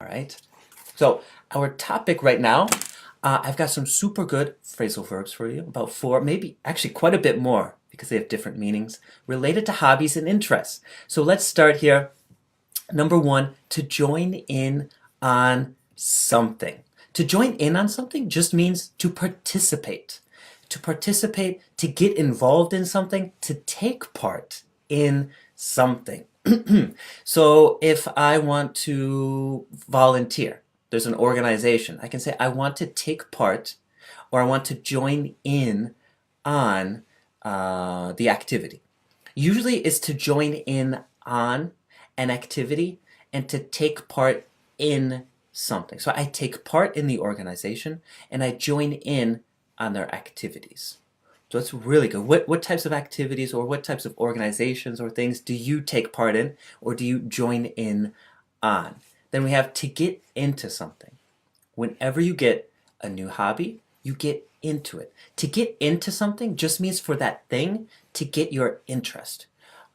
All right. So our topic right now, I've got some super good phrasal verbs for you, about 4, maybe actually quite a bit more because they have different meanings related to hobbies and interests. So let's start here. Number 1, to join in on something. To join in on something just means to participate. To participate, to get involved in something, to take part in something. So if I want to volunteer, there's an organization, I can say I want to take part or I want to join in on the activity. Usually it's to join in on an activity and to take part in something. So I take part in the organization and I join in on their activities. So it's really good. What types of activities or what types of organizations or things do you take part in or do you join in on? Then we have to get into something. Whenever you get a new hobby, you get into it. To get into something just means for that thing to get your interest.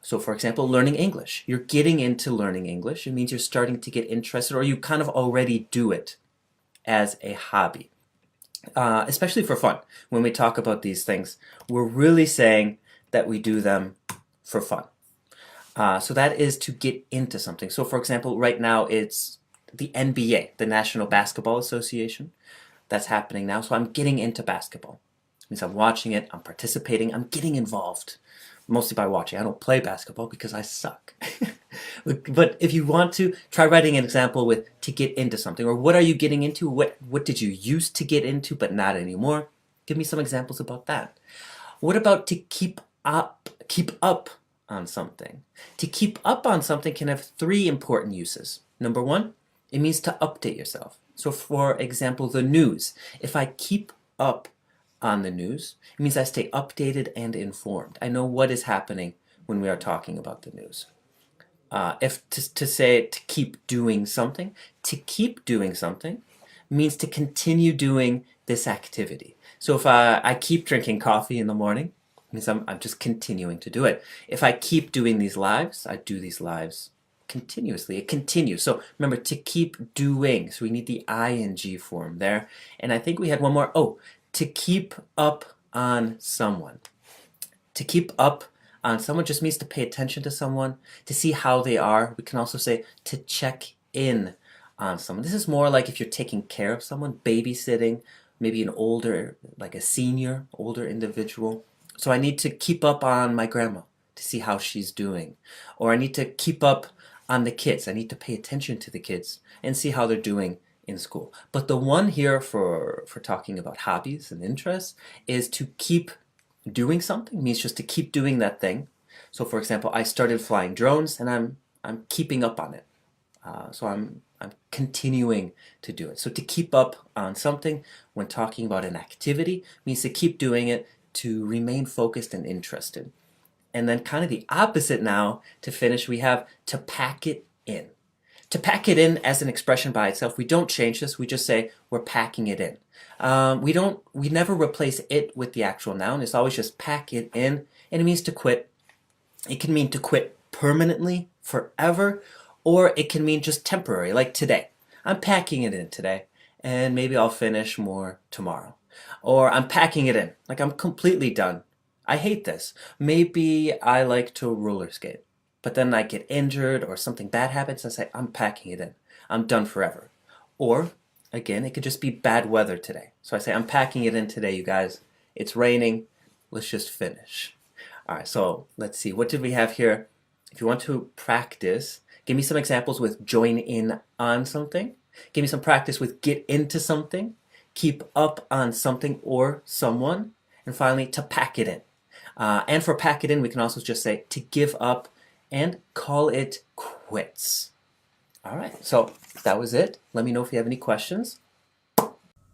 So for example, learning English. You're getting into learning English. It means you're starting to get interested or you kind of already do it as a hobby. Especially for fun. When we talk about these things, we're really saying that we do them for fun. So that is to get into something. So for example, right now it's the NBA, the National Basketball Association. That's happening now. So I'm getting into basketball. It means I'm watching it, I'm participating, I'm getting involved. Mostly by watching. I don't play basketball because I suck. But if you want to, try writing an example with to get into something. Or what are you getting into? What did you used to get into but not anymore? Give me some examples about that. What about to keep up on something? To keep up on something can have 3 important uses. Number 1, it means to update yourself. So for example, the news. If I keep up on the news, it means I stay updated and informed. I know what is happening when we are talking about the news. If to say to keep doing something, to keep doing something means to continue doing this activity. So if I keep drinking coffee in the morning, it means I'm just continuing to do it. If I keep doing these lives, I do these lives continuously. It continues. So remember, to keep doing. So we need the ing form there. And I think we had one more. Oh, to keep up on someone. To keep up on someone just means to pay attention to someone, to see how they are. We can also say to check in on someone. This is more like if you're taking care of someone, babysitting, maybe an older, like a senior, older individual. So I need to keep up on my grandma to see how she's doing. Or I need to keep up on the kids. I need to pay attention to the kids and see how they're doing in school. But the one here for talking about hobbies and interests is to keep doing something. It means just to keep doing that thing. So for example, I started flying drones and I'm keeping up on it. So I'm continuing to do it. So to keep up on something when talking about an activity means to keep doing it, to remain focused and interested. And then kind of the opposite now, to finish, we have to pack it in. To pack it in as an expression by itself, we don't change this, we just say we're packing it in. We never replace it with the actual noun, it's always just pack it in, and it means to quit. It can mean to quit permanently, forever, or it can mean just temporary, like today. I'm packing it in today, and maybe I'll finish more tomorrow. Or I'm packing it in, like I'm completely done. I hate this. Maybe I like to roller skate, but then I get injured or something bad happens, I say, I'm packing it in. I'm done forever. Or, again, it could just be bad weather today. So I say, I'm packing it in today, you guys. It's raining. Let's just finish. All right, so let's see. What did we have here? If you want to practice, give me some examples with join in on something. Give me some practice with get into something, keep up on something or someone, and finally, to pack it in. And for pack it in, we can also just say to give up and call it quits. All right, so that was it. Let me know if you have any questions.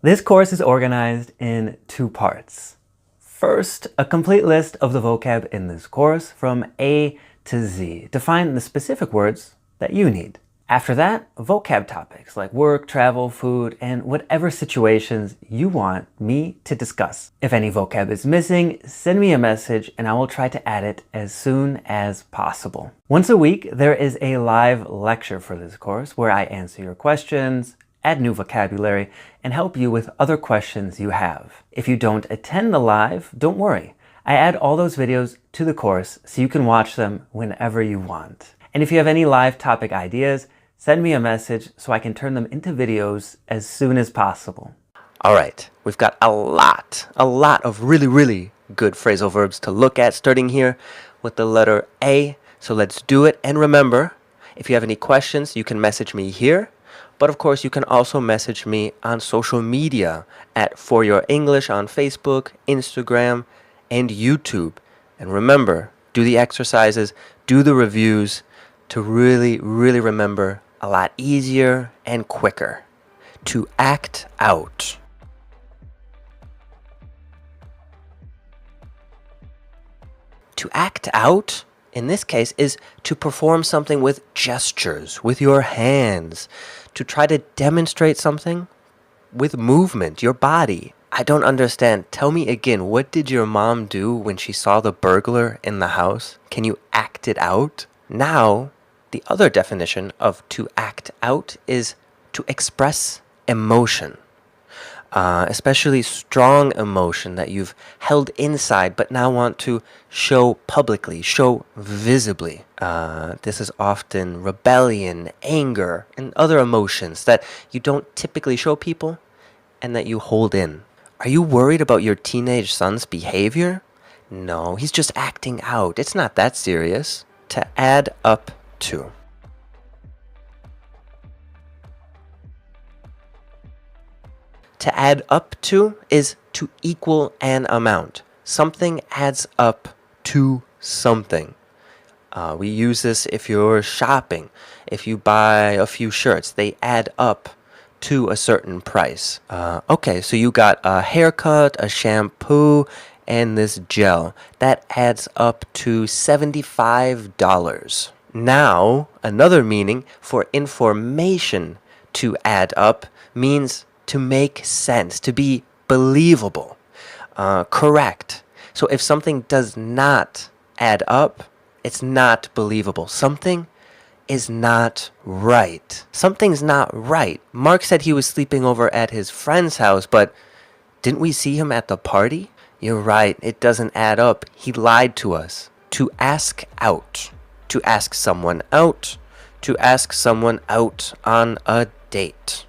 This course is organized in 2 parts. First, a complete list of the vocab in this course from A to Z. Define the specific words that you need. After that, vocab topics like work, travel, food, and whatever situations you want me to discuss. If any vocab is missing, send me a message and I will try to add it as soon as possible. Once a week, there is a live lecture for this course where I answer your questions, add new vocabulary, and help you with other questions you have. If you don't attend the live, don't worry. I add all those videos to the course so you can watch them whenever you want. And if you have any live topic ideas, send me a message so I can turn them into videos as soon as possible. All right, we've got a lot of really good phrasal verbs to look at, starting here with the letter A. So let's do it. And remember, if you have any questions, you can message me here. But of course, you can also message me on social media at For Your English on Facebook, Instagram, and YouTube. And remember, do the exercises, do the reviews to really remember a lot easier and quicker. To act out. To act out, in this case, is to perform something with gestures, with your hands, to try to demonstrate something with movement, your body. I don't understand. Tell me again, what did your mom do when she saw the burglar in the house? Can you act it out? Now, the other definition of to act out is to express emotion, especially strong emotion that you've held inside but now want to show publicly, show visibly. This is often rebellion, anger, and other emotions that you don't typically show people and that you hold in. Are you worried about your teenage son's behavior? No, he's just acting out. It's not that serious. To add up to. To add up to is to equal an amount. Something adds up to something. We use this if you're shopping. If you buy a few shirts, they add up to a certain price. Okay, so you got a haircut, a shampoo, and this gel. That adds up to $75. Now, another meaning for information to add up means to make sense, to be believable, correct. So if something does not add up, it's not believable. Something is not right. Something's not right. Mark said he was sleeping over at his friend's house, but didn't we see him at the party? You're right, it doesn't add up. He lied to us. To ask out. To ask someone out. To ask someone out on a date.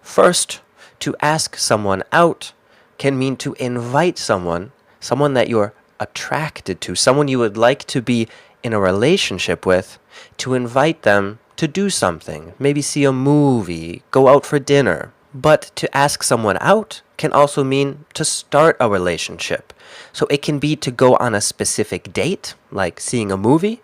First, to ask someone out can mean to invite someone that you're attracted to, someone you would like to be in a relationship with, to invite them to do something, maybe see a movie, go out for dinner. But to ask someone out can also mean to start a relationship. So it can be to go on a specific date, like seeing a movie,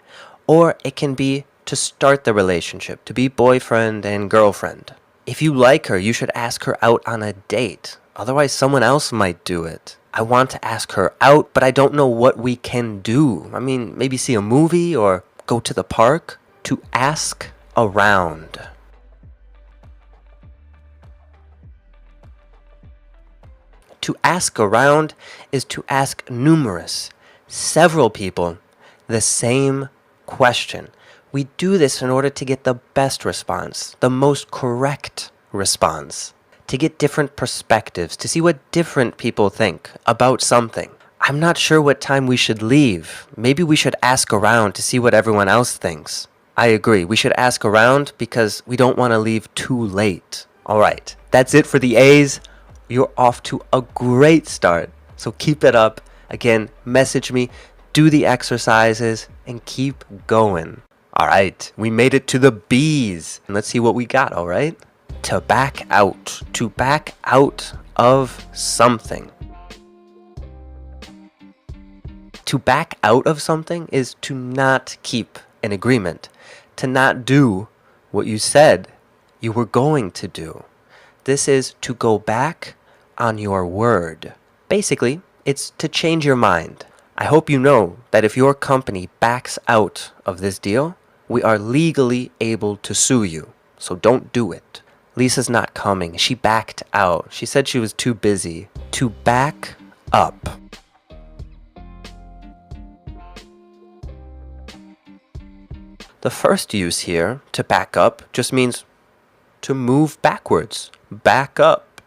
or it can be to start the relationship, to be boyfriend and girlfriend. If you like her, you should ask her out on a date. Otherwise, someone else might do it. I want to ask her out, but I don't know what we can do. I mean, maybe see a movie or go to the park. To ask around. To ask around is to ask numerous, several people the same question. We do this in order to get the best response, the most correct response, to get different perspectives, to see what different people think about something. I'm not sure what time we should leave. Maybe we should ask around to see what everyone else thinks. I agree. We should ask around because we don't want to leave too late. All right, that's it for the A's. You're off to a great start, so keep it up. Again, message me, do the exercises, and keep going. All right, we made it to the B's. Let's see what we got, all right? To back out. To back out of something. To back out of something is to not keep an agreement. To not do what you said you were going to do. This is to go back on your word. Basically, it's to change your mind. I hope you know that if your company backs out of this deal, we are legally able to sue you. so don't do it. Lisa's not coming. She backed out. She said she was too busy. To back up. The first use here, to back up, just means to move backwards. Back up.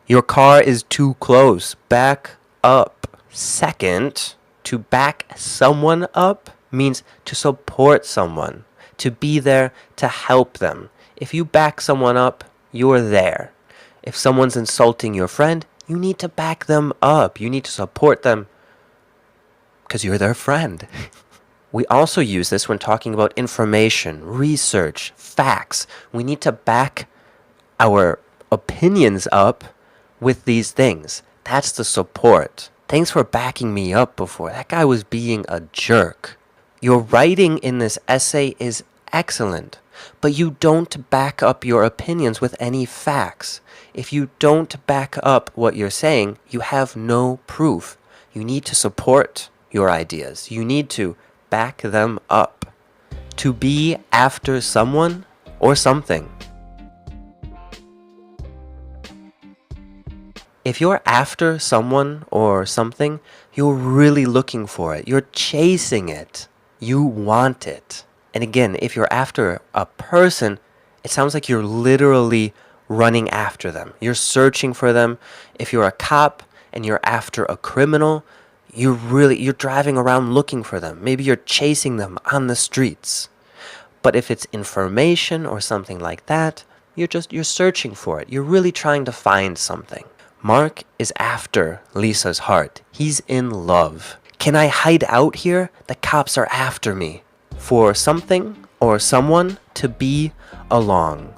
Your car is too close. Back up. Second, to back someone up means to support someone, to be there to help them. If you back someone up, you're there. If someone's insulting your friend, you need to back them up. You need to support them because you're their friend. We also use this when talking about information, research, facts. We need to back our opinions up with these things. That's the support. Thanks for backing me up before. That guy was being a jerk. Your writing in this essay is excellent, but you don't back up your opinions with any facts. If you don't back up what you're saying, you have no proof. You need to support your ideas. You need to back them up. To be after someone or something. If you're after someone or something, you're really looking for it. You're chasing it. You want it. And again, if you're after a person, it sounds like you're literally running after them. You're searching for them. If you're a cop and you're after a criminal, you're driving around looking for them. Maybe you're chasing them on the streets. But if it's information or something like that, you're searching for it. You're really trying to find something. Mark is after Lisa's heart. He's in love. Can I hide out here? The cops are after me. For something or someone to be along.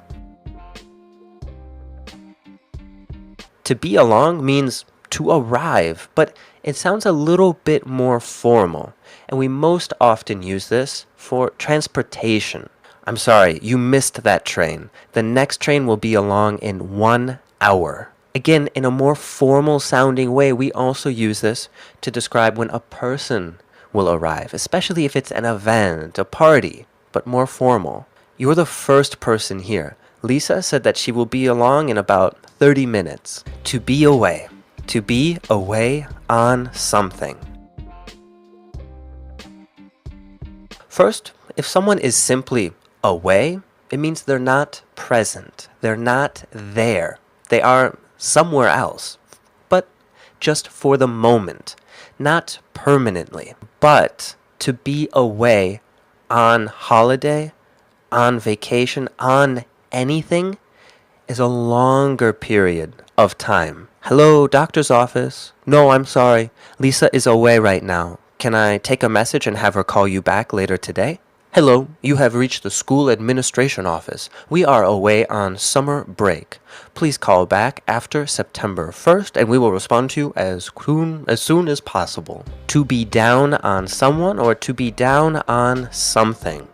To be along means to arrive, but it sounds a little bit more formal, and we most often use this for transportation. I'm sorry, you missed that train. The next train will be along in 1 hour. Again, in a more formal sounding way, we also use this to describe when a person will arrive, especially if it's an event, a party, but more formal. You're the first person here. Lisa said that she will be along in about 30 minutes. To be away. To be away on something. First, if someone is simply away, it means they're not present. They're not there. They are somewhere else, but just for the moment, not permanently. But to be away on holiday, on vacation, on anything is a longer period of time. Hello, doctor's office. No, I'm sorry. Lisa is away right now. Can I take a message and have her call you back later today? Hello, you have reached the school administration office. We are away on summer break. Please call back after September 1st and we will respond to you as soon as possible. To be down on someone or to be down on something.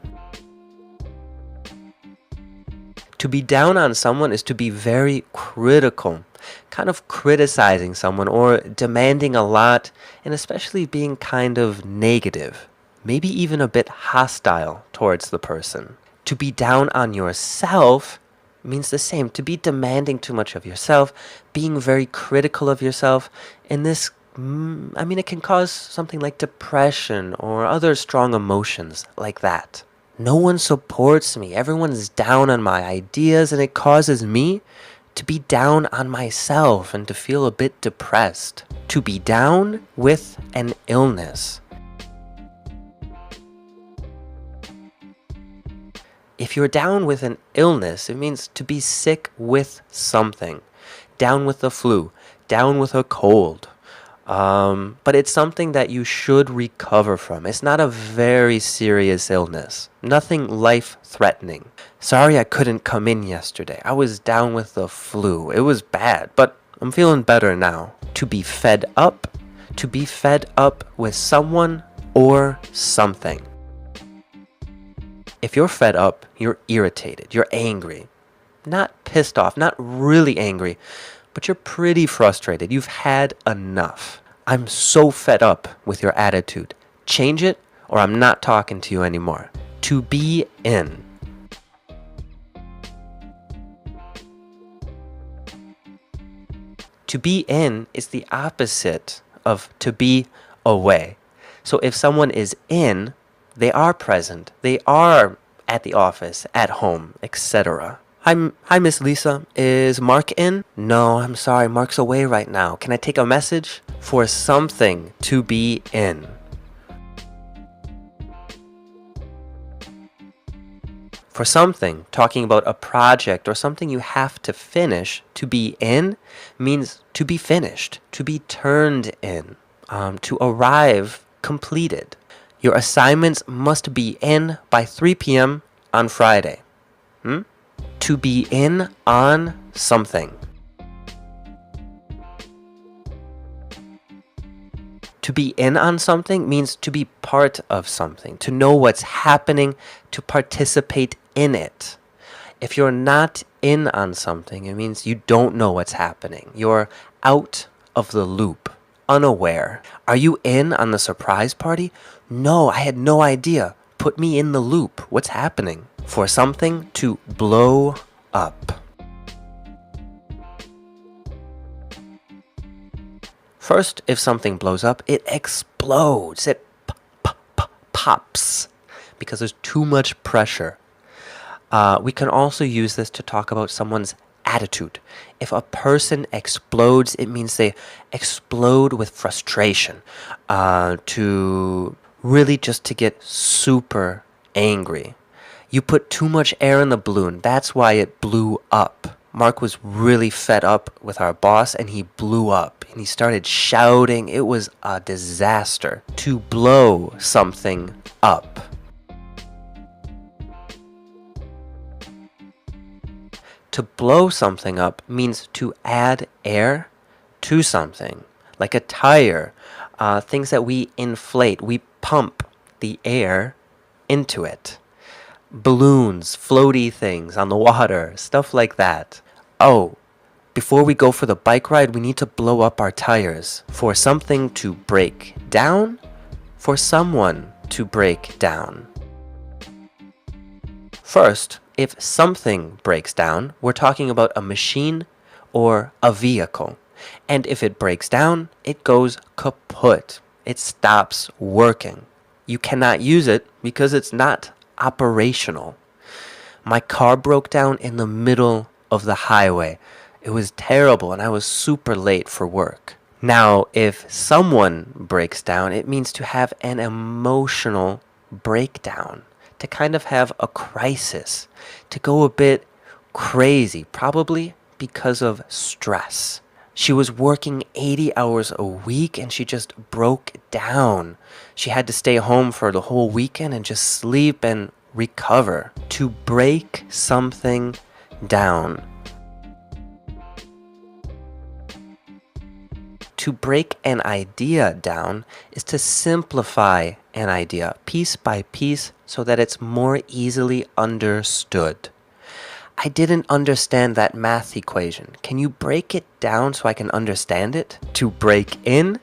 To be down on someone is to be very critical, kind of criticizing someone or demanding a lot, and especially being kind of negative, maybe even a bit hostile towards the person. To be down on yourself means the same, to be demanding too much of yourself, being very critical of yourself, and this, it can cause something like depression or other strong emotions like that. No one supports me. Everyone's down on my ideas, and it causes me to be down on myself and to feel a bit depressed. To be down with an illness. If you're down with an illness, it means to be sick with something. Down with the flu, down with a cold. But it's something that you should recover from. It's not a very serious illness. Nothing life-threatening. Sorry I couldn't come in yesterday. I was down with the flu. It was bad, but I'm feeling better now. To be fed up. To be fed up with someone or something. If you're fed up, you're irritated, you're angry. Not pissed off, not really angry, but you're pretty frustrated. You've had enough. I'm so fed up with your attitude. Change it or I'm not talking to you anymore. To be in. To be in is the opposite of to be away. So if someone is in, they are present. They are at the office, at home, etc. Hi, Miss Lisa. Is Mark in? No, I'm sorry. Mark's away right now. Can I take a message? For something to be in. For something, talking about a project or something you have to finish, to be in means to be finished, to be turned in, to arrive completed. Your assignments must be in by 3 p.m. on Friday. To be in on something. To be in on something means to be part of something, to know what's happening, to participate in it. If you're not in on something, it means you don't know what's happening. You're out of the loop, unaware. Are you in on the surprise party? No, I had no idea. Put me in the loop. What's happening? For something to blow up. First, if something blows up, it explodes. It pops because there's too much pressure. We can also use this to talk about someone's attitude. If a person explodes, it means they explode with frustration, to really just to get super angry. You put too much air in the balloon. That's why it blew up. Mark was really fed up with our boss and he blew up and he started shouting. It was a disaster. To blow something up. To blow something up means to add air to something, like a tire, things that we inflate. We pump the air into it. Balloons, floaty things on the water, stuff like that. Oh, before we go for the bike ride, we need to blow up our tires. For something to break down, for someone to break down. First, if something breaks down, we're talking about a machine or a vehicle. And if it breaks down, it goes kaput. It stops working. You cannot use it because it's not operational. My car broke down in the middle of the highway. It was terrible and I was super late for work. Now, if someone breaks down, it means to have an emotional breakdown, to kind of have a crisis, to go a bit crazy, probably because of stress. She was working 80 hours a week and she just broke down. She had to stay home for the whole weekend and just sleep and recover. To break something down. To break an idea down is to simplify an idea piece by piece so that it's more easily understood. I didn't understand that math equation. Can you break it down so I can understand it? To break in,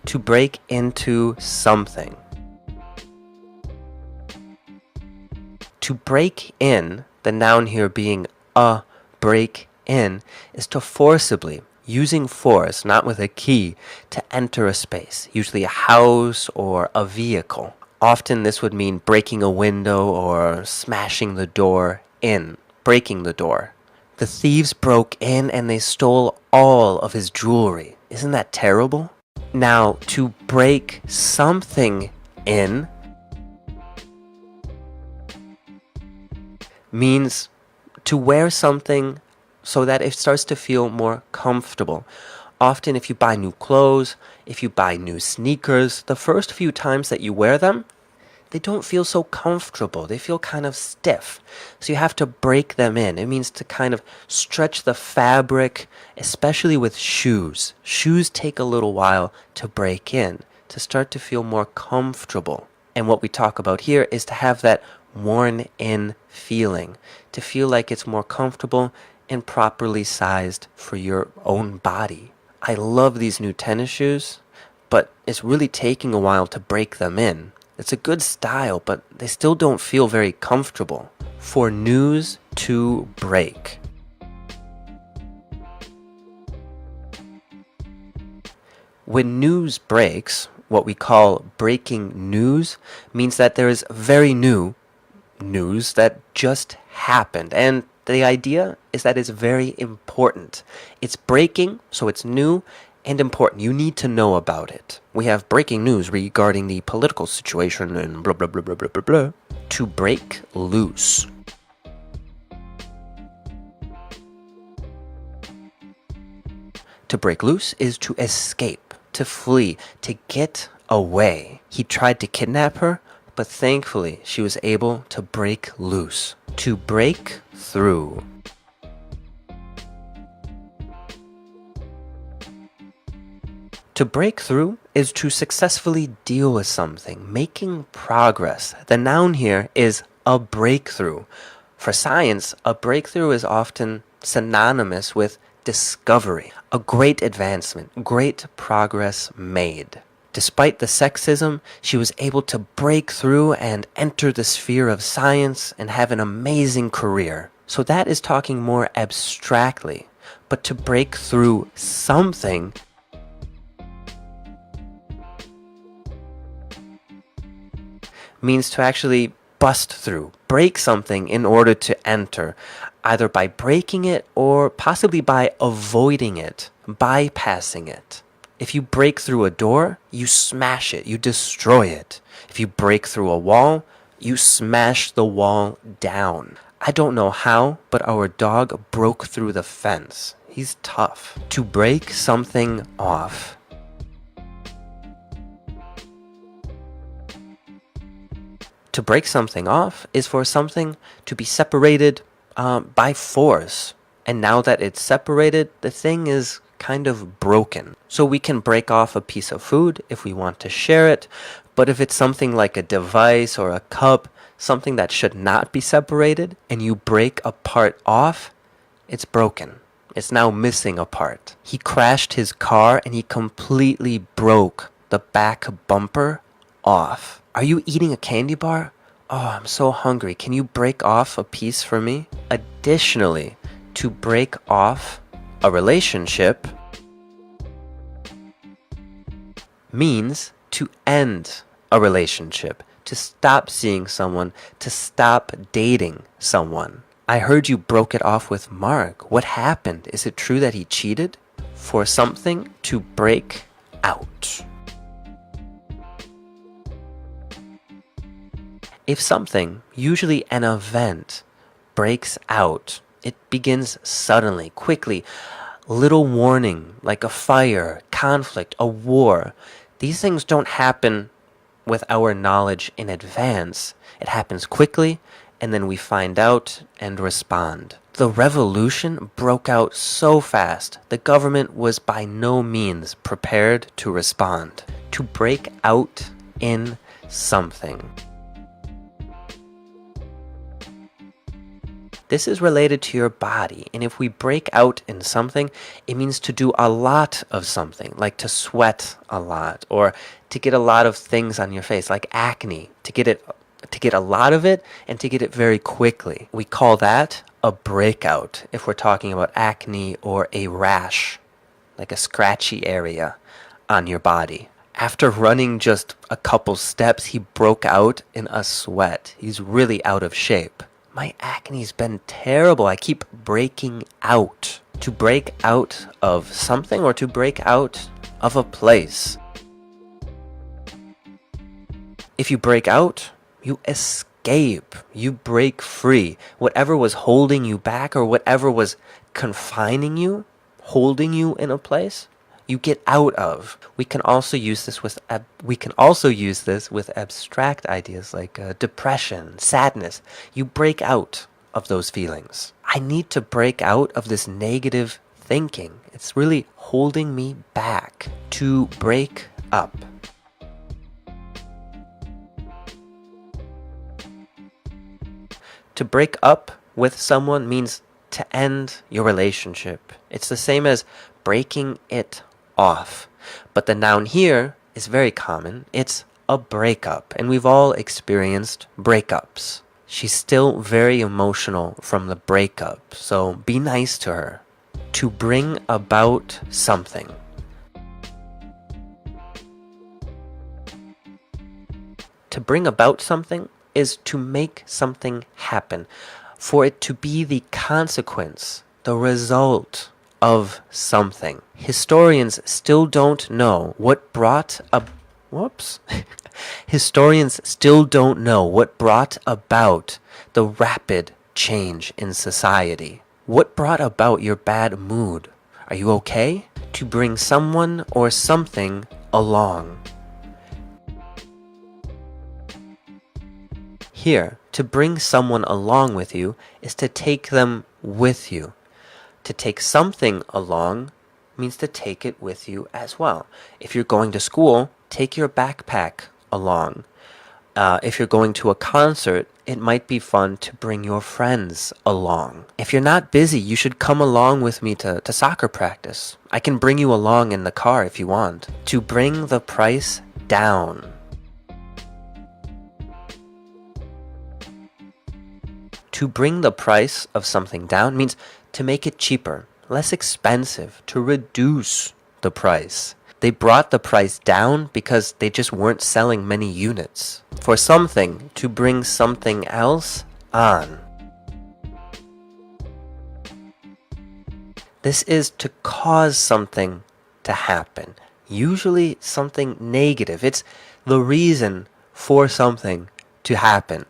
to break into something. To break in, the noun here being a break in, is to forcibly, using force, not with a key, to enter a space, usually a house or a vehicle. Often this would mean breaking a window or smashing the door in. Breaking the door. The thieves broke in and they stole all of his jewelry. Isn't that terrible? Now, to break something in means to wear something so that it starts to feel more comfortable. Often if you buy new clothes, if you buy new sneakers, the first few times that you wear them, they don't feel so comfortable. They feel kind of stiff. So you have to break them in. It means to kind of stretch the fabric, especially with shoes. Shoes take a little while to break in, to start to feel more comfortable. And what we talk about here is to have that worn in feeling, to feel like it's more comfortable and properly sized for your own body. I love these new tennis shoes, but it's really taking a while to break them in. It's a good style, but they still don't feel very comfortable. For news to break. When news breaks, what we call breaking news means that there is very new news that just happened. And the idea is that it's very important. It's breaking, so it's new and important. You need to know about it. We have breaking news regarding the political situation and blah, blah, blah, blah, blah, blah, blah. To break loose. To break loose is to escape, to flee, to get away. He tried to kidnap her, but thankfully she was able to break loose. To break through. To break through is to successfully deal with something, making progress. The noun here is a breakthrough. For science, a breakthrough is often synonymous with discovery, a great advancement, great progress made. Despite the sexism, she was able to break through and enter the sphere of science and have an amazing career. So that is talking more abstractly. But to break through something means to actually bust through, break something in order to enter, either by breaking it or possibly by avoiding it, bypassing it. If you break through a door, you smash it, you destroy it. If you break through a wall, you smash the wall down. I don't know how, but our dog broke through the fence. He's tough. To break something off. To break something off is for something to be separated by force. And now that it's separated, the thing is kind of broken. So we can break off a piece of food if we want to share it, but if it's something like a device or a cup, something that should not be separated, and you break a part off, it's broken. It's now missing a part. He crashed his car and he completely broke the back bumper off. Are you eating a candy bar? Oh, I'm so hungry. Can you break off a piece for me? Additionally, to break off a relationship means to end a relationship, to stop seeing someone, to stop dating someone. I heard you broke it off with Mark. What happened? Is it true that he cheated? For something to break out. If something, usually an event, breaks out, it begins suddenly, quickly, little warning, like a fire, conflict, a war. These things don't happen with our knowledge in advance. It happens quickly, and then we find out and respond. The revolution broke out so fast, the government was by no means prepared to respond. To break out in something. This is related to your body, and if we break out in something, it means to do a lot of something, like to sweat a lot, or to get a lot of things on your face, like acne, to get a lot of it, and to get it very quickly. We call that a breakout if we're talking about acne or a rash, like a scratchy area on your body. After running just a couple steps, he broke out in a sweat. He's really out of shape. My acne's been terrible. I keep breaking out. To break out of something or to break out of a place. If you break out, you escape. You break free. Whatever was holding you back or whatever was confining you, holding you in a place, you get out of. We can also use this with abstract ideas like depression, sadness. You break out of those feelings. I need to break out of this negative thinking. It's really holding me back. To break up. To break up with someone means to end your relationship. It's the same as breaking it off. But the noun here is very common. It's a breakup, and we've all experienced breakups. She's still very emotional from the breakup, so be nice to her. To bring about something. To bring about something is to make something happen, for it to be the consequence, the result of something. Historians still don't know what brought a Historians still don't know what brought about the rapid change in society. What brought about your bad mood? Are you okay? To bring someone or something along. Here, to bring someone along with you is to take them with you. To take something along means to take it with you as well. If you're going to school, take your backpack along. If you're going to a concert, it might be fun to bring your friends along. If you're not busy, you should come along with me to soccer practice. I can bring you along in the car if you want. To bring the price down. To bring the price of something down means to make it cheaper, less expensive, to reduce the price. They brought the price down because they just weren't selling many units. For something, to bring something else on. This is to cause something to happen. Usually something negative. It's the reason for something to happen.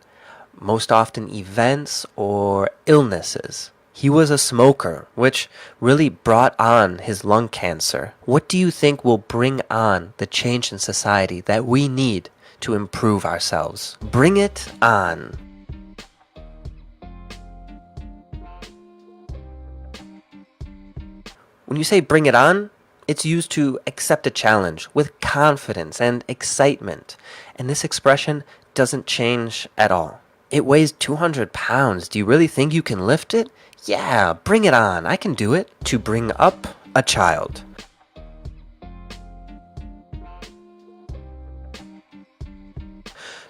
Most often events or illnesses. He was a smoker, which really brought on his lung cancer. What do you think will bring on the change in society that we need to improve ourselves? Bring it on. When you say bring it on, it's used to accept a challenge with confidence and excitement. And this expression doesn't change at all. It weighs 200 pounds. Do you really think you can lift it? Yeah, bring it on. I can do it. To bring up a child.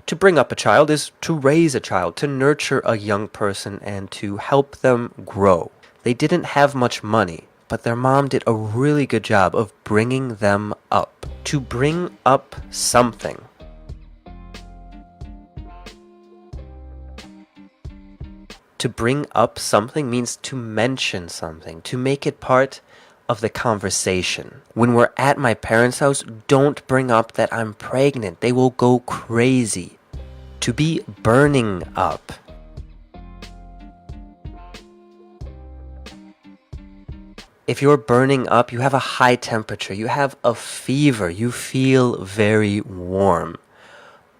To bring up a child is to raise a child, to nurture a young person and to help them grow. They didn't have much money, but their mom did a really good job of bringing them up. To bring up something. To bring up something means to mention something, to make it part of the conversation. When we're at my parents' house, don't bring up that I'm pregnant. They will go crazy. To be burning up. If you're burning up, you have a high temperature, you have a fever, you feel very warm.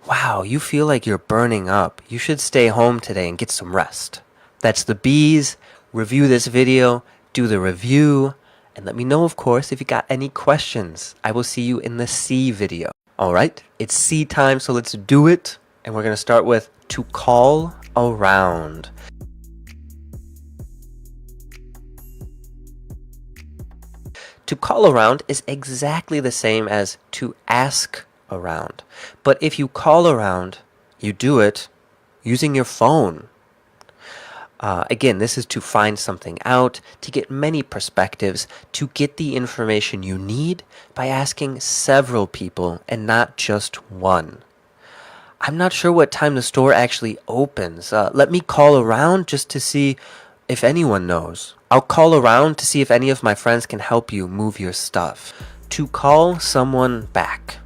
Wow, you feel like you're burning up. You should stay home today and get some rest. That's the B's. Review this video, do the review, and let me know, of course, if you got any questions. I will see you in the C video. Alright, it's C time, so let's do it. And we're going to start with to call around. To call around is exactly the same as to ask around. But if you call around, you do it using your phone. Again, this is to find something out, to get many perspectives, to get the information you need by asking several people and not just one. I'm not sure what time the store actually opens. Let me call around just to see if anyone knows. I'll call around to see if any of my friends can help you move your stuff. To call someone back.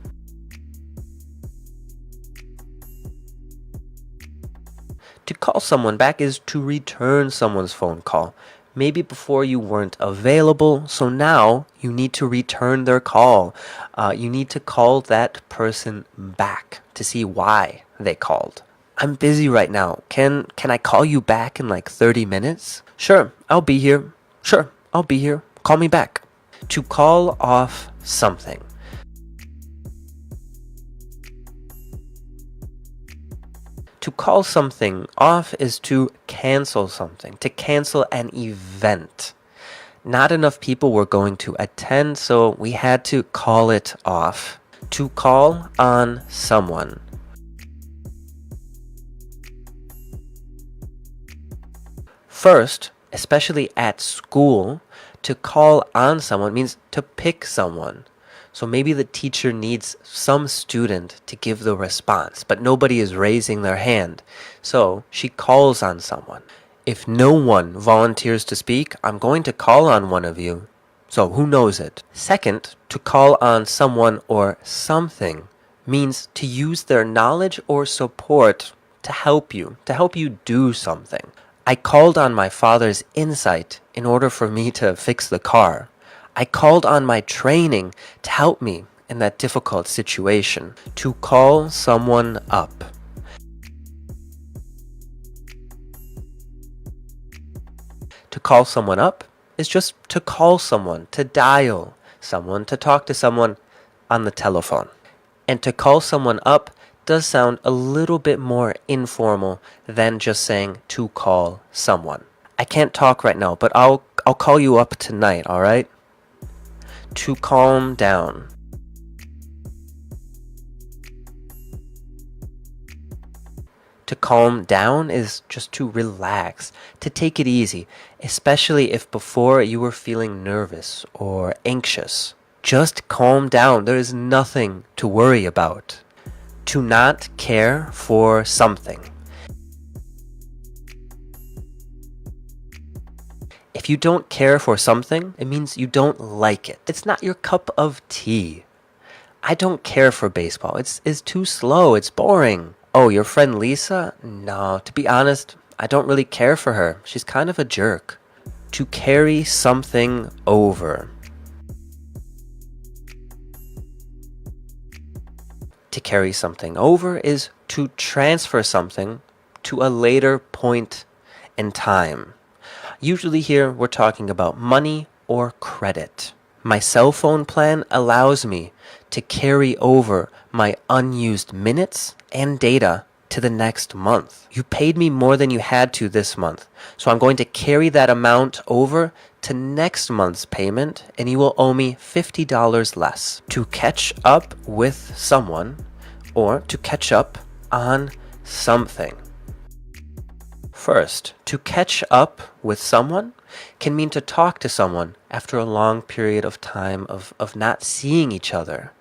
To call someone back is to return someone's phone call. Maybe before you weren't available, so now you need to return their call. You need to call that person back to see why they called. I'm busy right now. Can I call you back in like 30 minutes? Sure, I'll be here. Sure, I'll be here. Call me back. To call off something. To call something off is to cancel something, to cancel an event. Not enough people were going to attend, so we had to call it off. To call on someone. First, especially at school, to call on someone means to pick someone. So maybe the teacher needs some student to give the response, but nobody is raising their hand. So she calls on someone. If no one volunteers to speak, I'm going to call on one of you. So who knows it? Second, to call on someone or something means to use their knowledge or support to help you do something. I called on my father's insight in order for me to fix the car. I called on my training to help me in that difficult situation. To call someone up. To call someone up is just to call someone, to dial someone, to talk to someone on the telephone. And to call someone up does sound a little bit more informal than just saying to call someone. I can't talk right now, but I'll call you up tonight, all right? To calm down. To calm down is just to relax, to take it easy, especially if before you were feeling nervous or anxious. Just calm down. There is nothing to worry about. To not care for something. If you don't care for something, it means you don't like it. It's not your cup of tea. I don't care for baseball. It's too slow. It's boring. Oh, your friend Lisa? No, to be honest, I don't really care for her. She's kind of a jerk. To carry something over. To carry something over is to transfer something to a later point in time. Usually here we're talking about money or credit. My cell phone plan allows me to carry over my unused minutes and data to the next month. You paid me more than you had to this month, so I'm going to carry that amount over to next month's payment, and you will owe me $50 less. To catch up with someone or to catch up on something. First, to catch up with someone can mean to talk to someone after a long period of time of not seeing each other.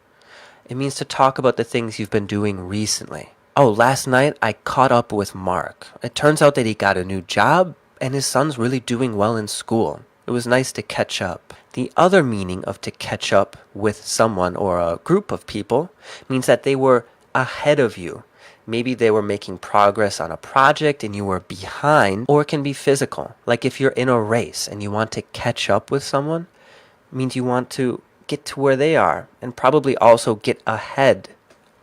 It means to talk about the things you've been doing recently. Oh, last night I caught up with Mark. It turns out that he got a new job and his son's really doing well in school. It was nice to catch up. The other meaning of to catch up with someone or a group of people means that they were ahead of you. Maybe they were making progress on a project and you were behind, or it can be physical. Like if you're in a race and you want to catch up with someone, it means you want to get to where they are and probably also get ahead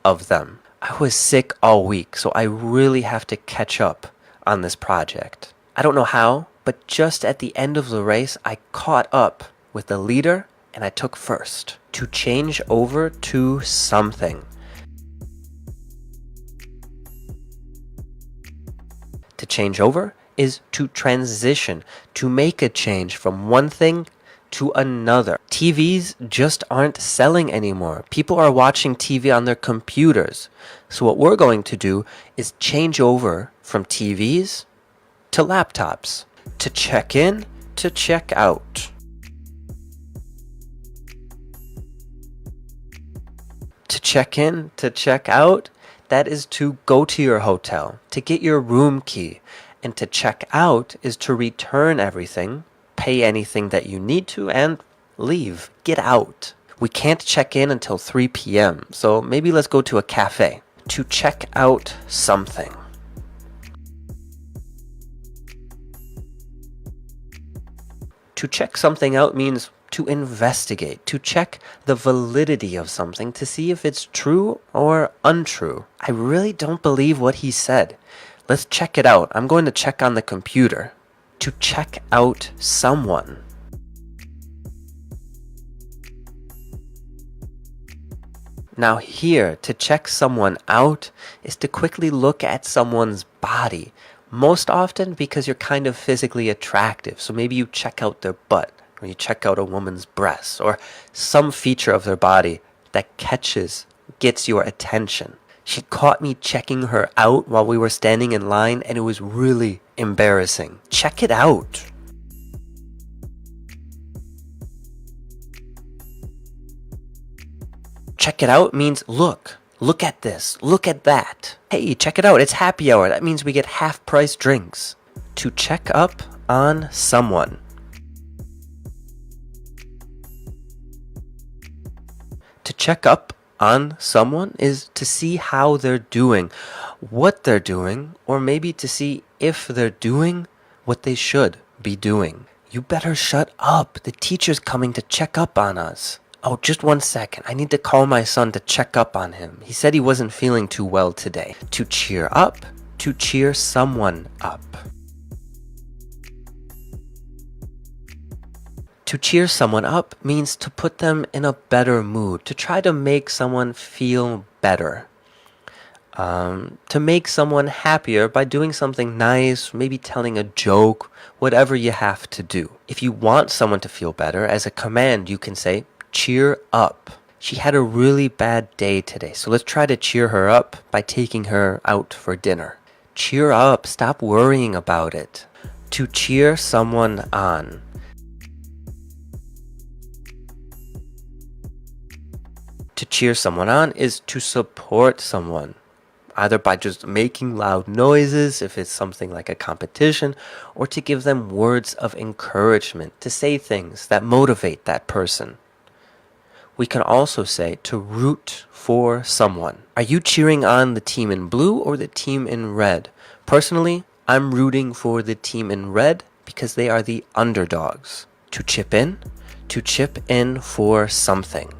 of them. I was sick all week, so I really have to catch up on this project. I don't know how, but just at the end of the race, I caught up with the leader and I took first. To change over to something. To change over is to transition, to make a change from one thing to another. TVs just aren't selling anymore. People are watching TV on their computers. So what we're going to do is change over from TVs to laptops. To check in, to check out. To check in, to check out, that is to go to your hotel, to get your room key. And to check out is to return everything, pay anything that you need to, and leave. Get out. We can't check in until 3 p.m., so maybe let's go to a cafe. To check out something. To check something out means to investigate, to check the validity of something to see if it's true or untrue. I really don't believe what he said. Let's check it out. I'm going to check on the computer. To check out someone. Now here, to check someone out is to quickly look at someone's body. Most often because you're kind of physically attractive. So maybe you check out their butt, or you check out a woman's breasts, or some feature of their body that gets your attention. She caught me checking her out while we were standing in line, and it was really embarrassing. Check it out. check it out means look. Look at this. Look at that. Hey, check it out. It's happy hour. That means we get half-price drinks. To check up on someone. To check up on someone is to see how they're doing, what they're doing, or maybe to see if they're doing what they should be doing. You better shut up. The teacher's coming to check up on us. Oh, just 1 second. I need to call my son to check up on him. He said he wasn't feeling too well today. To cheer up, to cheer someone up. To cheer someone up means to put them in a better mood, to try to make someone feel better. To make someone happier by doing something nice, maybe telling a joke, whatever you have to do. If you want someone to feel better, as a command, you can say, cheer up. She had a really bad day today, so let's try to cheer her up by taking her out for dinner. Cheer up, stop worrying about it. To cheer someone on. To cheer someone on is to support someone, either by just making loud noises if it's something like a competition, or to give them words of encouragement, to say things that motivate that person. We can also say to root for someone. Are you cheering on the team in blue or the team in red? Personally, I'm rooting for the team in red because they are the underdogs. To chip in for something.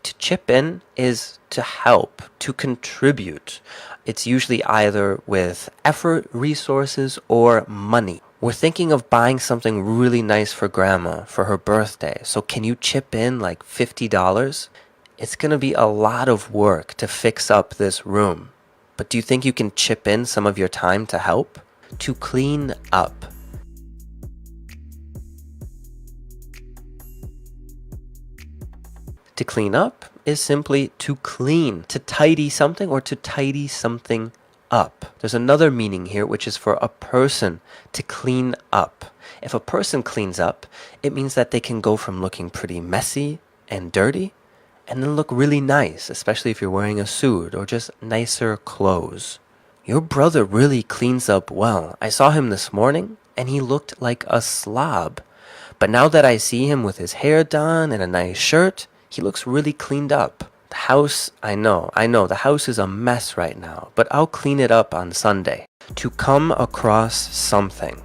To chip in is to help, to contribute. It's usually either with effort, resources, or money. We're thinking of buying something really nice for grandma for her birthday. So can you chip in like $50? It's going to be a lot of work to fix up this room. But do you think you can chip in some of your time to help? To clean up. To clean up is simply to clean, to tidy something or to tidy something up. There's another meaning here, which is for a person to clean up. If a person cleans up, it means that they can go from looking pretty messy and dirty and then look really nice, especially if you're wearing a suit or just nicer clothes. Your brother really cleans up well. I saw him this morning and he looked like a slob. But now that I see him with his hair done and a nice shirt, he looks really cleaned up. The house, I know, the house is a mess right now, but I'll clean it up on Sunday. To come across something.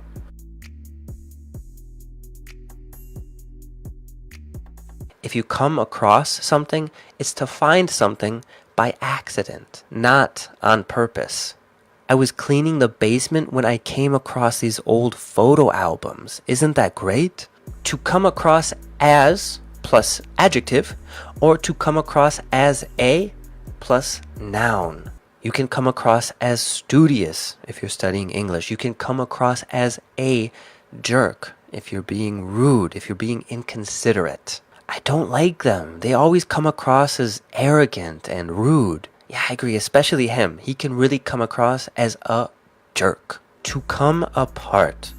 If you come across something, it's to find something by accident, not on purpose. I was cleaning the basement when I came across these old photo albums. Isn't that great? To come across as plus adjective, or to come across as a plus noun. You can come across as studious if you're studying English. You can come across as a jerk if you're being rude, if you're being inconsiderate. I don't like them. They always come across as arrogant and rude. Yeah, I agree, especially him. He can really come across as a jerk. To come apart.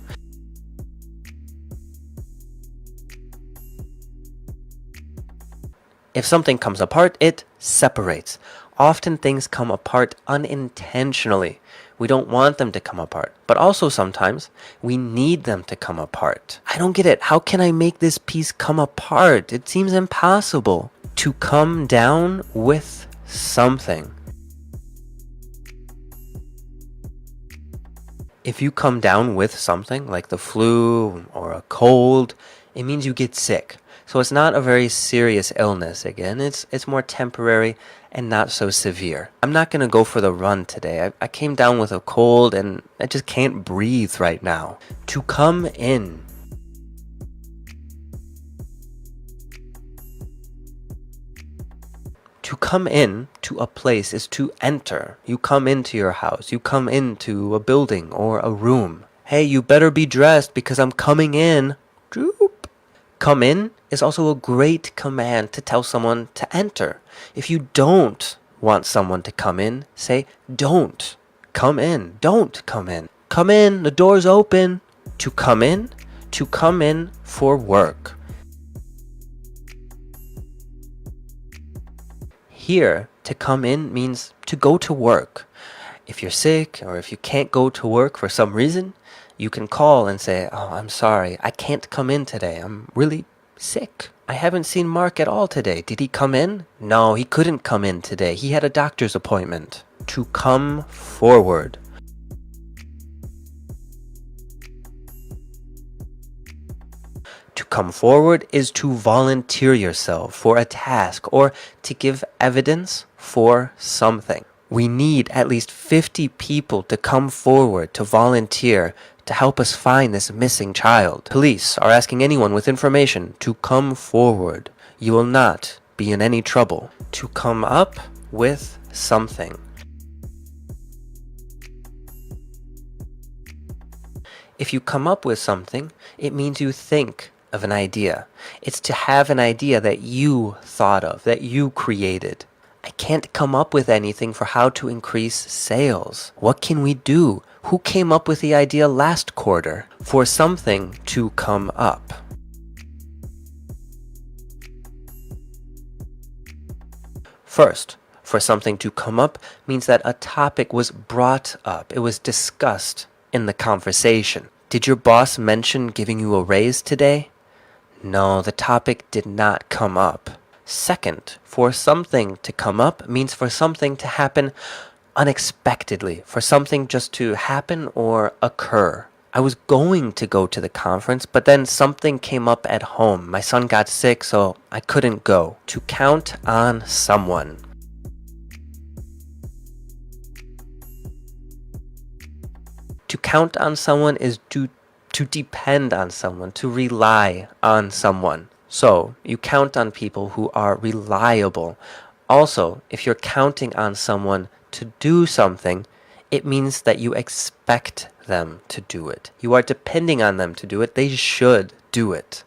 If something comes apart, it separates. Often things come apart unintentionally. We don't want them to come apart. But also sometimes we need them to come apart. I don't get it. How can I make this piece come apart? It seems impossible. To come down with something. If you come down with something like the flu or a cold, it means you get sick. So it's not a very serious illness again. It's more temporary and not so severe. I'm not going to go for the run today. I came down with a cold and I just can't breathe right now. To come in. To come in to a place is to enter. You come into your house. You come into a building or a room. Hey, you better be dressed because I'm coming in. Droop. Come in is also a great command to tell someone to enter. If you don't want someone to come in, say don't come in. Don't come in. Come in, the door's open. To come in for work. Here, to come in means to go to work. If you're sick or if you can't go to work for some reason, you can call and say, "Oh, I'm sorry, I can't come in today. I'm really sick. I haven't seen Mark at all today. Did he come in? No, he couldn't come in today. He had a doctor's appointment." To come forward. To come forward is to volunteer yourself for a task or to give evidence for something. We need at least 50 people to come forward to volunteer to help us find this missing child. Police are asking anyone with information to come forward. You will not be in any trouble. To come up with something. If you come up with something, it means you think of an idea. It's to have an idea that you thought of, that you created. I can't come up with anything for how to increase sales. What can we do? Who came up with the idea last quarter? For something to come up. First, for something to come up means that a topic was brought up. It was discussed in the conversation. Did your boss mention giving you a raise today? No, the topic did not come up. Second, for something to come up means for something to happen unexpectedly, for something just to happen or occur. I was going to go to the conference, but then something came up at home. My son got sick, so I couldn't go. To count on someone. To count on someone is to depend on someone, to rely on someone. So you count on people who are reliable. Also, if you're counting on someone to do something, it means that you expect them to do it. You are depending on them to do it. They should do it.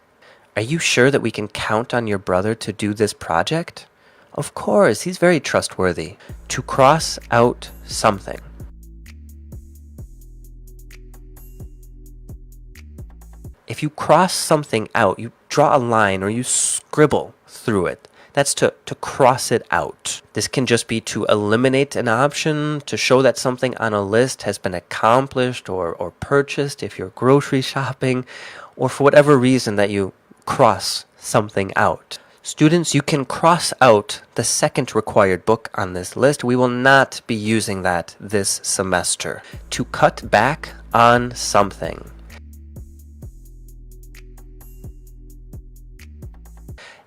Are you sure that we can count on your brother to do this project? Of course, he's very trustworthy. To cross out something. If you cross something out, you draw a line or you scribble through it. That's to cross it out. This can just be to eliminate an option, to show that something on a list has been accomplished or purchased if you're grocery shopping, or for whatever reason that you cross something out. Students, you can cross out the second required book on this list. We will not be using that this semester. To cut back on something.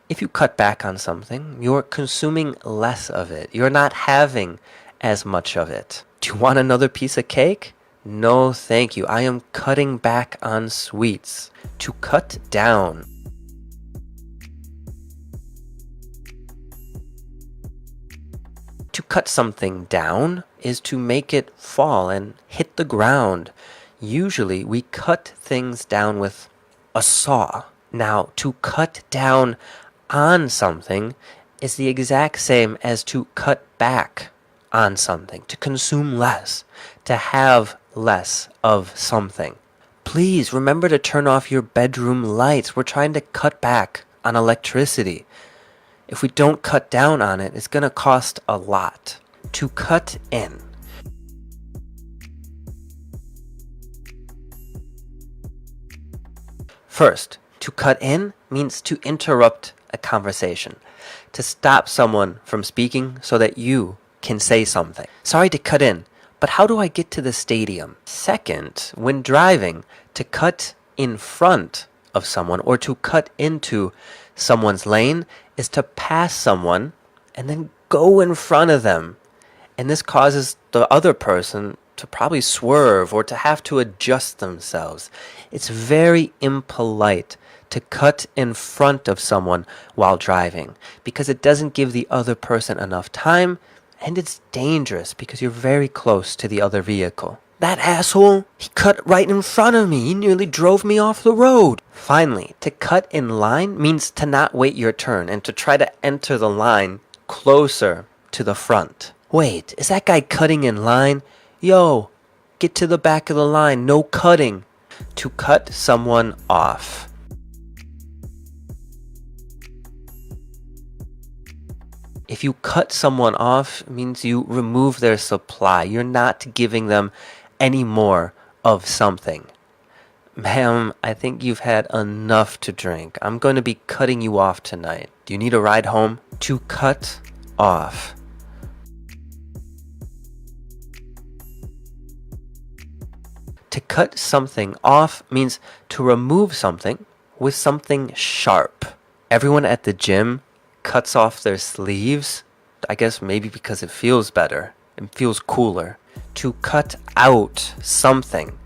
If you cut back on something, you're consuming less of it. You're not having as much of it. Do you want another piece of cake? No, thank you. I am cutting back on sweets. To cut down. To cut something down is to make it fall and hit the ground. Usually we cut things down with a saw. Now, to cut down on something is the exact same as to cut back on something, to consume less, to have less of something. Please remember to turn off your bedroom lights. We're trying to cut back on electricity. If we don't cut down on it, it's going to cost a lot. To cut in. First, to cut in means to interrupt a conversation, to stop someone from speaking so that you can say something. Sorry to cut in, but how do I get to the stadium? Second, when driving, to cut in front of someone or to cut into someone's lane is to pass someone and then go in front of them. And this causes the other person to probably swerve or to have to adjust themselves. It's very impolite to cut in front of someone while driving because it doesn't give the other person enough time, and it's dangerous because you're very close to the other vehicle. That asshole, he cut right in front of me. He nearly drove me off the road. Finally, to cut in line means to not wait your turn and to try to enter the line closer to the front. Wait, is that guy cutting in line? Yo, get to the back of the line. No cutting. To cut someone off. If If you cut someone off, it means you remove their supply. You're not giving them any more of something. Ma'am, I think you've had enough to drink. I'm going to be cutting you off tonight. Do you need a ride home? To cut off. To cut something off means to remove something with something sharp. Everyone at the gym cuts off their sleeves. I guess maybe because it feels better. It feels cooler. To cut out something.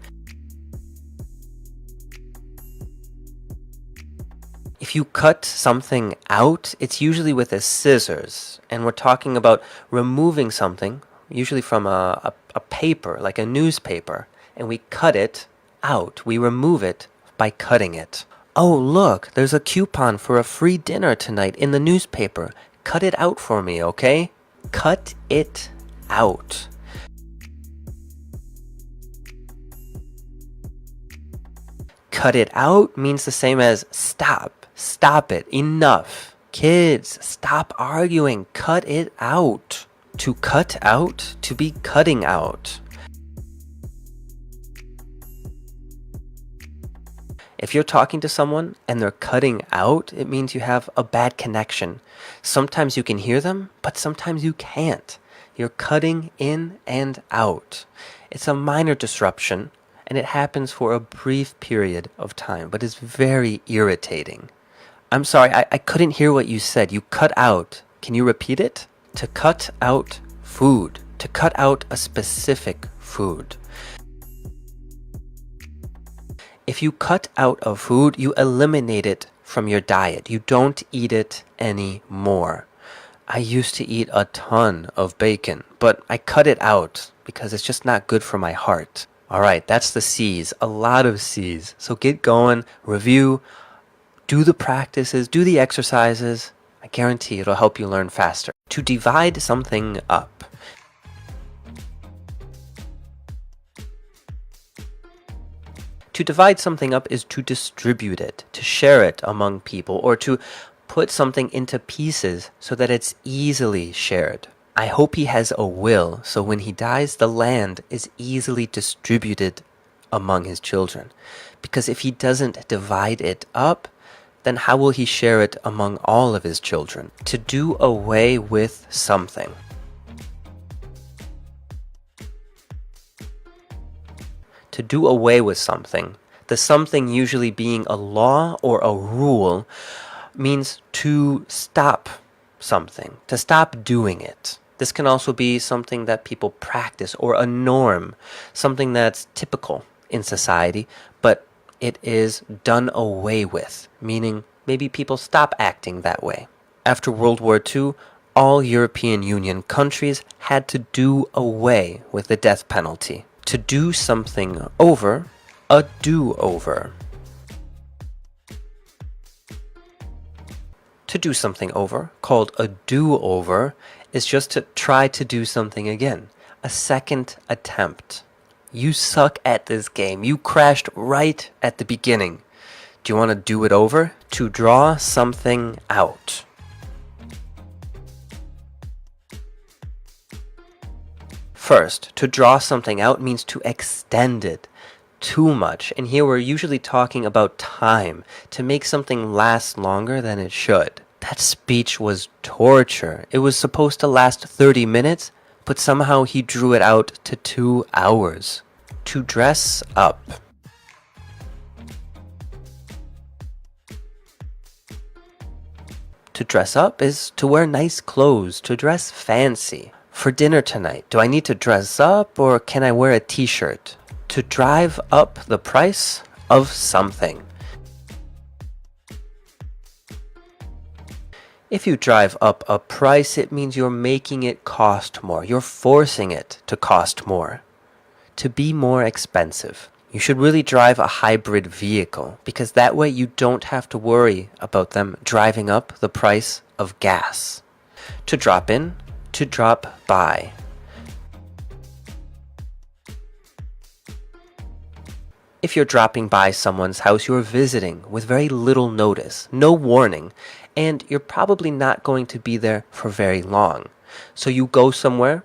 If you cut something out, it's usually with a scissors. And we're talking about removing something, usually from a paper, like a newspaper. And we cut it out. We remove it by cutting it. Oh, look, there's a coupon for a free dinner tonight in the newspaper. Cut it out for me, okay? Cut it out. Cut it out means the same as stop. Stop it. Enough. Kids, stop arguing. Cut it out. To cut out, to be cutting out. If you're talking to someone and they're cutting out, it means you have a bad connection. Sometimes you can hear them, but sometimes you can't. You're cutting in and out. It's a minor disruption, and it happens for a brief period of time, but it's very irritating. I'm sorry, I couldn't hear what you said. You cut out. Can you repeat it? To cut out food. To cut out a specific food. If you cut out a food, you eliminate it from your diet. You don't eat it anymore. I used to eat a ton of bacon, but I cut it out because it's just not good for my heart. All right, that's the C's, a lot of C's. So get going, review, do the practices, do the exercises. I guarantee it'll help you learn faster. To divide something up. To divide something up is to distribute it, to share it among people, or to put something into pieces so that it's easily shared. I hope he has a will, so when he dies, the land is easily distributed among his children. Because if he doesn't divide it up, then how will he share it among all of his children? To do away with something. To do away with something. The something usually being a law or a rule means to stop something, to stop doing it. This can also be something that people practice or a norm, something that's typical in society, but it is done away with, meaning maybe people stop acting that way. After World War II, all European Union countries had to do away with the death penalty. To do something over, a do-over. To do something over, called a do-over, is just to try to do something again. A second attempt. You suck at this game. You crashed right at the beginning. Do you want to do it over? To draw something out. First, to draw something out means to extend it too much. And here we're usually talking about time, to make something last longer than it should. That speech was torture. It was supposed to last 30 minutes, but somehow he drew it out to 2 hours. To dress up. To dress up is to wear nice clothes, to dress fancy. For dinner tonight, do I need to dress up or can I wear a t-shirt? To drive up the price of something. If you drive up a price, it means you're making it cost more. You're forcing it to cost more. To be more expensive. You should really drive a hybrid vehicle because that way you don't have to worry about them driving up the price of gas. To drop in. To drop by. If you're dropping by someone's house you're visiting with very little notice, no warning, and you're probably not going to be there for very long. So you go somewhere,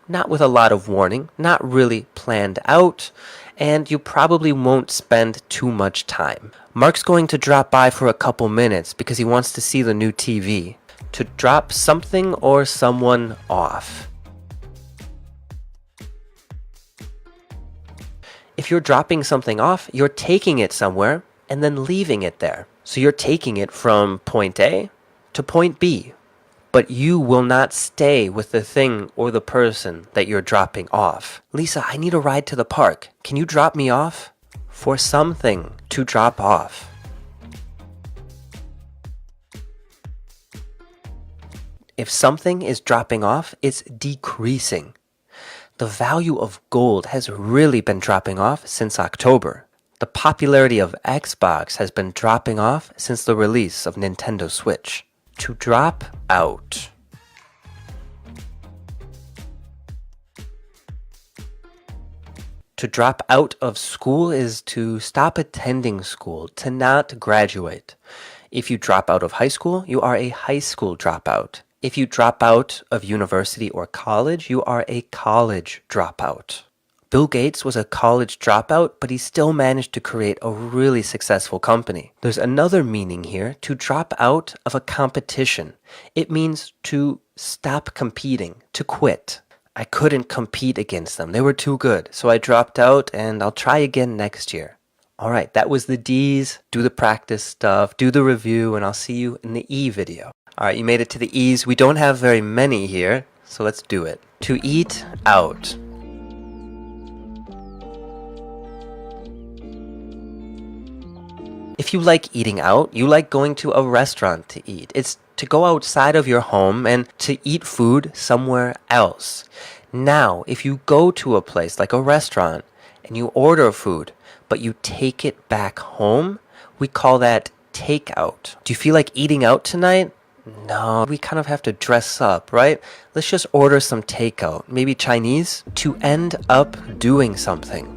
not with a lot of warning, not really planned out, and you probably won't spend too much time. Mark's going to drop by for a couple minutes because he wants to see the new TV. To drop something or someone off. If you're dropping something off, you're taking it somewhere and then leaving it there. So you're taking it from point A to point B. But you will not stay with the thing or the person that you're dropping off. Lisa, I need a ride to the park. Can you drop me off? For something to drop off. If something is dropping off, it's decreasing. The value of gold has really been dropping off since October. The popularity of Xbox has been dropping off since the release of Nintendo Switch. To drop out. To drop out of school is to stop attending school, to not graduate. If you drop out of high school, you are a high school dropout. If you drop out of university or college, you are a college dropout. Bill Gates was a college dropout, but he still managed to create a really successful company. There's another meaning here, to drop out of a competition. It means to stop competing, to quit. I couldn't compete against them. They were too good, so I dropped out and I'll try again next year. All right, that was the D's. Do the practice stuff, do the review, and I'll see you in the E video. All right, you made it to the E's. We don't have very many here, so let's do it. To eat out. If you like eating out, you like going to a restaurant to eat. It's to go outside of your home and to eat food somewhere else. Now, if you go to a place like a restaurant and you order food, but you take it back home, we call that takeout. Do you feel like eating out tonight? No, we kind of have to dress up, right? Let's just order some takeout, maybe Chinese, to end up doing something.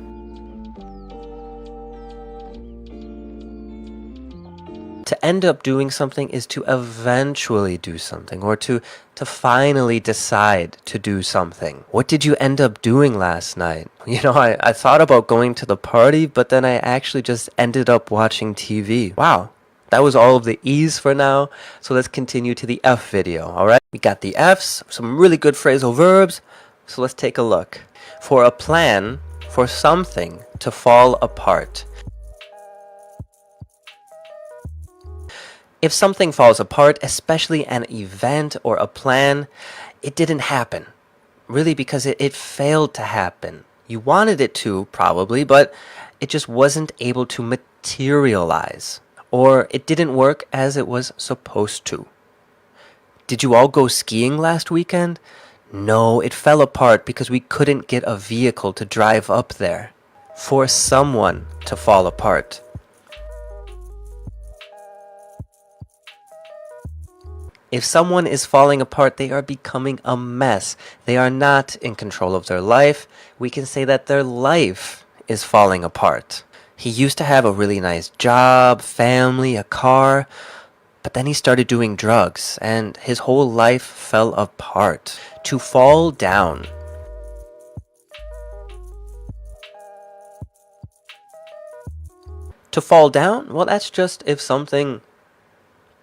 To end up doing something is to eventually do something, or to finally decide to do something. What did you end up doing last night? You know, I thought about going to the party, but then I actually just ended up watching TV. Wow. That was all of the E's for now, so let's continue to the F video, alright? We got the F's, some really good phrasal verbs, so let's take a look. For a plan, for something to fall apart. If something falls apart, especially an event or a plan, it didn't happen. Really, because it failed to happen. You wanted it to, probably, but it just wasn't able to materialize. Or it didn't work as it was supposed to. Did you all go skiing last weekend? No, it fell apart because we couldn't get a vehicle to drive up there. For someone to fall apart. If someone is falling apart, they are becoming a mess. They are not in control of their life. We can say that their life is falling apart. He used to have a really nice job, family, a car, but then he started doing drugs and his whole life fell apart. To fall down. To fall down? Well, that's just if something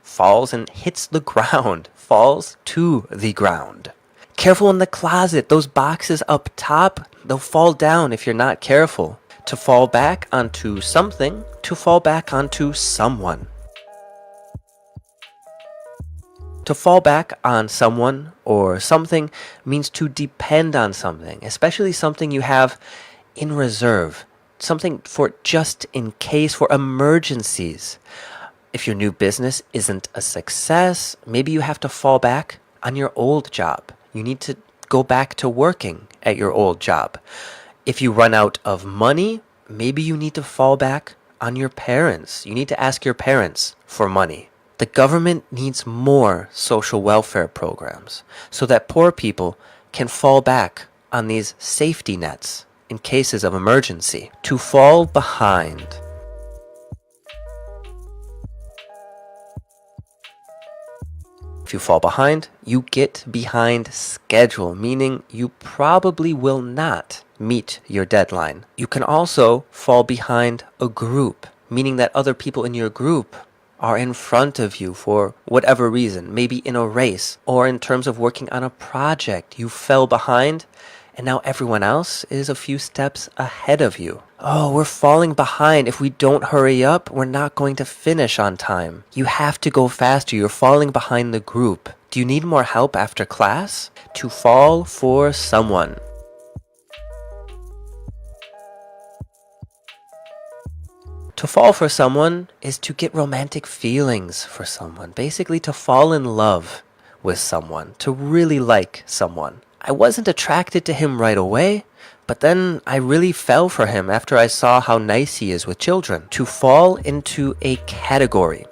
falls and hits the ground, falls to the ground. Careful in the closet, those boxes up top, they'll fall down if you're not careful. To fall back onto something, to fall back onto someone. To fall back on someone or something means to depend on something, especially something you have in reserve, something for just in case, for emergencies. If your new business isn't a success, maybe you have to fall back on your old job. You need to go back to working at your old job. If you run out of money, maybe you need to fall back on your parents. You need to ask your parents for money. The government needs more social welfare programs so that poor people can fall back on these safety nets in cases of emergency. To fall behind. If you fall behind, you get behind schedule, meaning you probably will not meet your deadline. You can also fall behind a group, meaning that other people in your group are in front of you for whatever reason, maybe in a race or in terms of working on a project. You fell behind and now everyone else is a few steps ahead of you. Oh, we're falling behind. If we don't hurry up, we're not going to finish on time. You have to go faster. You're falling behind the group. Do you need more help after class? To fall for someone. To fall for someone is to get romantic feelings for someone. Basically, to fall in love with someone, to really like someone. I wasn't attracted to him right away, but then I really fell for him after I saw how nice he is with children. To fall into a category.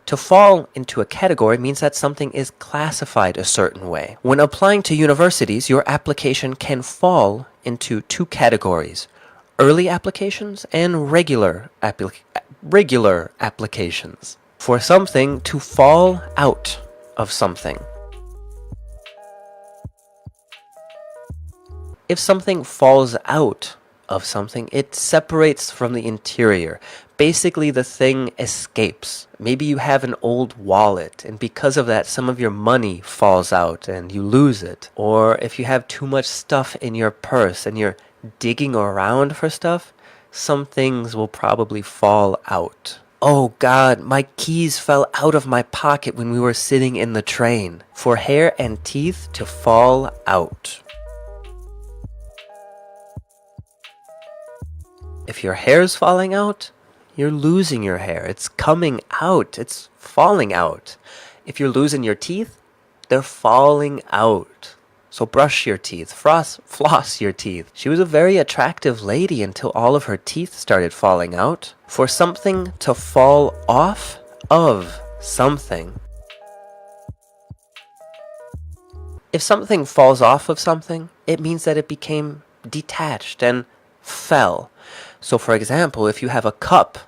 To fall into a category means that something is classified a certain way. When applying to universities, your application can fall into two categories: early applications and regular applications. For something to fall out of something. If something falls out of something, it separates from the interior. Basically, the thing escapes. Maybe you have an old wallet, and because of that, some of your money falls out and you lose it. Or if you have too much stuff in your purse and you're digging around for stuff, some things will probably fall out. Oh God, my keys fell out of my pocket when we were sitting in the train. For hair and teeth to fall out. If your hair's falling out, you're losing your hair. It's coming out. It's falling out. If you're losing your teeth, they're falling out. So brush your teeth, floss your teeth. She was a very attractive lady until all of her teeth started falling out. For something to fall off of something. If something falls off of something, it means that it became detached and fell. So for example, if you have a cup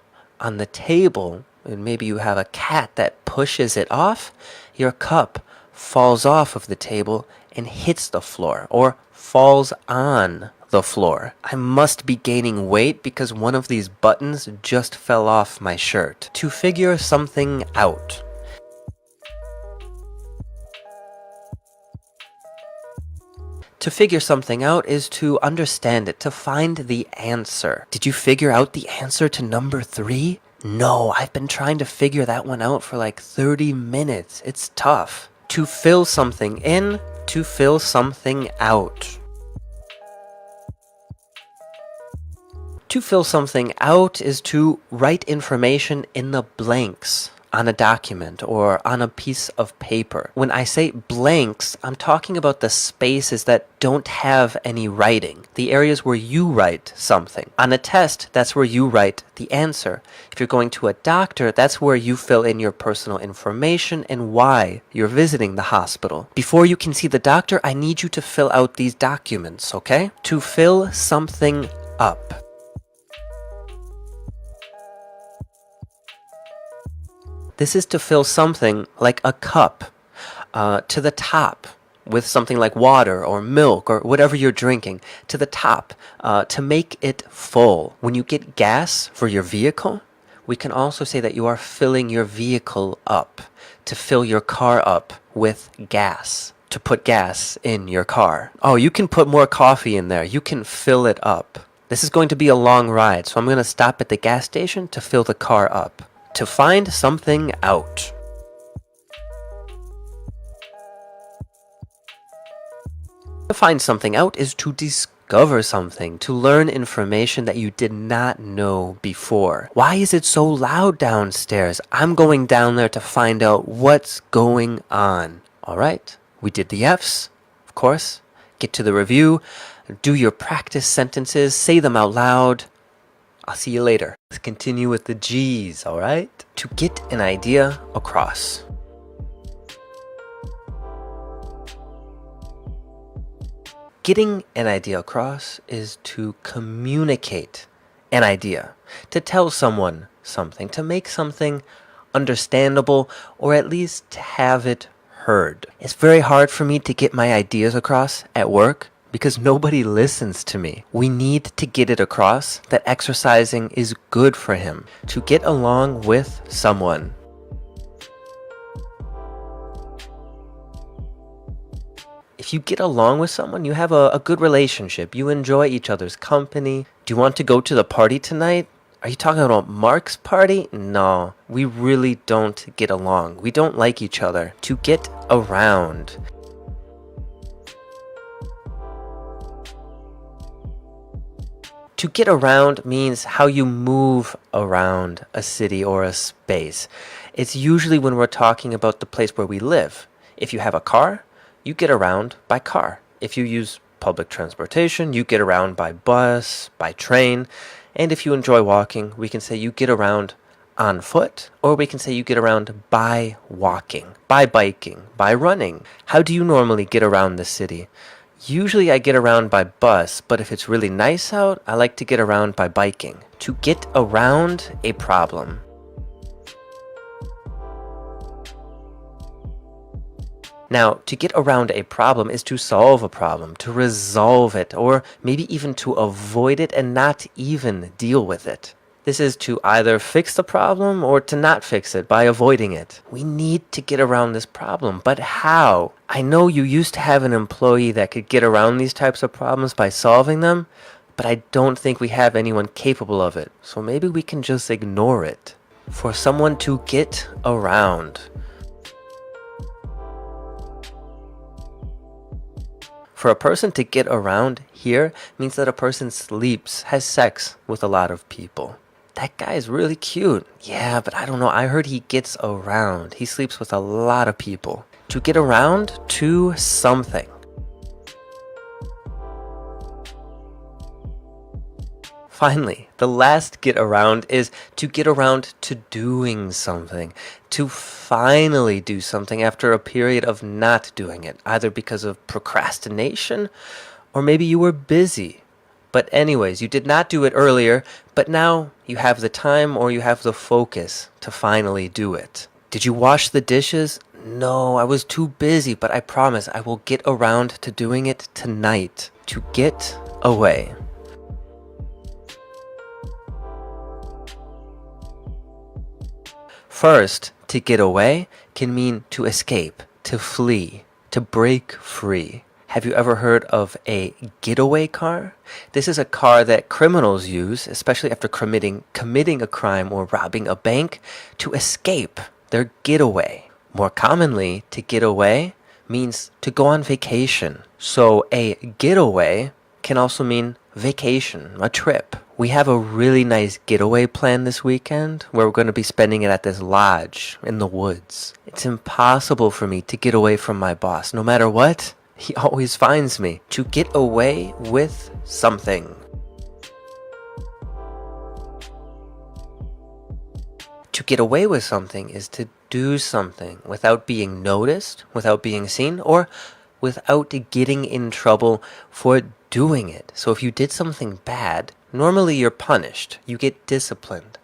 on the table and maybe you have a cat that pushes it off, your cup falls off of the table and hits the floor or falls on the floor. I must be gaining weight because one of these buttons just fell off my shirt. To figure something out. To figure something out is to understand it, to find the answer. Did you figure out the answer to number 3? No, I've been trying to figure that one out for like 30 minutes. It's tough. To fill something in, to fill something out. To fill something out is to write information in the blanks on a document or on a piece of paper. When I say blanks, I'm talking about the spaces that don't have any writing, the areas where you write something. On a test, that's where you write the answer. If you're going to a doctor, that's where you fill in your personal information and why you're visiting the hospital. Before you can see the doctor, I need you to fill out these documents, okay? To fill something up. This is to fill something like a cup to the top with something like water or milk or whatever you're drinking, to the top to make it full. When you get gas for your vehicle, we can also say that you are filling your vehicle up, to fill your car up with gas, to put gas in your car. Oh, you can put more coffee in there. You can fill it up. This is going to be a long ride, so I'm going to stop at the gas station to fill the car up. To find something out. To find something out is to discover something, to learn information that you did not know before. Why is it so loud downstairs? I'm going down there to find out what's going on. All right, we did the F's, of course. Get to the review, do your practice sentences, say them out loud. I'll see you later. Let's continue with the G's, all right? To get an idea across. Getting an idea across is to communicate an idea, to tell someone something, to make something understandable, or at least to have it heard. It's very hard for me to get my ideas across at work because nobody listens to me. We need to get it across that exercising is good for him, to get along with someone. If you get along with someone, you have a good relationship. You enjoy each other's company. Do you want to go to the party tonight? Are you talking about Mark's party? No, we really don't get along. We don't like each other. To get around. To get around means how you move around a city or a space. It's usually when we're talking about the place where we live. If you have a car, you get around by car. If you use public transportation, you get around by bus, by train. And if you enjoy walking, we can say you get around on foot, or we can say you get around by walking, by biking, by running. How do you normally get around the city? Usually I get around by bus, but if it's really nice out, I like to get around by biking. To get around a problem. Now, to get around a problem is to solve a problem, to resolve it, or maybe even to avoid it and not even deal with it. This is to either fix the problem or to not fix it by avoiding it. We need to get around this problem, but how? I know you used to have an employee that could get around these types of problems by solving them, but I don't think we have anyone capable of it. So maybe we can just ignore it. For someone to get around. For a person to get around here means that a person sleeps, has sex with a lot of people. That guy is really cute. Yeah, but I don't know. I heard he gets around. He sleeps with a lot of people. To get around to something. Finally, the last get around is to get around to doing something. To finally do something after a period of not doing it, either because of procrastination or maybe you were busy. But anyways, you did not do it earlier, but now you have the time or you have the focus to finally do it. Did you wash the dishes? No, I was too busy, but I promise I will get around to doing it tonight. To get away. First, to get away can mean to escape, to flee, to break free. Have you ever heard of a getaway car? This is a car that criminals use, especially after committing a crime or robbing a bank, to escape their getaway. More commonly, to get away means to go on vacation. So a getaway can also mean vacation, a trip. We have a really nice getaway plan this weekend where we're going to be spending it at this lodge in the woods. It's impossible for me to get away from my boss. No matter what, he always finds me. To get away with something. To get away with something is to do something without being noticed, without being seen, or without getting in trouble for doing it. So if you did something bad, normally you're punished, you get disciplined.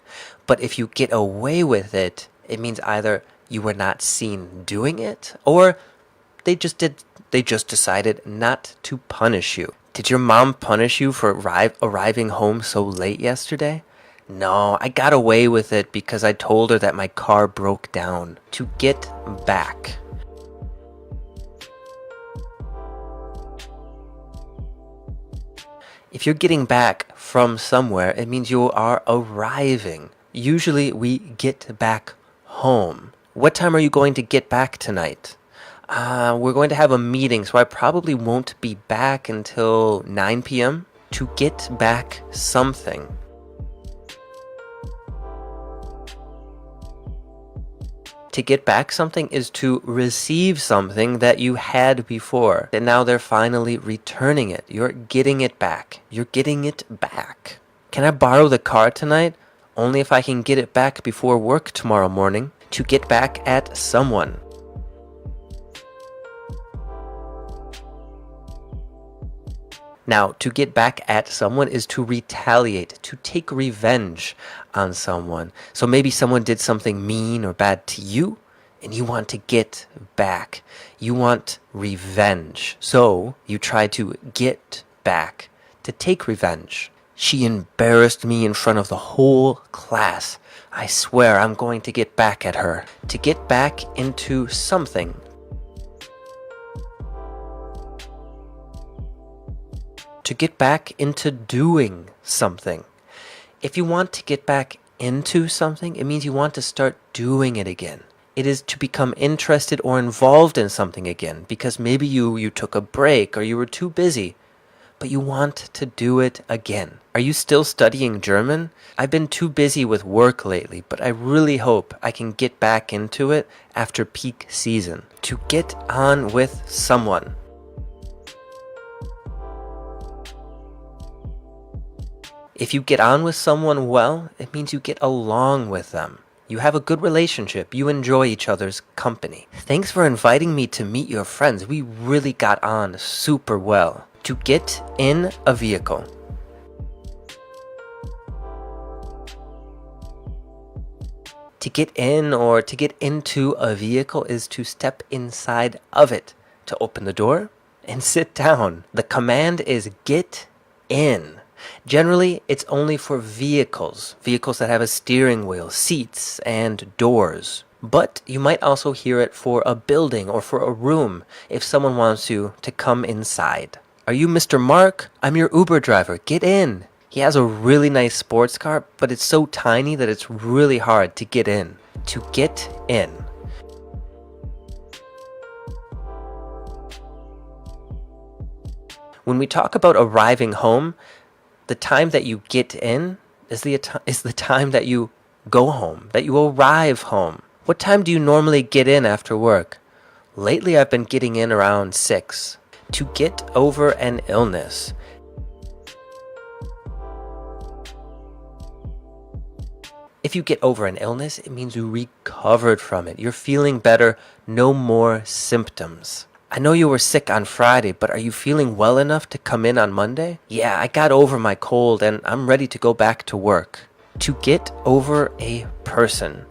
But if you get away with it, it means either you were not seen doing it, or they just decided not to punish you. Did your mom punish you for arriving home so late yesterday? No, I got away with it because I told her that my car broke down. To get back. If you're getting back from somewhere, it means you are arriving. Usually we get back home. What time are you going to get back tonight? We're going to have a meeting, so I probably won't be back until 9 p.m. To get back something. To get back something is to receive something that you had before, and now they're finally returning it. You're getting it back. You're getting it back. Can I borrow the car tonight? Only if I can get it back before work tomorrow morning. To get back at someone. Now, to get back at someone is to retaliate, to take revenge on someone. So maybe someone did something mean or bad to you, and you want to get back. You want revenge. So you try to get back, to take revenge. She embarrassed me in front of the whole class. I swear I'm going to get back at her. To get back into something. To get back into doing something. If you want to get back into something, it means you want to start doing it again. It is to become interested or involved in something again, because maybe you took a break or you were too busy, but you want to do it again. Are you still studying German? I've been too busy with work lately, but I really hope I can get back into it after peak season. To get on with someone. If you get on with someone well, it means you get along with them. You have a good relationship. You enjoy each other's company. Thanks for inviting me to meet your friends. We really got on super well. To get in a vehicle. To get in or to get into a vehicle is to step inside of it, to open the door and sit down. The command is get in. Generally, it's only for vehicles that have a steering wheel, seats, and doors. But you might also hear it for a building or for a room if someone wants you to come inside. Are you Mr. Mark? I'm your Uber driver. Get in. He has a really nice sports car, but it's so tiny that it's really hard to get in. To get in. When we talk about arriving home, the time that you get in is the time that you go home, that you arrive home. What time do you normally get in after work? Lately, I've been getting in around 6. To get over an illness. If you get over an illness, it means you recovered from it. You're feeling better, no more symptoms. I know you were sick on Friday, but are you feeling well enough to come in on Monday? Yeah, I got over my cold and I'm ready to go back to work. To get over a person.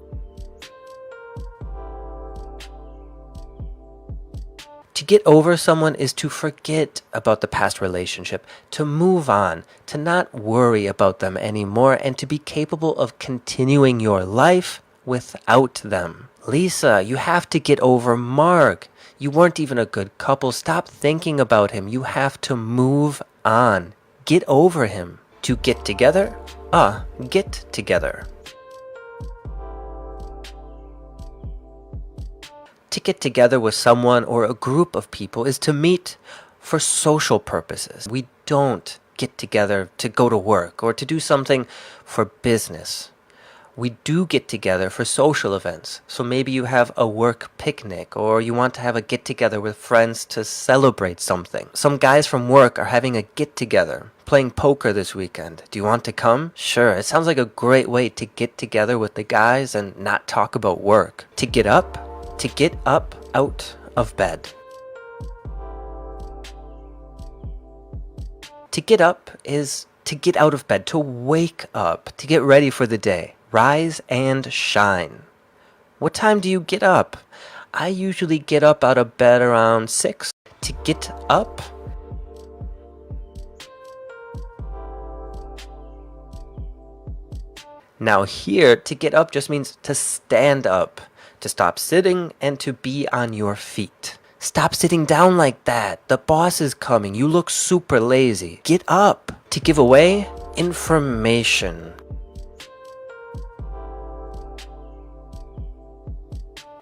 To get over someone is to forget about the past relationship, to move on, to not worry about them anymore, and to be capable of continuing your life without them. Lisa, you have to get over Mark. You weren't even a good couple. Stop thinking about him. You have to move on. Get over him. To get together? Get together. To get together with someone or a group of people is to meet for social purposes. We don't get together to go to work or to do something for business. We do get together for social events. So maybe you have a work picnic or you want to have a get-together with friends to celebrate something. Some guys from work are having a get-together, playing poker this weekend. Do you want to come? Sure, it sounds like a great way to get together with the guys and not talk about work. To get up out of bed. To get up is to get out of bed, to wake up, to get ready for the day. Rise and shine. What time do you get up? I usually get up out of bed around 6. To get up. Now here, to get up just means to stand up, to stop sitting and to be on your feet. Stop sitting down like that. The boss is coming. You look super lazy. Get up. To give away information.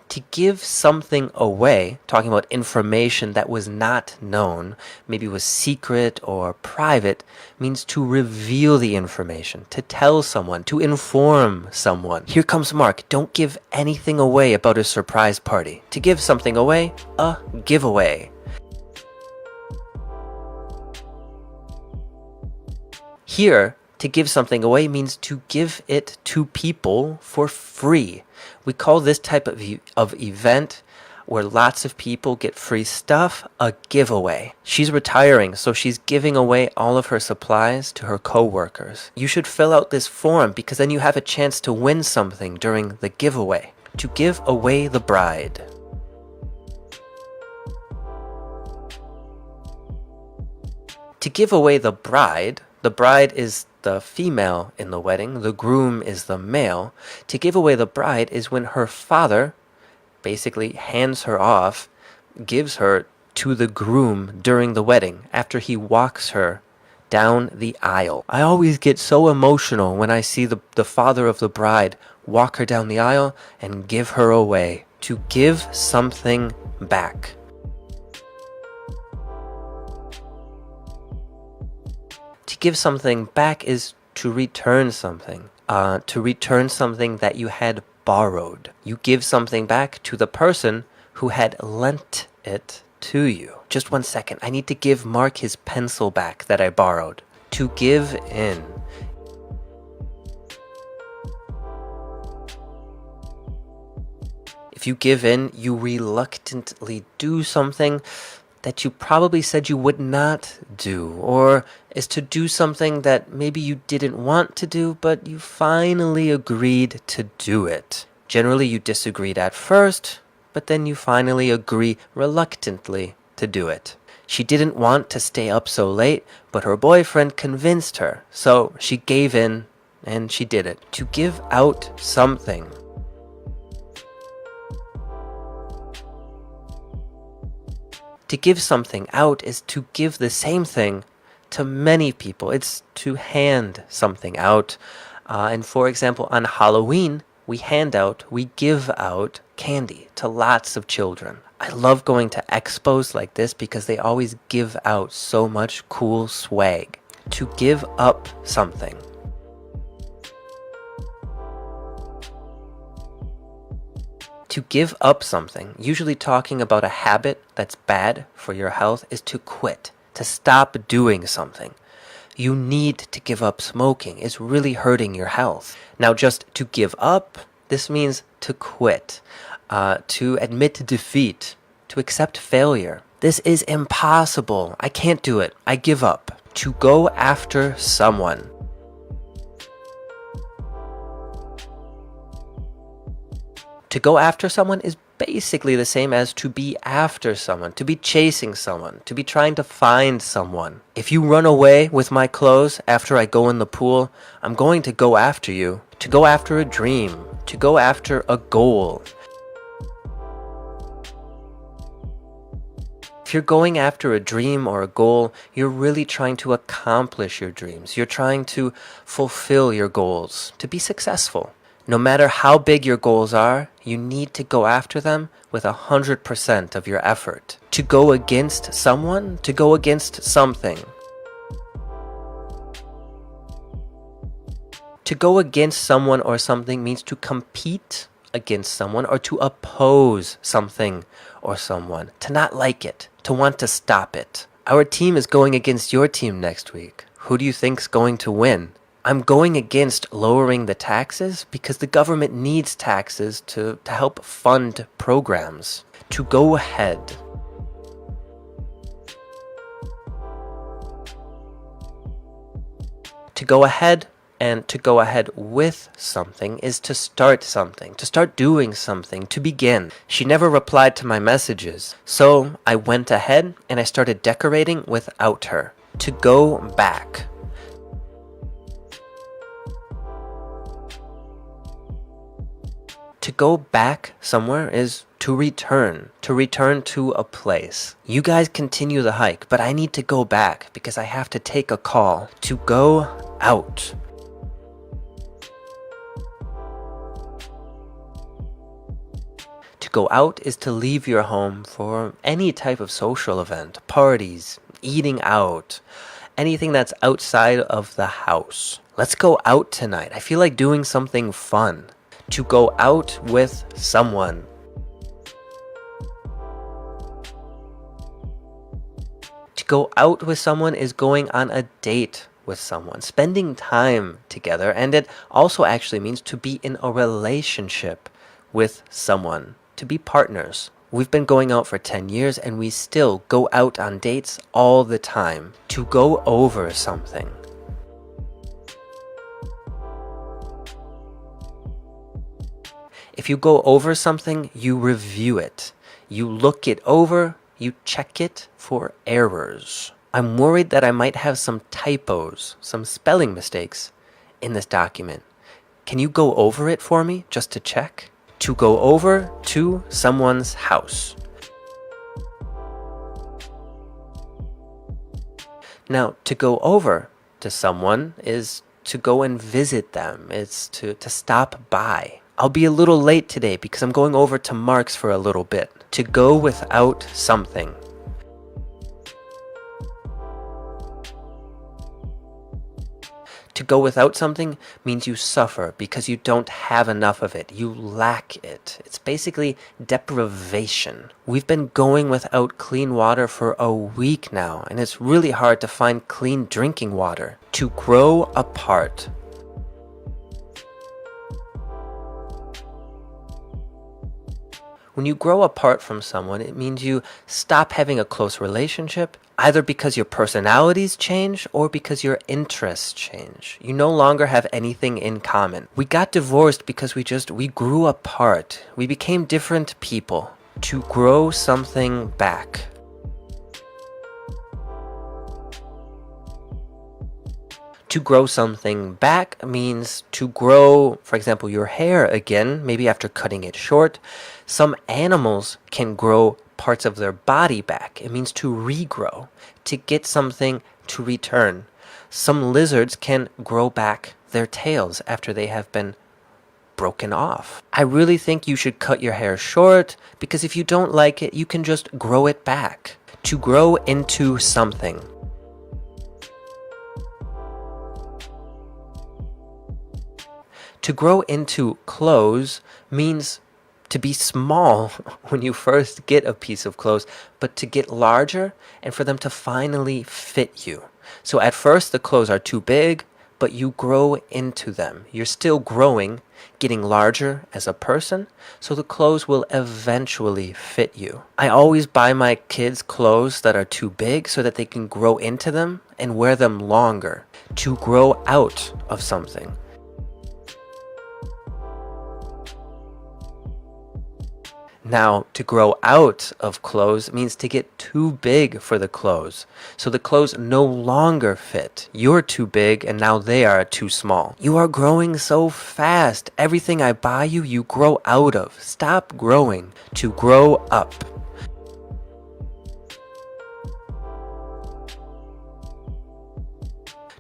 To give something away, talking about information that was not known, maybe was secret or private, means to reveal the information, to tell someone, to inform someone. Here comes Mark. Don't give anything away about his surprise party. To give something away, a giveaway. Here, to give something away means to give it to people for free. We call this type of event where lots of people get free stuff, a giveaway. She's retiring, so she's giving away all of her supplies to her co-workers. You should fill out this form because then you have a chance to win something during the giveaway. To give away the bride. To give away the bride is the female in the wedding, the groom is the male. To give away the bride is when her father basically hands her off, gives her to the groom during the wedding, after he walks her down the aisle. I always get so emotional when I see the father of the bride walk her down the aisle and give her away. To give something back. To give something back is to return something. To return something that you had borrowed. You give something back to the person who had lent it to you. Just 1 second. I need to give Mark his pencil back that I borrowed. To give in. If you give in, you reluctantly do something that you probably said you would not do, or is to do something that maybe you didn't want to do, but you finally agreed to do it. Generally, you disagreed at first, but then you finally agree reluctantly to do it. She didn't want to stay up so late, but her boyfriend convinced her, so she gave in and she did it. To give out something. To give something out is to give the same thing to many people. It's to hand something out. And for example, on Halloween, we give out candy to lots of children. I love going to expos like this because they always give out so much cool swag. To give up something. To give up something, usually talking about a habit that's bad for your health, is to quit, to stop doing something. You need to give up smoking. It's really hurting your health. Now, just to give up, this means to quit, to admit defeat, to accept failure. This is impossible. I can't do it. I give up. To go after someone. To go after someone is basically the same as to be after someone, to be chasing someone, to be trying to find someone. If you run away with my clothes after I go in the pool, I'm going to go after you. To go after a dream, to go after a goal. If you're going after a dream or a goal, you're really trying to accomplish your dreams. You're trying to fulfill your goals, to be successful. No matter how big your goals are, you need to go after them with 100% of your effort. To go against someone, to go against something. To go against someone or something means to compete against someone or to oppose something or someone. To not like it, to want to stop it. Our team is going against your team next week. Who do you think's going to win? I'm going against lowering the taxes because the government needs taxes to help fund programs. To go ahead. To go ahead and to go ahead with something is to start something, to start doing something, to begin. She never replied to my messages, so I went ahead and I started decorating without her. To go back. To go back somewhere is to return to a place. You guys continue the hike, but I need to go back because I have to take a call. To go out. To go out is to leave your home for any type of social event, parties, eating out, anything that's outside of the house. Let's go out tonight. I feel like doing something fun. To go out with someone. To go out with someone is going on a date with someone, spending time together, and it also actually means to be in a relationship with someone, to be partners We've been going out for 10 years and we still go out on dates all the time. To go over something. If you go over something, you review it. You look it over, you check it for errors. I'm worried that I might have some typos, some spelling mistakes in this document. Can you go over it for me just to check? To go over to someone's house. Now, to go over to someone is to go and visit them. It's to stop by. I'll be a little late today because I'm going over to Mark's for a little bit. To go without something. To go without something means you suffer because you don't have enough of it. You lack it. It's basically deprivation. We've been going without clean water for a week now, and it's really hard to find clean drinking water. To grow apart. When you grow apart from someone, it means you stop having a close relationship, either because your personalities change or because your interests change. You no longer have anything in common. We got divorced because we grew apart. We became different people. To grow something back. To grow something back means to grow, for example, your hair again, maybe after cutting it short. Some animals can grow parts of their body back. It means to regrow, to get something to return. Some lizards can grow back their tails after they have been broken off. I really think you should cut your hair short because if you don't like it, you can just grow it back. To grow into something. To grow into clothes means to be small when you first get a piece of clothes, but to get larger and for them to finally fit you. So at first the clothes are too big, but you grow into them. You're still growing, getting larger as a person, so the clothes will eventually fit you. I always buy my kids clothes that are too big so that they can grow into them and wear them longer. To grow out of something. Now, to grow out of clothes means to get too big for the clothes. So the clothes no longer fit. You're too big and now they are too small. You are growing so fast. Everything I buy you, you grow out of. Stop growing. To grow up.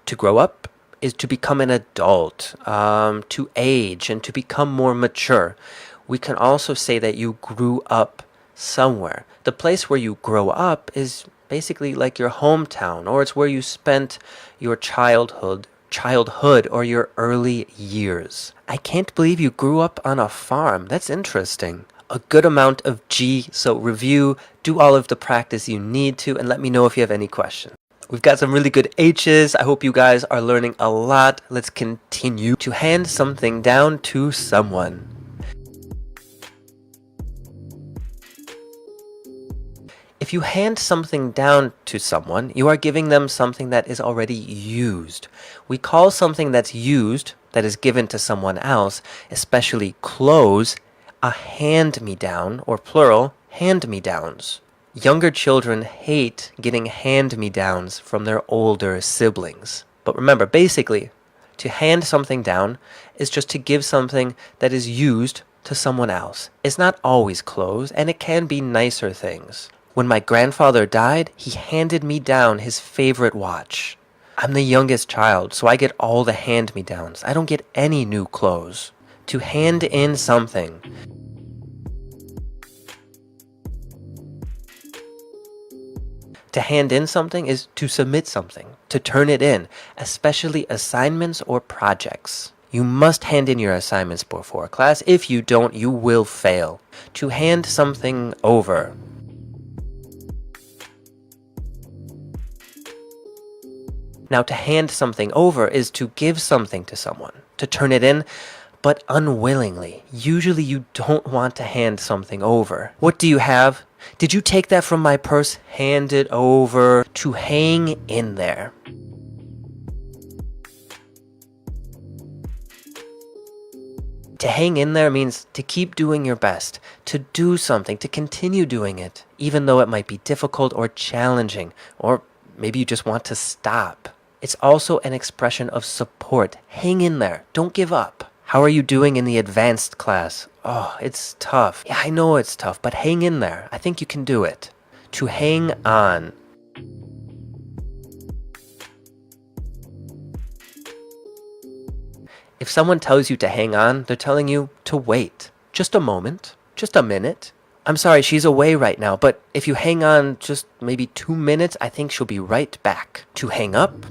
To grow up is to become an adult, to age, and to become more mature. We can also say that you grew up somewhere. The place where you grow up is basically like your hometown, or it's where you spent your childhood or your early years. I can't believe you grew up on a farm. That's interesting. A good amount of G, so review, do all of the practice you need to, and let me know if you have any questions. We've got some really good H's. I hope you guys are learning a lot. Let's continue. To hand something down to someone. If you hand something down to someone, you are giving them something that is already used. We call something that's used, that is given to someone else, especially clothes, a hand-me-down, or plural, hand-me-downs. Younger children hate getting hand-me-downs from their older siblings. But remember, basically, to hand something down is just to give something that is used to someone else. It's not always clothes, and it can be nicer things. When my grandfather died, he handed me down his favorite watch. I'm the youngest child, so I get all the hand-me-downs. I don't get any new clothes. To hand in something. To hand in something is to submit something, to turn it in, especially assignments or projects. You must hand in your assignments before class. If you don't, you will fail. To hand something over. Now, to hand something over is to give something to someone, to turn it in, but unwillingly. Usually you don't want to hand something over. What do you have? Did you take that from my purse? Hand it over. To hang in there. To hang in there means to keep doing your best, to do something, to continue doing it, even though it might be difficult or challenging, or maybe you just want to stop. It's also an expression of support. Hang in there. Don't give up. How are you doing in the advanced class? Oh, it's tough. Yeah, I know it's tough, but hang in there. I think you can do it. To hang on. If someone tells you to hang on, they're telling you to wait. Just a moment. Just a minute. I'm sorry, she's away right now, but if you hang on just maybe 2 minutes, I think she'll be right back. To hang up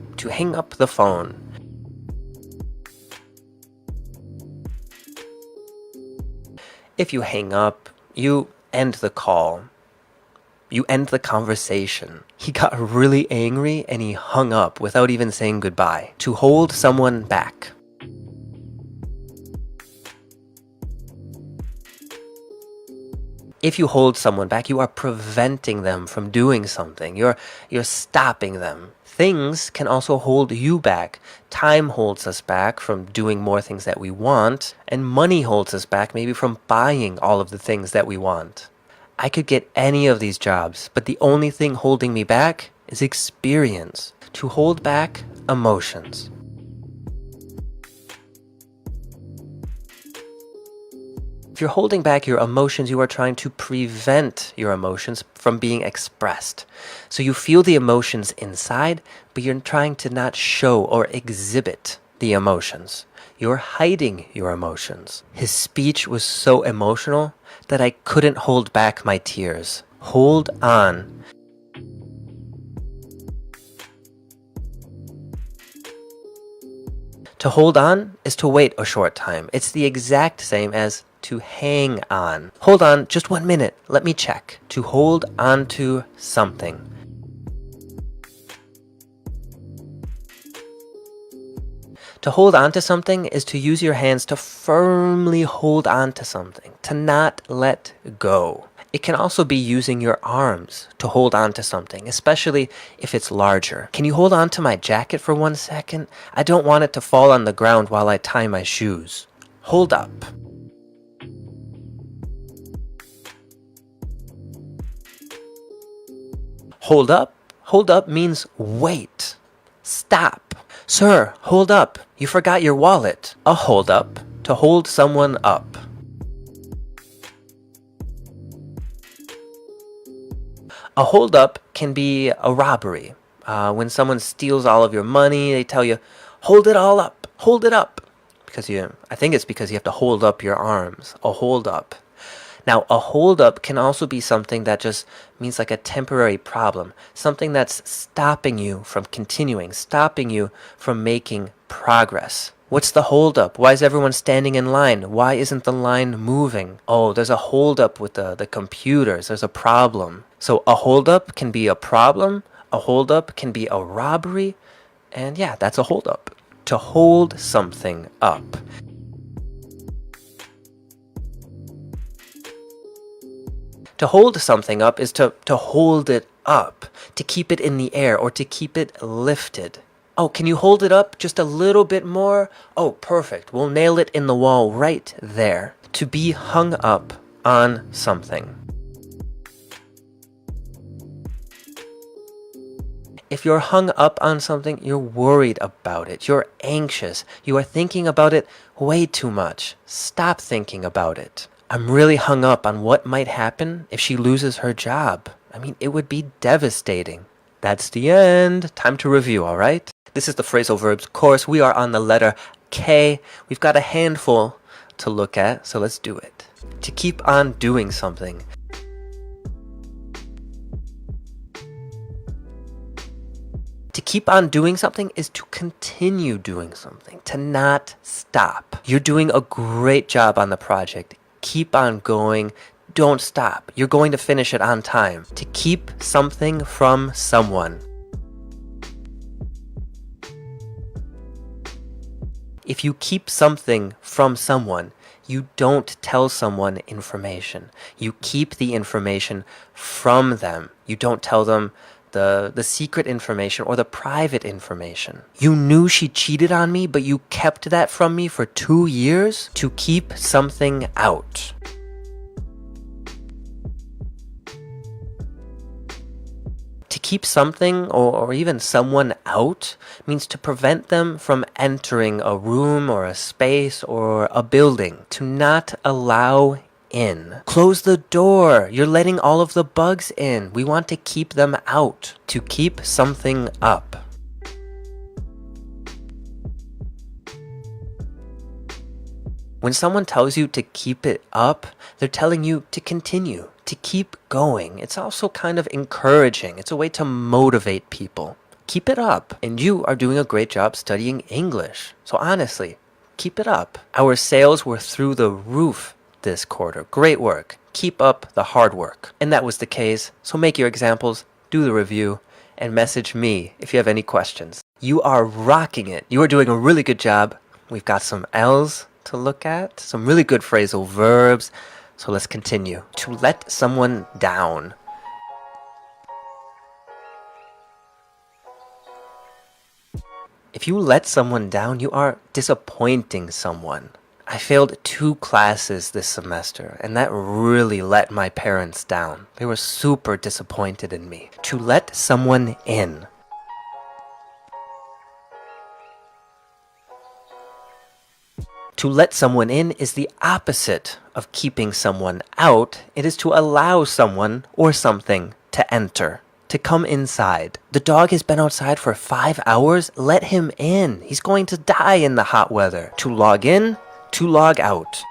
the phone. If you hang up, you end the call. You end the conversation. He got really angry and he hung up without even saying goodbye. To hold someone back. If you hold someone back, you are preventing them from doing something. You're stopping them. Things can also hold you back. Time holds us back from doing more things that we want, and money holds us back maybe from buying all of the things that we want. I could get any of these jobs, but the only thing holding me back is experience. To hold back emotions. If you're holding back your emotions, you are trying to prevent your emotions from being expressed. So you feel the emotions inside, but you're trying to not show or exhibit the emotions. You're hiding your emotions. His speech was so emotional that I couldn't hold back my tears. Hold on. To hold on is to wait a short time. It's the exact same as to hang on. Hold on just 1 minute. Let me check. To hold on to something. To hold on to something is to use your hands to firmly hold on to something, to not let go. It can also be using your arms to hold on to something, especially if it's larger. Can you hold on to my jacket for 1 second? I don't want it to fall on the ground while I tie my shoes. Hold up. Hold up means wait. Stop. Sir, hold up. You forgot your wallet. A hold up, to hold someone up. A hold up can be a robbery. When someone steals all of your money, they tell you, hold it all up, hold it up. I think it's because you have to hold up your arms. A hold up. Now, a hold-up can also be something that just means like a temporary problem, something that's stopping you from continuing, stopping you from making progress. What's the hold-up? Why is everyone standing in line? Why isn't the line moving? Oh, there's a hold-up with the computers. There's a problem. So a hold-up can be a problem, a hold-up can be a robbery, and yeah, that's a hold-up. To hold something up. To hold something up is to hold it up, to keep it in the air or to keep it lifted. Oh, can you hold it up just a little bit more? Oh, perfect. We'll nail it in the wall right there. To be hung up on something. If you're hung up on something, you're worried about it. You're anxious. You are thinking about it way too much. Stop thinking about it. I'm really hung up on what might happen if she loses her job. I mean, it would be devastating. That's the end. Time to review, all right? This is the Phrasal Verbs course. We are on the letter K. We've got a handful to look at, so let's do it. To keep on doing something. To keep on doing something is to continue doing something, to not stop. You're doing a great job on the project. Keep on going. Don't stop. You're going to finish it on time. To keep something from someone. If you keep something from someone, you don't tell someone information. You keep the information from them. You don't tell them the secret information or the private information. You knew she cheated on me, but you kept that from me for 2 years? To keep something out. To keep something or even someone out means to prevent them from entering a room or a space or a building. To not allow in. Close the door. You're letting all of the bugs in. We want to keep them out. To keep something up. When someone tells you to keep it up, they're telling you to continue, to keep going. It's also kind of encouraging. It's a way to motivate people. Keep it up. And you are doing a great job studying English. So honestly, keep it up. Our sales were through the roof this quarter. Great work. Keep up the hard work. And that was the case. So make your examples, do the review, and message me if you have any questions. You are rocking it. You are doing a really good job. We've got some L's to look at, some really good phrasal verbs. So let's continue. To let someone down. If you let someone down, you are disappointing someone. I failed 2 classes this semester, and that really let my parents down. They were super disappointed in me. To let someone in. To let someone in is the opposite of keeping someone out. It is to allow someone or something to enter, to come inside. The dog has been outside for 5 hours. Let him in. He's going to die in the hot weather. To log in, to log out.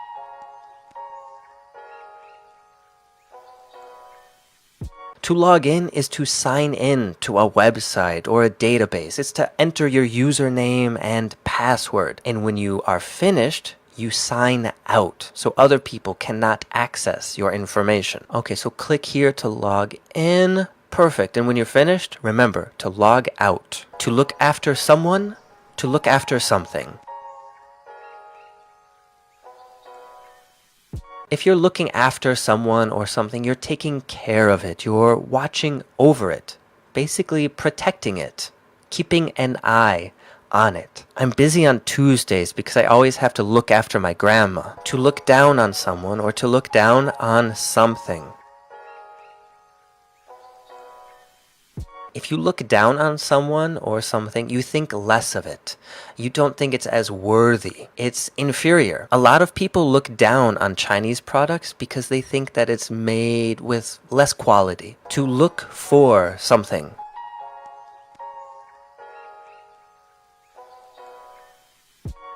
To log in is to sign in to a website or a database. It's to enter your username and password. And when you are finished, you sign out so other people cannot access your information. Okay, so click here to log in. Perfect. And when you're finished, remember to log out. To look after someone, to look after something. If you're looking after someone or something, you're taking care of it. You're watching over it, basically protecting it, keeping an eye on it. I'm busy on Tuesdays because I always have to look after my grandma. To look down on someone or to look down on something. If you look down on someone or something, you think less of it. You don't think it's as worthy. It's inferior. A lot of people look down on Chinese products because they think that it's made with less quality. To look for something.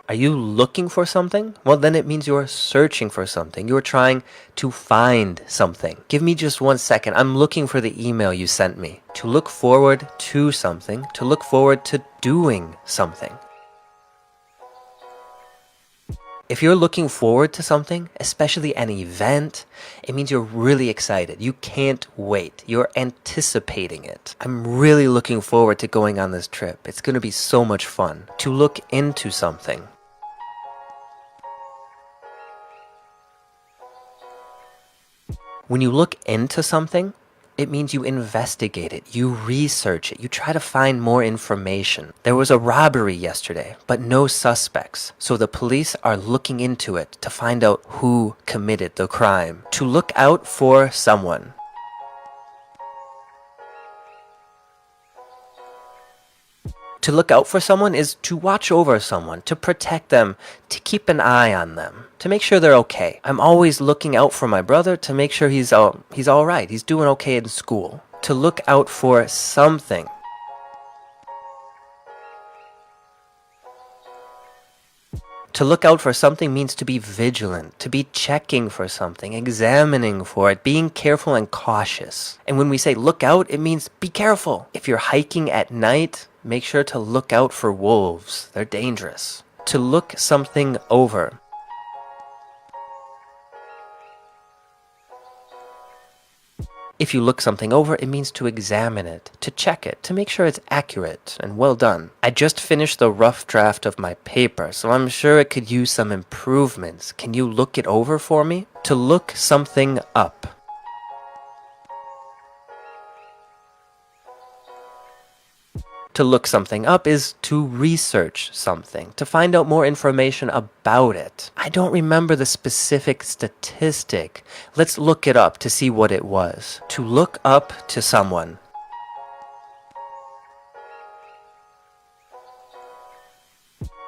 Are you looking for something? Well, then it means you're searching for something. You're trying to find something. Give me just 1 second. I'm looking for the email you sent me. To look forward to something. To look forward to doing something. If you're looking forward to something, especially an event, it means you're really excited. You can't wait. You're anticipating it. I'm really looking forward to going on this trip. It's going to be so much fun. To look into something. When you look into something, it means you investigate it, you research it, you try to find more information. There was a robbery yesterday, but no suspects. So the police are looking into it to find out who committed the crime. To look out for someone. To look out for someone is to watch over someone, to protect them, to keep an eye on them, to make sure they're okay. I'm always looking out for my brother to make sure he's all right. He's doing okay in school. To look out for something. To look out for something means to be vigilant, to be checking for something, examining for it, being careful and cautious. And when we say look out, it means be careful. If you're hiking at night, make sure to look out for wolves. They're dangerous. To look something over. If you look something over, it means to examine it, to check it, to make sure it's accurate and well done. I just finished the rough draft of my paper, so I'm sure it could use some improvements. Can you look it over for me? To look something up. To look something up is to research something, to find out more information about it. I don't remember the specific statistic. Let's look it up to see what it was. To look up to someone.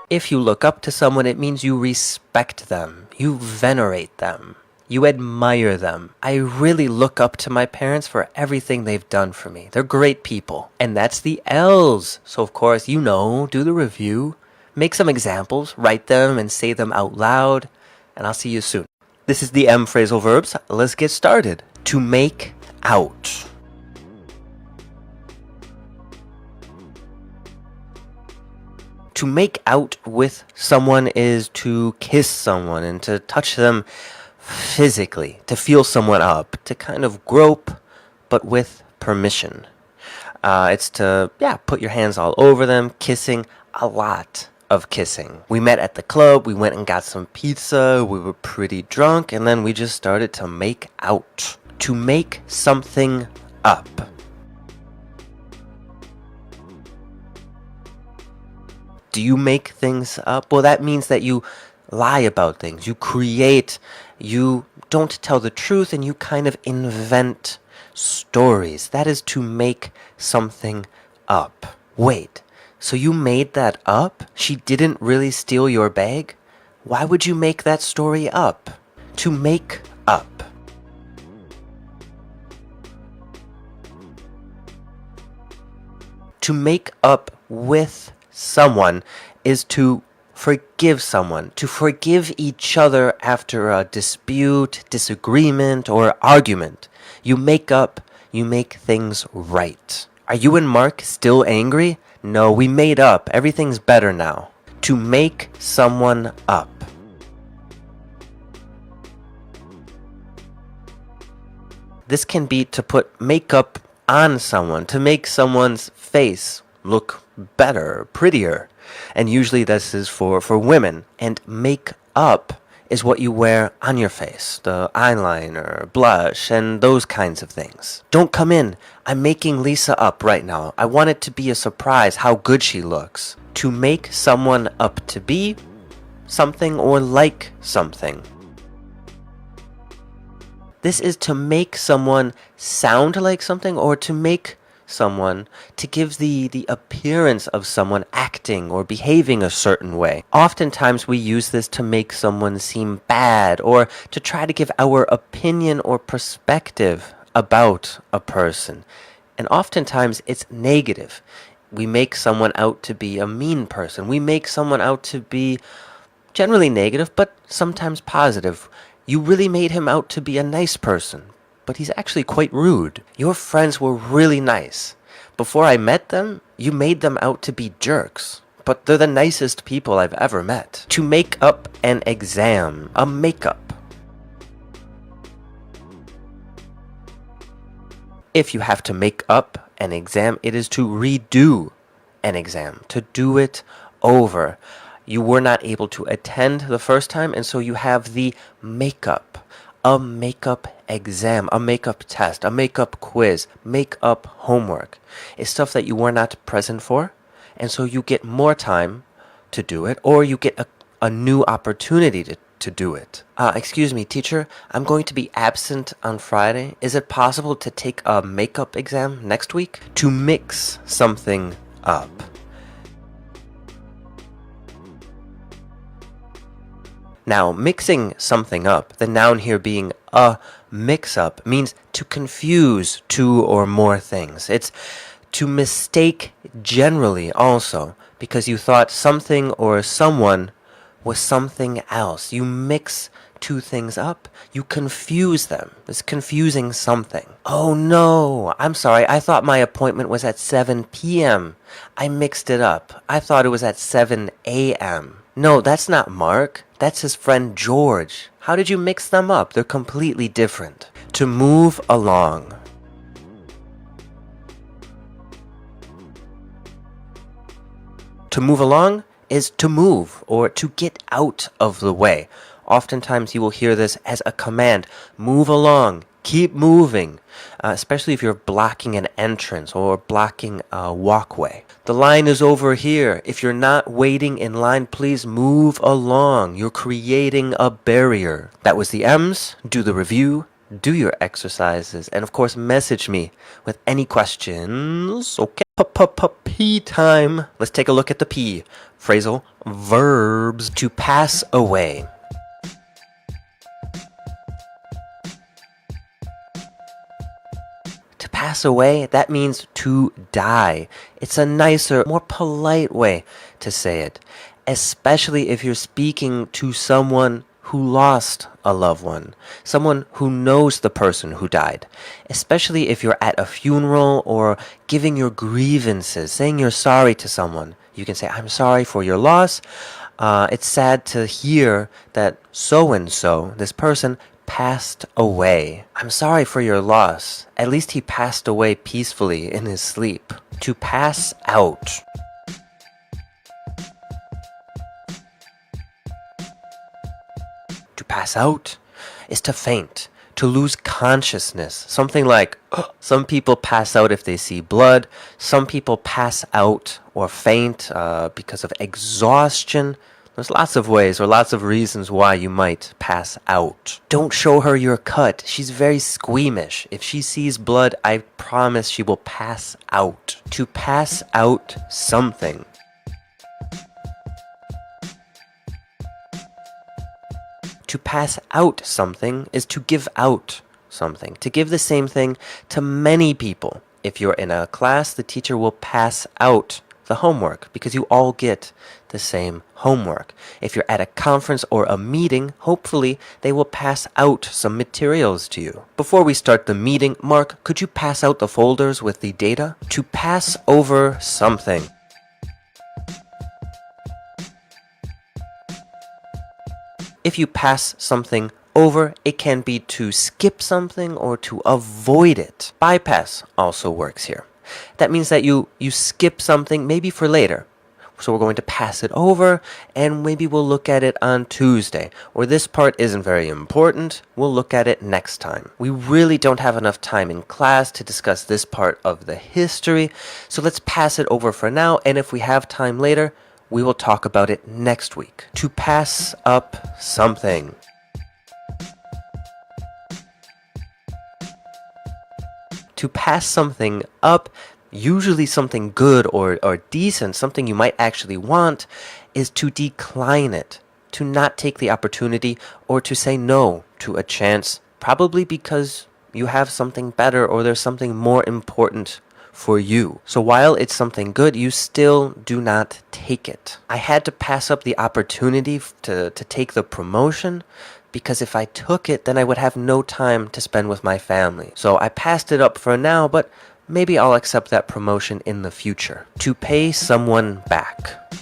If you look up to someone, it means you respect them, you venerate them. You admire them. I really look up to my parents for everything they've done for me. They're great people. And that's the L's. So of course, you know, do the review, make some examples, write them and say them out loud, and I'll see you soon. This is the M phrasal verbs. Let's get started. To make out. To make out with someone is to kiss someone and to touch them physically, to feel someone up, to kind of grope, but with permission. It's to, put your hands all over them, kissing, a lot of kissing. We met at the club, we went and got some pizza, we were pretty drunk, and then we just started to make out. To make something up. Do you make things up? Well, that means that you lie about things, you create, you don't tell the truth, and you kind of invent stories. That is to make something up. Wait, so you made that up? She didn't really steal your bag? Why would you make that story up? To make up. To make up with someone is to forgive someone, to forgive each other after a dispute, disagreement, or argument. You make up, you make things right. Are you and Mark still angry? No, we made up. Everything's better now. To make someone up. This can be to put makeup on someone, to make someone's face look better, prettier. And usually this is for women. And make up is what you wear on your face. The eyeliner, blush, and those kinds of things. Don't come in. I'm making Lisa up right now. I want it to be a surprise how good she looks. To make someone up to be something or like something. This is to make someone sound like something, or to make someone, to give the appearance of someone acting or behaving a certain way. Oftentimes we use this to make someone seem bad, or to try to give our opinion or perspective about a person. And oftentimes it's negative. We make someone out to be a mean person. We make someone out to be generally negative, but sometimes positive. You really made him out to be a nice person, but he's actually quite rude. Your friends were really nice. Before I met them, you made them out to be jerks. But they're the nicest people I've ever met. To make up an exam, a makeup. If you have to make up an exam, it is to redo an exam, to do it over. You were not able to attend the first time, and so you have the makeup. A makeup exam, a makeup test, a makeup quiz, makeup homework. It's stuff that you were not present for, and so you get more time to do it, or you get a new opportunity to do it. Excuse me, teacher, I'm going to be absent on Friday. Is it possible to take a makeup exam next week? To mix something up. Now, mixing something up, the noun here being a mix-up, means to confuse two or more things. It's to mistake generally also, because you thought something or someone was something else. You mix two things up, you confuse them. It's confusing something. Oh no, I'm sorry, I thought my appointment was at 7 p.m. I mixed it up. I thought it was at 7 a.m. No, that's not Mark. That's his friend George. How did you mix them up? They're completely different. To move along. To move along is to move or to get out of the way. Oftentimes you will hear this as a command. Move along. Keep moving, especially if you're blocking an entrance or blocking a walkway. The line is over here. If you're not waiting in line, please move along. You're creating a barrier. That was the M's. Do the review. Do your exercises. And of course, message me with any questions. Okay. P time. Let's take a look at the P. Phrasal verbs. To pass away. To pass away, that means to die. It's a nicer, more polite way to say it, especially if you're speaking to someone who lost a loved one, someone who knows the person who died, especially if you're at a funeral or giving your grievances, saying you're sorry to someone. You can say, I'm sorry for your loss. It's sad to hear that so-and-so, this person, passed away. I'm sorry for your loss. At least he passed away peacefully in his sleep. To pass out. To pass out is to faint, to lose consciousness. Something like, some people pass out if they see blood. Some people pass out or faint because of exhaustion. There's lots of ways or lots of reasons why you might pass out. Don't show her your cut. She's very squeamish. If she sees blood, I promise she will pass out. To pass out something. To pass out something is to give out something. To give the same thing to many people. If you're in a class, the teacher will pass out the homework because you all get the same homework. If you're at a conference or a meeting, hopefully they will pass out some materials to you. Before we start the meeting, Mark, could you pass out the folders with the data? To pass over something. If you pass something over, it can be to skip something or to avoid it. Bypass also works here. That means that you skip something maybe for later. So we're going to pass it over and maybe we'll look at it on Tuesday. Or this part isn't very important. We'll look at it next time. We really don't have enough time in class to discuss this part of the history. So let's pass it over for now. And if we have time later, we will talk about it next week. To pass up something. To pass something up, usually something good or decent, something you might actually want, is to decline it, to not take the opportunity, or to say no to a chance, probably because you have something better or there's something more important for you. So while it's something good, you still do not take it. I had to pass up the opportunity to take the promotion, because if I took it, then I would have no time to spend with my family. So I passed it up for now, but maybe I'll accept that promotion in the future. To pay someone back.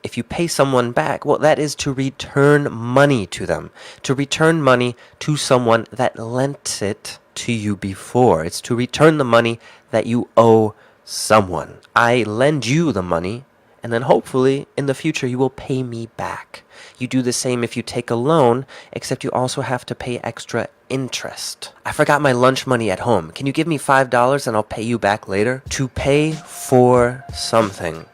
If you pay someone back, well, that is to return money to them. To return money to someone that lent it to you before. It's to return the money that you owe someone. I lend you the money, and then hopefully in the future you will pay me back. You do the same if you take a loan, except you also have to pay extra interest. I forgot my lunch money at home. Can you give me $5 and I'll pay you back later? To pay for something.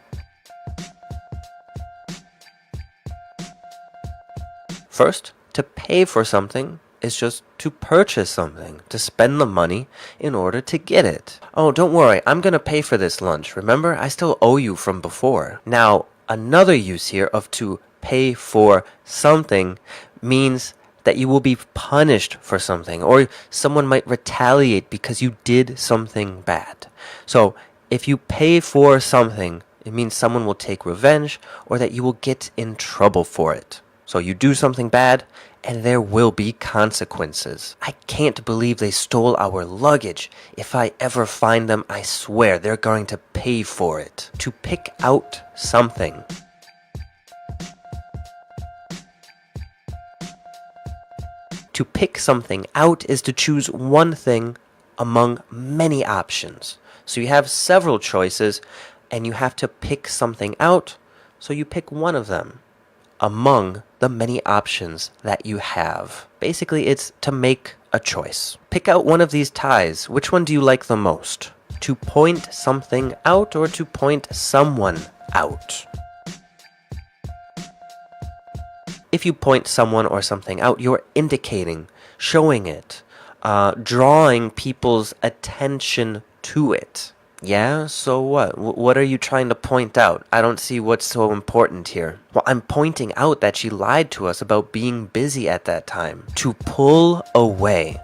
First, to pay for something is just to purchase something, to spend the money in order to get it. Oh, don't worry, I'm gonna pay for this lunch. Remember, I still owe you from before. Now, another use here of to pay for something means that you will be punished for something, or someone might retaliate because you did something bad. So, if you pay for something, it means someone will take revenge, or that you will get in trouble for it. So you do something bad, and there will be consequences. I can't believe they stole our luggage. If I ever find them, I swear they're going to pay for it. To pick out something. To pick something out is to choose one thing among many options. So you have several choices and you have to pick something out, so you pick one of them among the many options that you have. Basically, it's to make a choice. Pick out one of these ties. Which one do you like the most? To point something out or to point someone out? If you point someone or something out, you're indicating, showing it, drawing people's attention to it. Yeah, so what? What are you trying to point out? I don't see what's so important here. Well, I'm pointing out that she lied to us about being busy at that time. To pull away.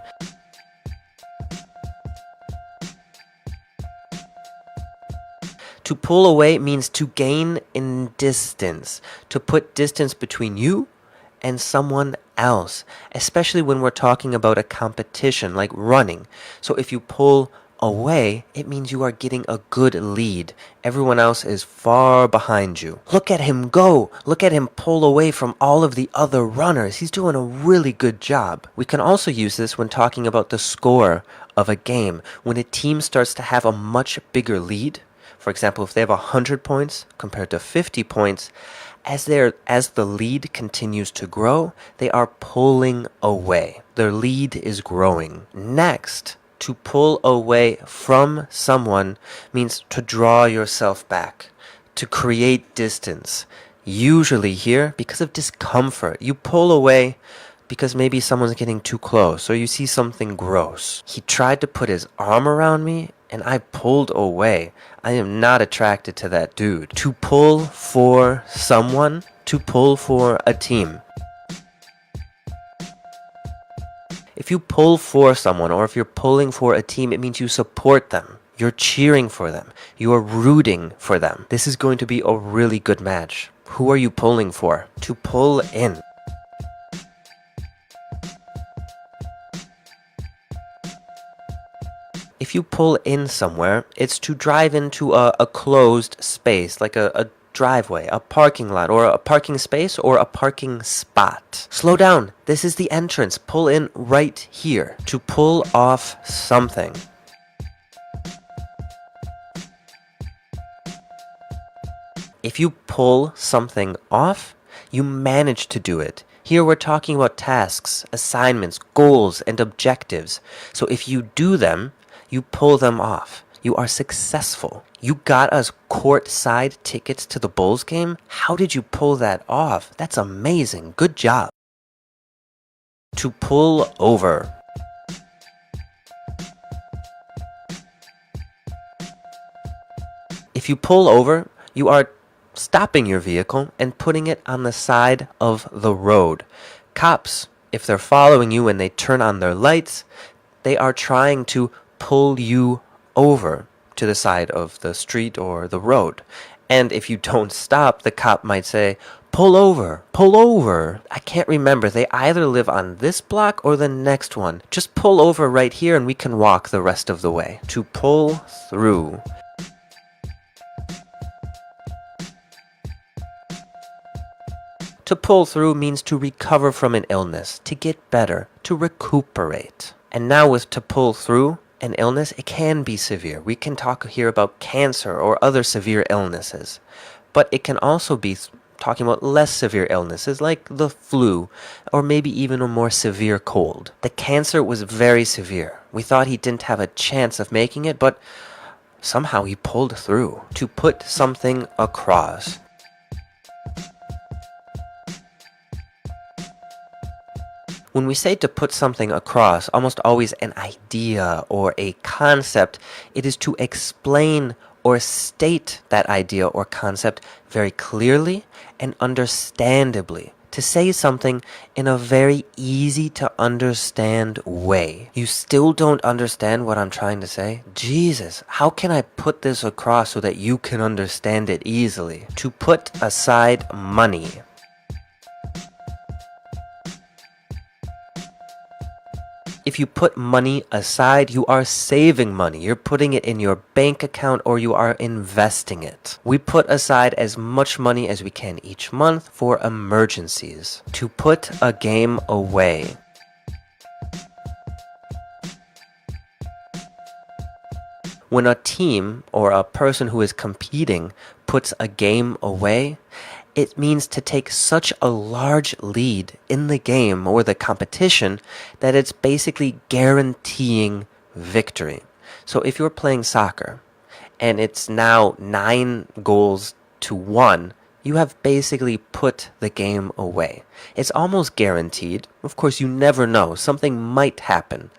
To pull away means to gain in distance, to put distance between you and someone else, especially when we're talking about a competition like running. So if you pull away, it means you are getting a good lead. Everyone else is far behind you. Look at him go. Look at him pull away from all of the other runners. He's doing a really good job. We can also use this when talking about the score of a game. When a team starts to have a much bigger lead, for example, if they have 100 points compared to 50 points, as the lead continues to grow, they are pulling away. Their lead is growing. Next, to pull away from someone means to draw yourself back, to create distance. Usually here, because of discomfort, you pull away because maybe someone's getting too close or you see something gross. He tried to put his arm around me and I pulled away. I am not attracted to that dude. To pull for someone, to pull for a team. If you pull for someone or if you're pulling for a team, it means you support them. You're cheering for them. You are rooting for them. This is going to be a really good match. Who are you pulling for? To pull in. If you pull in somewhere, it's to drive into a closed space, like a driveway, a parking lot, or a parking space, or a parking spot. Slow down. This is the entrance. Pull in right here. To pull off something. If you pull something off, you manage to do it. Here we're talking about tasks, assignments, goals, and objectives. So if you do them, you pull them off. You are successful. You got us courtside tickets to the Bulls game? How did you pull that off? That's amazing. Good job. To pull over. If you pull over, you are stopping your vehicle and putting it on the side of the road. Cops, if they're following you and they turn on their lights, they are trying to pull you over to the side of the street or the road. And if you don't stop, the cop might say, pull over, pull over. I can't remember. They either live on this block or the next one. Just pull over right here and we can walk the rest of the way. To pull through. To pull through means to recover from an illness, to get better, to recuperate. And now with to pull through an illness, it can be severe. We can talk here about cancer or other severe illnesses. But it can also be talking about less severe illnesses like the flu or maybe even a more severe cold. The cancer was very severe. We thought he didn't have a chance of making it, but somehow he pulled through. To put something across. When we say to put something across, almost always an idea or a concept, it is to explain or state that idea or concept very clearly and understandably. To say something in a very easy to understand way. You still don't understand what I'm trying to say? Jesus, how can I put this across so that you can understand it easily? To put aside money. If you put money aside, you are saving money. You're putting it in your bank account or you are investing it. We put aside as much money as we can each month for emergencies. To put a game away. When a team or a person who is competing puts a game away, it means to take such a large lead in the game or the competition that it's basically guaranteeing victory. So if you're playing soccer and it's now 9-1, you have basically put the game away. It's almost guaranteed. Of course, you never know. Something might happen.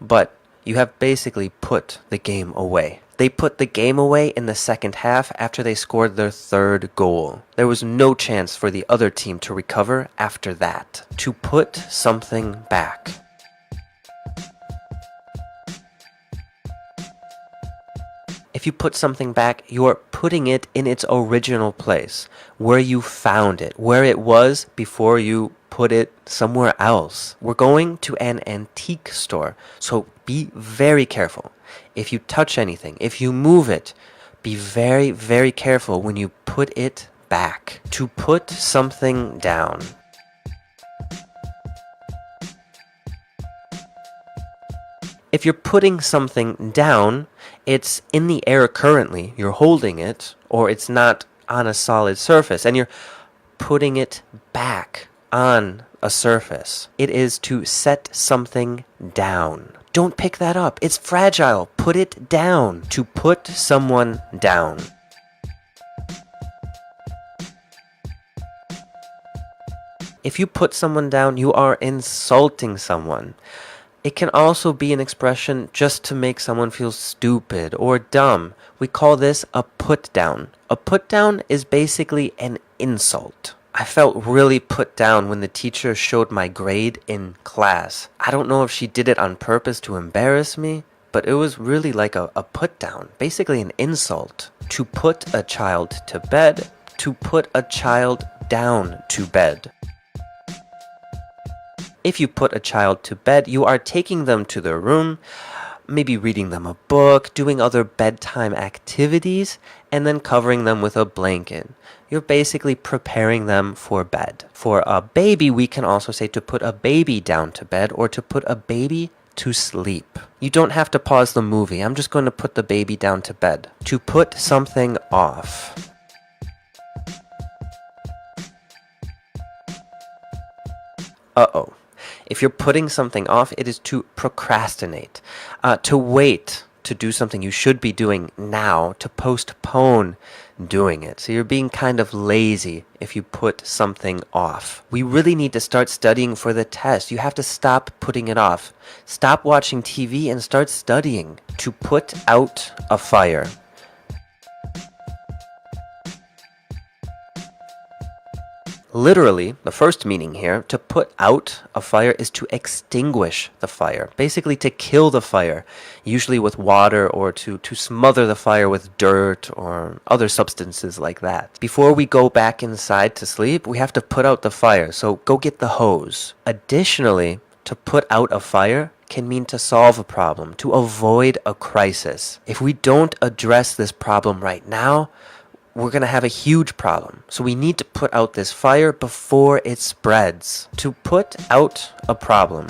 But you have basically put the game away. They put the game away in the second half after they scored their third goal. There was no chance for the other team to recover after that. To put something back. If you put something back, you're putting it in its original place, where you found it, where it was before you put it somewhere else. We're going to an antique store, so be very careful. If you touch anything, if you move it, be very, very careful when you put it back. To put something down. If you're putting something down, it's in the air currently, you're holding it, or it's not on a solid surface, and you're putting it back on a surface. It is to set something down. Don't pick that up. It's fragile. Put it down. To put someone down. If you put someone down, you are insulting someone. It can also be an expression just to make someone feel stupid or dumb. We call this a put down. A put down is basically an insult. I felt really put down when the teacher showed my grade in class. I don't know if she did it on purpose to embarrass me, but it was really like a put down, basically an insult. To put a child to bed, to put a child down to bed. If you put a child to bed, you are taking them to their room, maybe reading them a book, doing other bedtime activities, and then covering them with a blanket. You're basically preparing them for bed. For a baby, we can also say to put a baby down to bed or to put a baby to sleep. You don't have to pause the movie. I'm just going to put the baby down to bed. To put something off. Uh-oh. If you're putting something off, it is to procrastinate, to wait to do something you should be doing now, to postpone doing it. So you're being kind of lazy if you put something off. We really need to start studying for the test. You have to stop putting it off. Stop watching TV and start studying. To put out a fire. Literally, the first meaning here, to put out a fire is to extinguish the fire. Basically to kill the fire, usually with water or to smother the fire with dirt or other substances like that. Before we go back inside to sleep, we have to put out the fire, so go get the hose. Additionally, to put out a fire can mean to solve a problem, to avoid a crisis. If we don't address this problem right now, we're going to have a huge problem. So we need to put out this fire before it spreads. To put out a problem.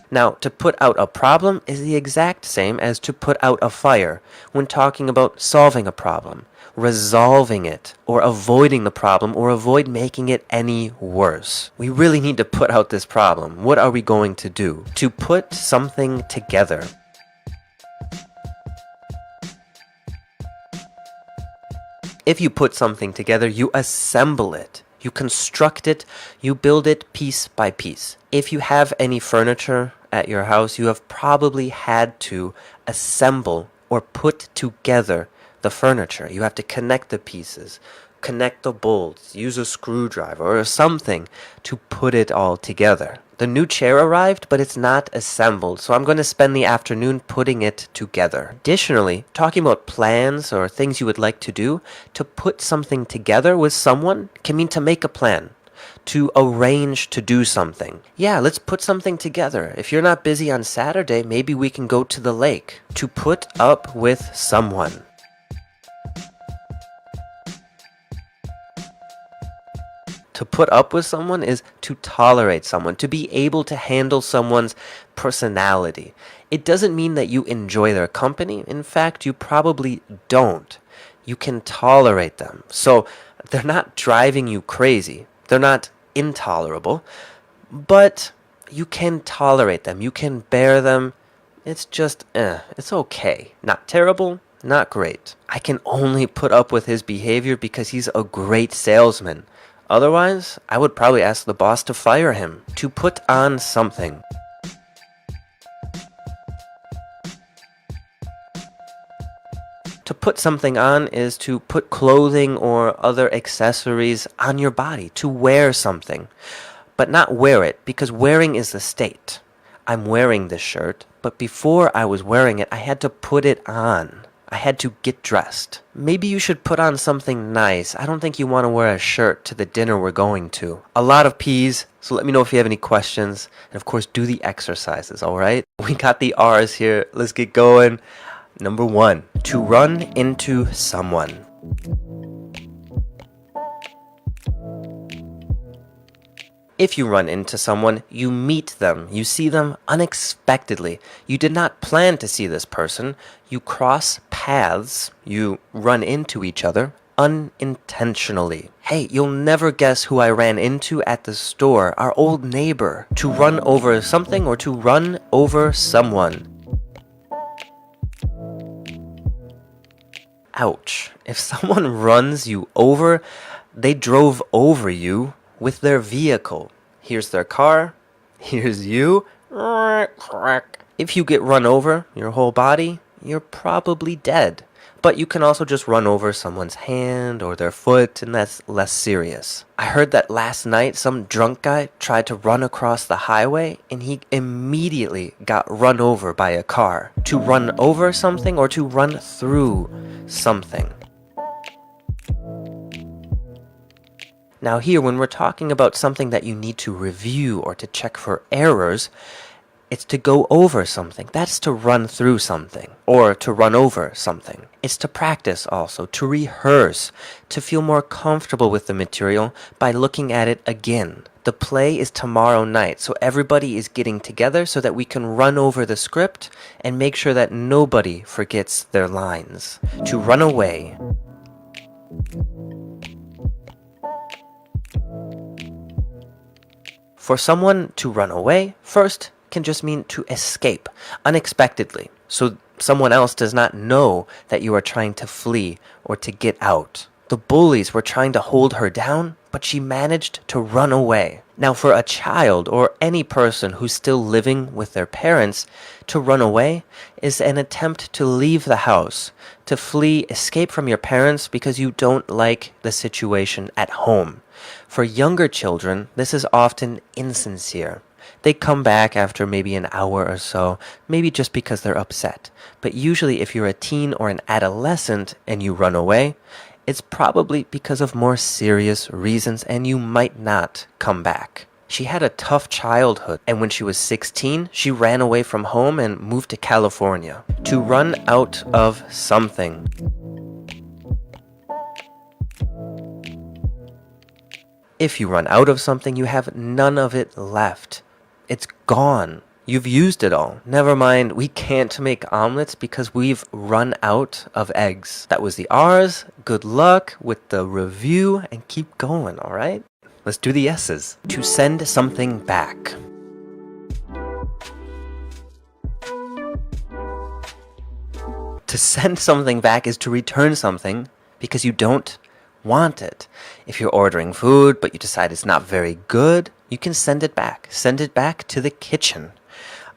Now, to put out a problem is the exact same as to put out a fire when talking about solving a problem, resolving it, or avoiding the problem, or avoid making it any worse. We really need to put out this problem. What are we going to do? To put something together. If you put something together, you assemble it. You construct it, you build it piece by piece. If you have any furniture at your house, you have probably had to assemble or put together the furniture. You have to connect the pieces, connect the bolts, use a screwdriver or something to put it all together. The new chair arrived, but it's not assembled, so I'm going to spend the afternoon putting it together. Additionally, talking about plans or things you would like to do, to put something together with someone can mean to make a plan, to arrange to do something. Yeah, let's put something together. If you're not busy on Saturday, maybe we can go to the lake. To put up with someone. To put up with someone is to tolerate someone, to be able to handle someone's personality. It doesn't mean that you enjoy their company. In fact, you probably don't. You can tolerate them. So they're not driving you crazy. They're not intolerable, but you can tolerate them. You can bear them. It's just, it's okay. Not terrible, not great. I can only put up with his behavior because he's a great salesman. Otherwise, I would probably ask the boss to fire him. To put on something. To put something on is to put clothing or other accessories on your body, to wear something. But not wear it, because wearing is the state. I'm wearing this shirt, but before I was wearing it, I had to put it on. I had to get dressed. Maybe you should put on something nice. I don't think you want to wear a shirt to the dinner we're going to. A lot of P's, so let me know if you have any questions. And of course, do the exercises, all right? We got the R's here. Let's get going. Number 1, to run into someone. If you run into someone, you meet them. You see them unexpectedly. You did not plan to see this person. You cross paths. You run into each other unintentionally. Hey, you'll never guess who I ran into at the store, our old neighbor. To run over something or to run over someone. Ouch. If someone runs you over, they drove over you with their vehicle. Here's their car. Here's you. If you get run over, your whole body, you're probably dead. But you can also just run over someone's hand or their foot, and that's less serious. I heard that last night some drunk guy tried to run across the highway and he immediately got run over by a car. To run over something or to run through something. Now here, when we're talking about something that you need to review or to check for errors, it's to go over something. That's to run through something or to run over something. It's to practice also, to rehearse, to feel more comfortable with the material by looking at it again. The play is tomorrow night, so everybody is getting together so that we can run over the script and make sure that nobody forgets their lines. To run away. For someone to run away, first, can just mean to escape unexpectedly, so someone else does not know that you are trying to flee or to get out. The bullies were trying to hold her down, but she managed to run away. Now, for a child or any person who's still living with their parents, to run away is an attempt to leave the house, to flee, escape from your parents because you don't like the situation at home. For younger children, this is often insincere. They come back after maybe an hour or so, maybe just because they're upset. But usually if you're a teen or an adolescent and you run away, it's probably because of more serious reasons and you might not come back. She had a tough childhood, and when she was 16, she ran away from home and moved to California. To run out of something. If you run out of something, you have none of it left. It's gone. You've used it all. Never mind, we can't make omelets because we've run out of eggs. That was the R's. Good luck with the review and keep going, all right? Let's do the S's. To send something back. To send something back is to return something because you don't want it. If you're ordering food but you decide it's not very good, you can send it back. Send it back to the kitchen.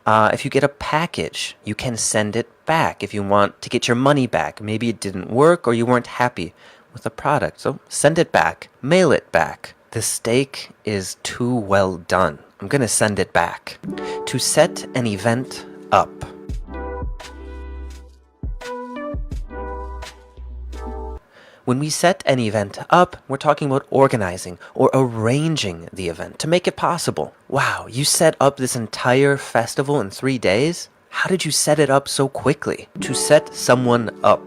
If you get a package, you can send it back if you want to get your money back. Maybe it didn't work or you weren't happy with the product. So send it back. Mail it back. The steak is too well done. I'm going to send it back. To set an event up. When we set an event up, we're talking about organizing or arranging the event to make it possible. Wow, you set up this entire festival in 3 days? How did you set it up so quickly? To set someone up.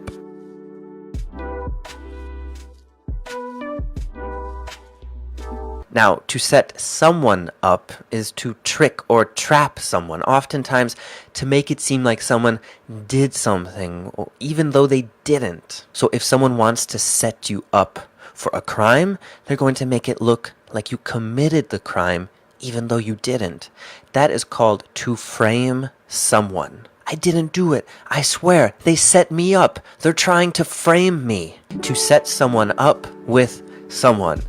Now, to set someone up is to trick or trap someone, oftentimes to make it seem like someone did something, even though they didn't. So if someone wants to set you up for a crime, they're going to make it look like you committed the crime, even though you didn't. That is called to frame someone. I didn't do it. I swear, they set me up. They're trying to frame me. To set someone up with someone.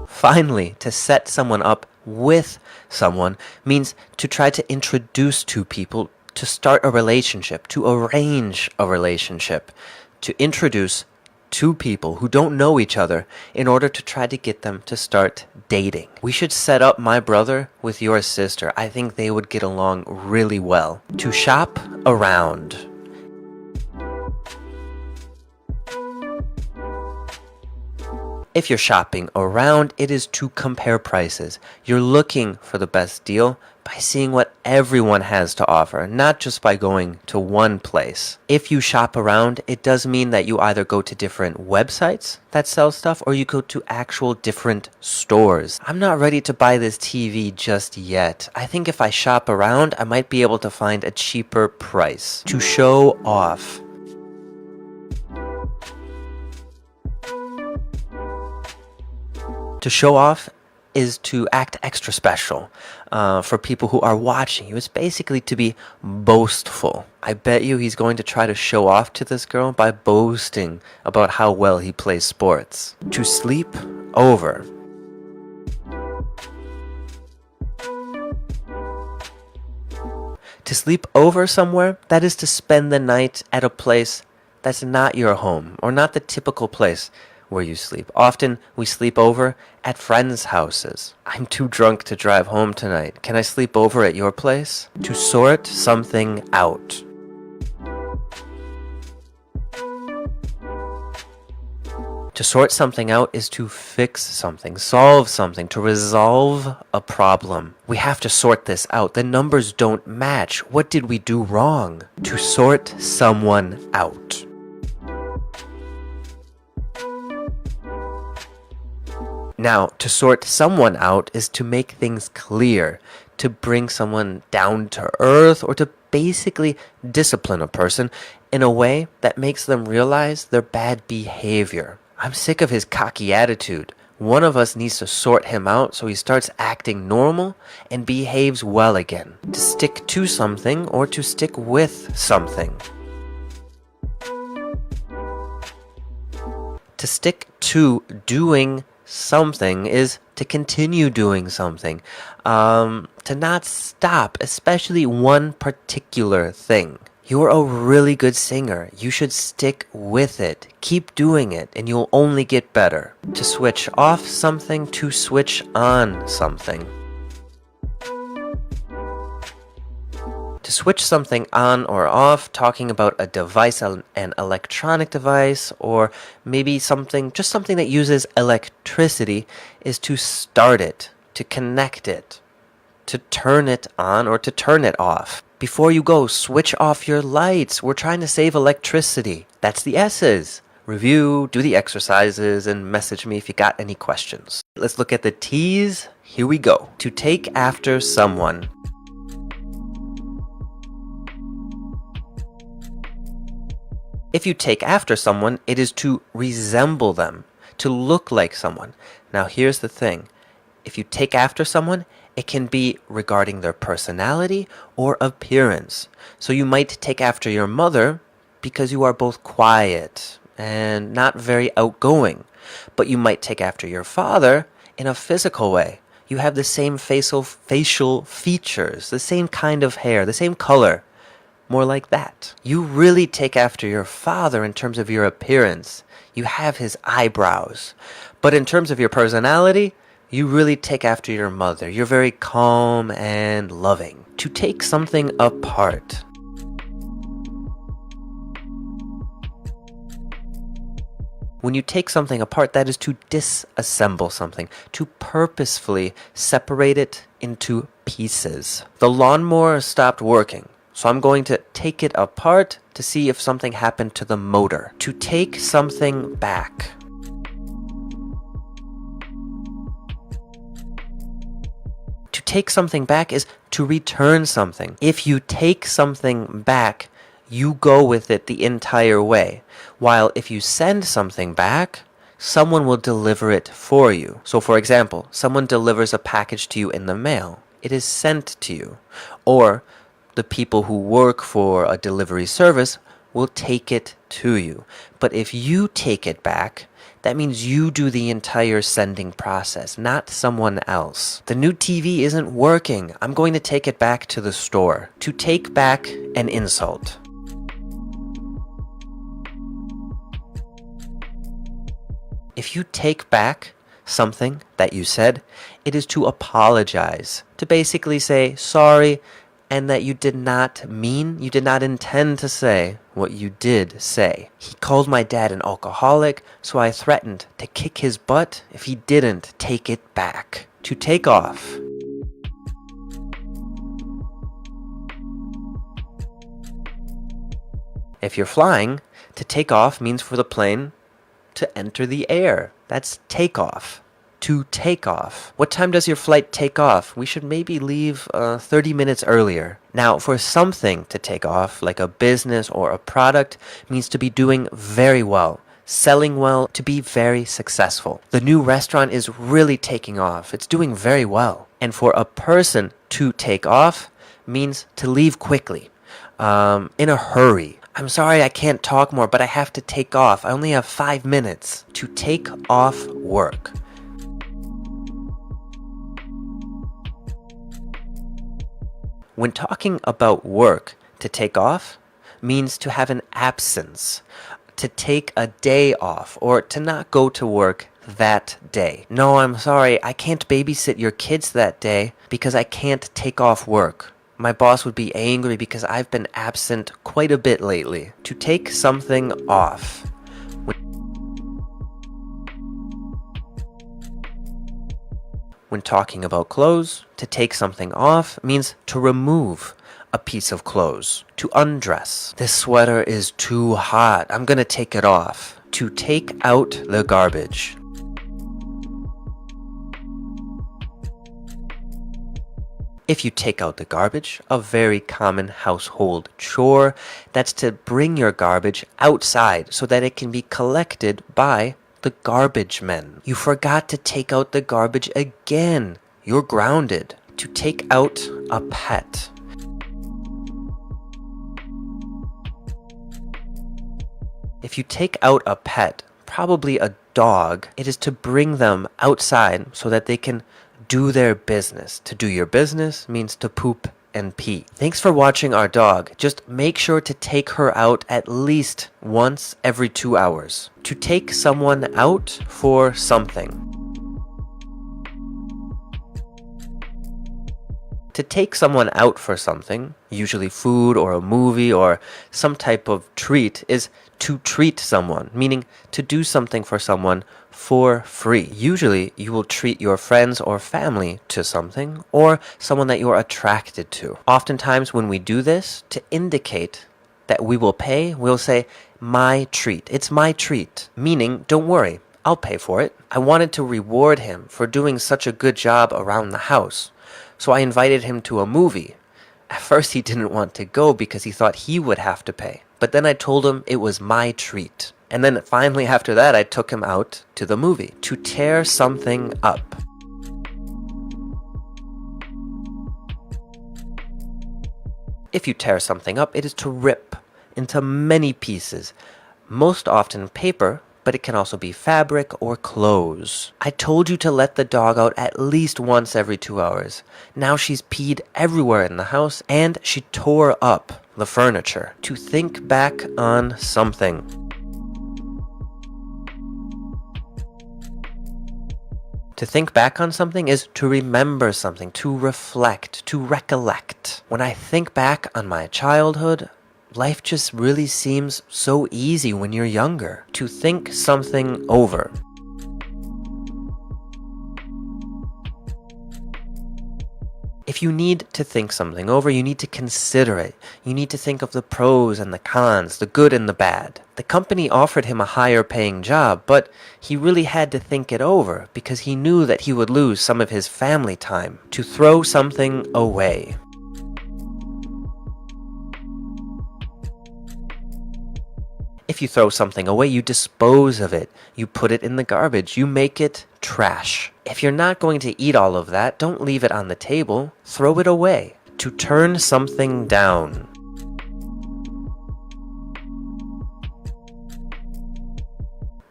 Finally, to set someone up with someone means to try to introduce two people, to start a relationship, to arrange a relationship, to introduce two people who don't know each other in order to try to get them to start dating. We should set up my brother with your sister. I think they would get along really well. To shop around. If you're shopping around, it is to compare prices. You're looking for the best deal by seeing what everyone has to offer, not just by going to one place. If you shop around, it does mean that you either go to different websites that sell stuff or you go to actual different stores. I'm not ready to buy this TV just yet. I think if I shop around, I might be able to find a cheaper price. To show off. To show off is to act extra special for people who are watching you. It's basically to be boastful. I bet you he's going to try to show off to this girl by boasting about how well he plays sports. To sleep over. To sleep over somewhere, that is to spend the night at a place that's not your home or not the typical place where you sleep. Often we sleep over at friends' houses. I'm too drunk to drive home tonight. Can I sleep over at your place? To sort something out. To sort something out is to fix something, solve something, to resolve a problem. We have to sort this out. The numbers don't match. What did we do wrong? To sort someone out. Now, to sort someone out is to make things clear, to bring someone down to earth, or to basically discipline a person in a way that makes them realize their bad behavior. I'm sick of his cocky attitude. One of us needs to sort him out so he starts acting normal and behaves well again. To stick to something or to stick with something. To stick to doing something is to continue doing something, to not stop, especially one particular thing. You're a really good singer. You should stick with it. Keep doing it, and you'll only get better. To switch off something, to switch on something. To switch something on or off, talking about a device, an electronic device, or maybe something that uses electricity, is to start it, to connect it, to turn it on or to turn it off. Before you go, switch off your lights. We're trying to save electricity. That's the S's. Review, do the exercises, and message me if you got any questions. Let's look at the T's. Here we go. To take after someone. If you take after someone, it is to resemble them, to look like someone. Now here's the thing. If you take after someone, it can be regarding their personality or appearance. So you might take after your mother because you are both quiet and not very outgoing. But you might take after your father in a physical way. You have the same facial features, the same kind of hair, the same color. More like that. You really take after your father in terms of your appearance. You have his eyebrows. But in terms of your personality, you really take after your mother. You're very calm and loving. To take something apart. When you take something apart, that is to disassemble something, to purposefully separate it into pieces. The lawnmower stopped working. So I'm going to take it apart to see if something happened to the motor. To take something back. To take something back is to return something. If you take something back, you go with it the entire way. While if you send something back, someone will deliver it for you. So for example, someone delivers a package to you in the mail. It is sent to you. Or the people who work for a delivery service will take it to you. But if you take it back, that means you do the entire sending process, not someone else. The new TV isn't working. I'm going to take it back to the store. To take back an insult. If you take back something that you said, it is to apologize. To basically say sorry, and that you did not intend to say what you did say. He called my dad an alcoholic, so I threatened to kick his butt if he didn't take it back. To take off. If you're flying, to take off means for the plane to enter the air. That's takeoff. To take off. What time does your flight take off? We should maybe leave 30 minutes earlier. Now, for something to take off, like a business or a product, means to be doing very well, selling well, to be very successful. The new restaurant is really taking off. It's doing very well. And for a person to take off means to leave quickly, in a hurry. I'm sorry I can't talk more, but I have to take off. I only have 5 minutes. To take off work. When talking about work, to take off means to have an absence, to take a day off, or to not go to work that day. No, I'm sorry, I can't babysit your kids that day because I can't take off work. My boss would be angry because I've been absent quite a bit lately. To take something off. When talking about clothes, to take something off means to remove a piece of clothes, to undress. This sweater is too hot. I'm gonna take it off. To take out the garbage. If you take out the garbage, a very common household chore, that's to bring your garbage outside so that it can be collected by the garbage men. You forgot to take out the garbage again. You're grounded. To take out a pet. If you take out a pet, probably a dog, it is to bring them outside so that they can do their business. To do your business means to poop and pee. Thanks for watching our dog. Just make sure to take her out at least once every 2 hours. To take someone out for something. To take someone out for something, usually food or a movie or some type of treat, is to treat someone, meaning to do something for someone for free. Usually, you will treat your friends or family to something, or someone that you're attracted to. Oftentimes, when we do this, to indicate that we will pay, we'll say, my treat. It's my treat. Meaning, don't worry, I'll pay for it. I wanted to reward him for doing such a good job around the house. So I invited him to a movie. At first, he didn't want to go because he thought he would have to pay. But then I told him it was my treat. And then finally after that, I took him out to the movie. To tear something up. If you tear something up, it is to rip into many pieces. Most often paper, but it can also be fabric or clothes. I told you to let the dog out at least once every 2 hours. Now she's peed everywhere in the house and she tore up the furniture. To think back on something. To think back on something is to remember something, to reflect, to recollect. When I think back on my childhood, life just really seems so easy when you're younger. To think something over. If you need to think something over, you need to consider it. You need to think of the pros and the cons, the good and the bad. The company offered him a higher paying job, but he really had to think it over because he knew that he would lose some of his family time. To throw something away. If you throw something away, you dispose of it. You put it in the garbage. You make it trash. If you're not going to eat all of that, don't leave it on the table. Throw it away. To turn something down.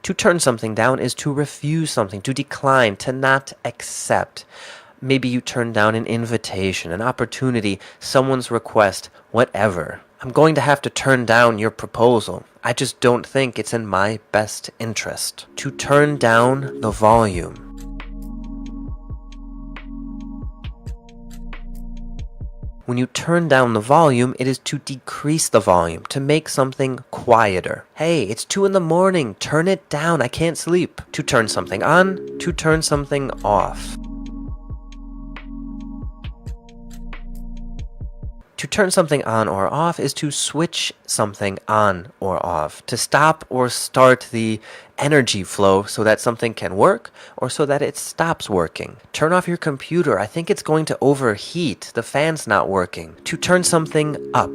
To turn something down is to refuse something, to decline, to not accept. Maybe you turn down an invitation, an opportunity, someone's request, whatever. I'm going to have to turn down your proposal. I just don't think it's in my best interest. To turn down the volume. When you turn down the volume, it is to decrease the volume, to make something quieter. Hey, it's 2 a.m, turn it down, I can't sleep. To turn something on, to turn something off. To turn something on or off is to switch something on or off, to stop or start the energy flow so that something can work or so that it stops working. Turn off your computer. I think it's going to overheat. The fan's not working. To turn something up.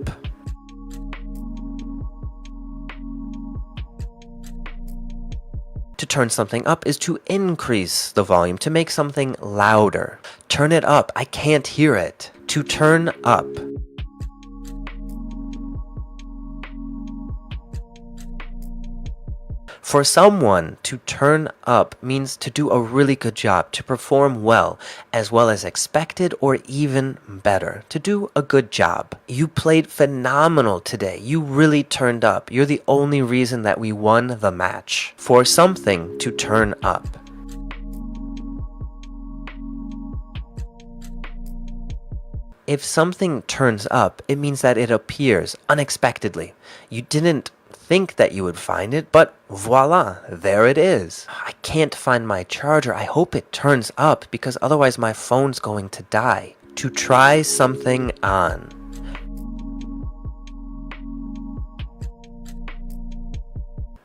To turn something up is to increase the volume, to make something louder. Turn it up. I can't hear it. To turn up. For someone, to turn up means to do a really good job, to perform well as expected or even better, to do a good job. You played phenomenal today. You really turned up. You're the only reason that we won the match. For something to turn up. If something turns up, it means that it appears unexpectedly. You didn't think that you would find it, but voila, there it is. I can't find my charger. I hope it turns up because otherwise my phone's going to die. To try something on.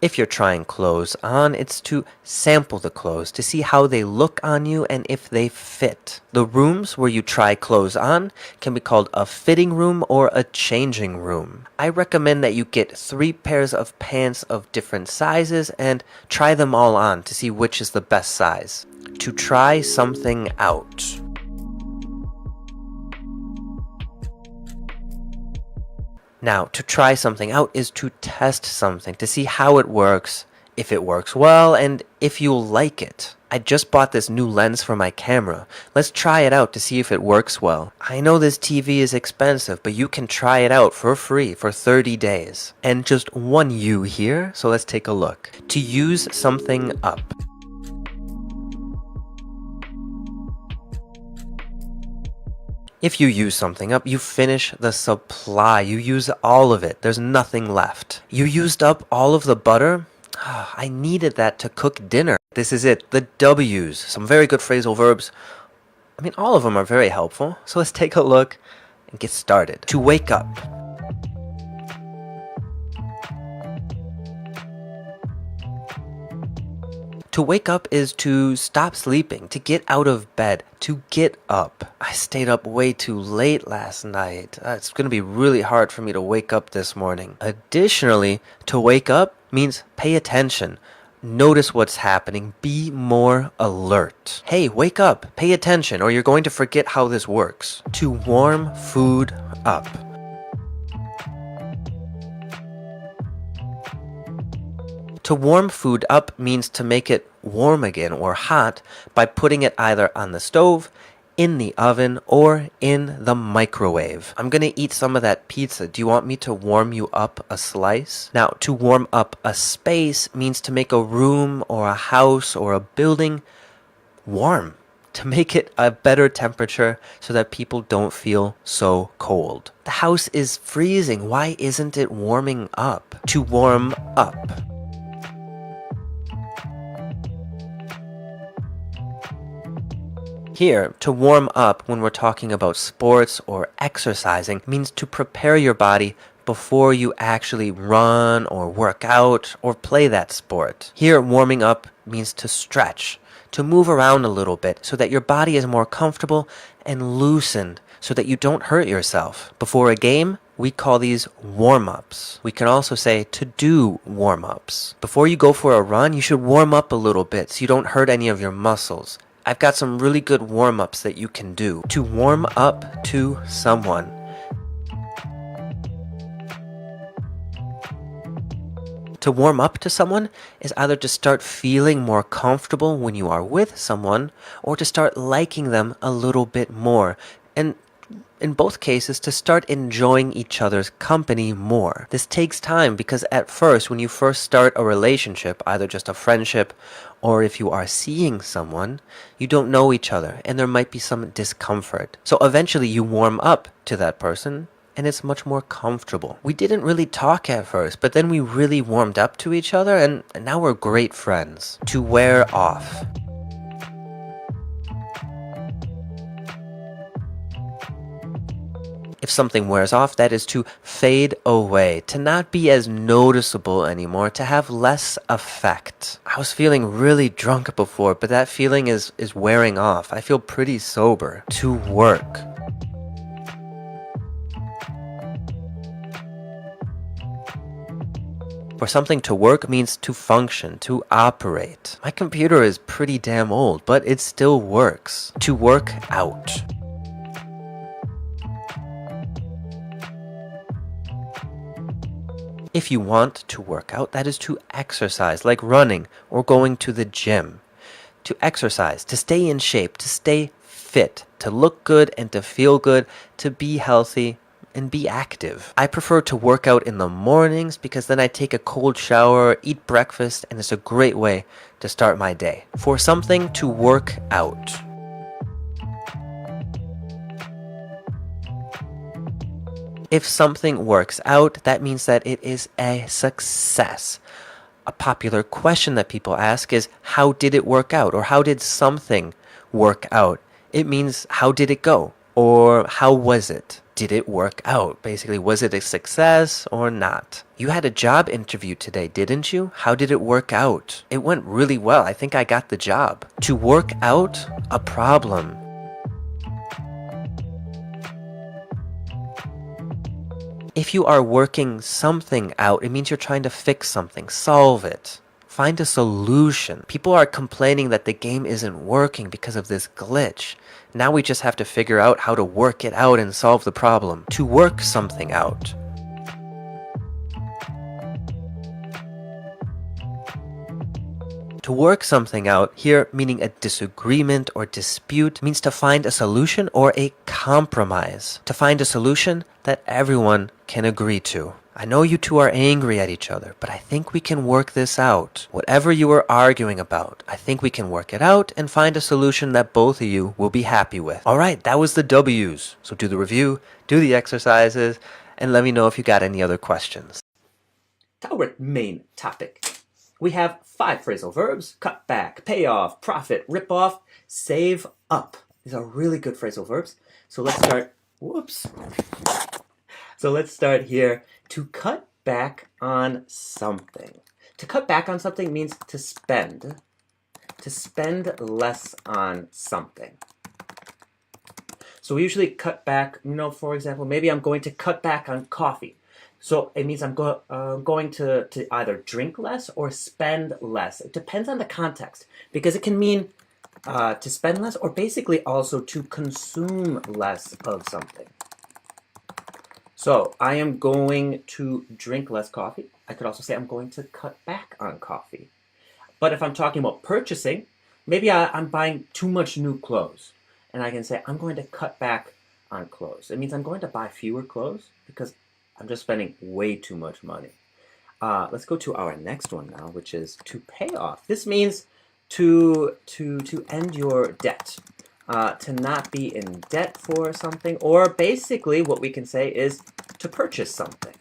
If you're trying clothes on, it's to sample the clothes, to see how they look on you and if they fit. The rooms where you try clothes on can be called a fitting room or a changing room. I recommend that you get 3 pairs of pants of different sizes and try them all on to see which is the best size. To try something out. Now, to try something out is to test something, to see how it works, if it works well, and if you'll like it. I just bought this new lens for my camera. Let's try it out to see if it works well. I know this TV is expensive, but you can try it out for free for 30 days. And just one U here, so let's take a look. To use something up. If you use something up, you finish the supply. You use all of it. There's nothing left. You used up all of the butter? I needed that to cook dinner. This is it, the W's. Some very good phrasal verbs. I mean, all of them are very helpful. So let's take a look and get started. To wake up. To wake up is to stop sleeping, to get out of bed, to get up. I stayed up way too late last night. It's going to be really hard for me to wake up this morning. Additionally, to wake up means pay attention. Notice what's happening. Be more alert. Hey, wake up. Pay attention or you're going to forget how this works. To warm food up. To warm food up means to make it warm again or hot by putting it either on the stove, in the oven, or in the microwave. I'm gonna eat some of that pizza. Do you want me to warm you up a slice? Now, to warm up a space means to make a room or a house or a building warm. To make it a better temperature so that people don't feel so cold. The house is freezing. Why isn't it warming up? To warm up. Here, to warm up when we're talking about sports or exercising means to prepare your body before you actually run or work out or play that sport. Here, warming up means to stretch, to move around a little bit so that your body is more comfortable and loosened so that you don't hurt yourself. Before a game, we call these warm-ups. We can also say to do warm-ups. Before you go for a run, you should warm up a little bit so you don't hurt any of your muscles. I've got some really good warm-ups that you can do. To warm up to someone. To warm up to someone is either to start feeling more comfortable when you are with someone or to start liking them a little bit more. And in both cases, to start enjoying each other's company more. This takes time because at first, when you first start a relationship, either just a friendship or if you are seeing someone, you don't know each other and there might be some discomfort. So eventually you warm up to that person and it's much more comfortable. We didn't really talk at first, but then we really warmed up to each other and now we're great friends. To wear off. If something wears off, that is to fade away, to not be as noticeable anymore, to have less effect. I was feeling really drunk before, but that feeling is wearing off. I feel pretty sober. To work. For something to work means to function, to operate. My computer is pretty damn old, but it still works. To work out. If you want to work out, that is to exercise, like running or going to the gym. To exercise, to stay in shape, to stay fit, to look good and to feel good, to be healthy and be active. I prefer to work out in the mornings because then I take a cold shower, eat breakfast, and it's a great way to start my day. For something to work out. If something works out, that means that it is a success. A popular question that people ask is, how did it work out? Or how did something work out? It means, how did it go? Or how was it? Did it work out? Basically, was it a success or not? You had a job interview today, didn't you? How did it work out? It went really well. I think I got the job. To work out a problem. If you are working something out, it means you're trying to fix something, solve it, find a solution. People are complaining that the game isn't working because of this glitch. Now we just have to figure out how to work it out and solve the problem. To work something out. To work something out, here meaning a disagreement or dispute, means to find a solution or a compromise. To find a solution that everyone can agree to. I know you two are angry at each other, but I think we can work this out. Whatever you are arguing about, I think we can work it out and find a solution that both of you will be happy with. Alright, that was the W's. So do the review, do the exercises, and let me know if you got any other questions. Our main topic. We have 5 phrasal verbs: cut back, pay off, profit, rip off, save up. These are really good phrasal verbs. So let's start. Whoops. So let's start here. To cut back on something. To cut back on something means to spend. To spend less on something. So we usually cut back, for example, maybe I'm going to cut back on coffee. So it means I'm going to either drink less or spend less. It depends on the context, because it can mean to spend less or basically also to consume less of something. So I am going to drink less coffee. I could also say I'm going to cut back on coffee. But if I'm talking about purchasing, maybe I'm buying too much new clothes. And I can say I'm going to cut back on clothes. It means I'm going to buy fewer clothes because I'm just spending way too much money. Let's go to our next one now, which is to pay off. This means to end your debt, to not be in debt for something, or basically what we can say is to purchase something.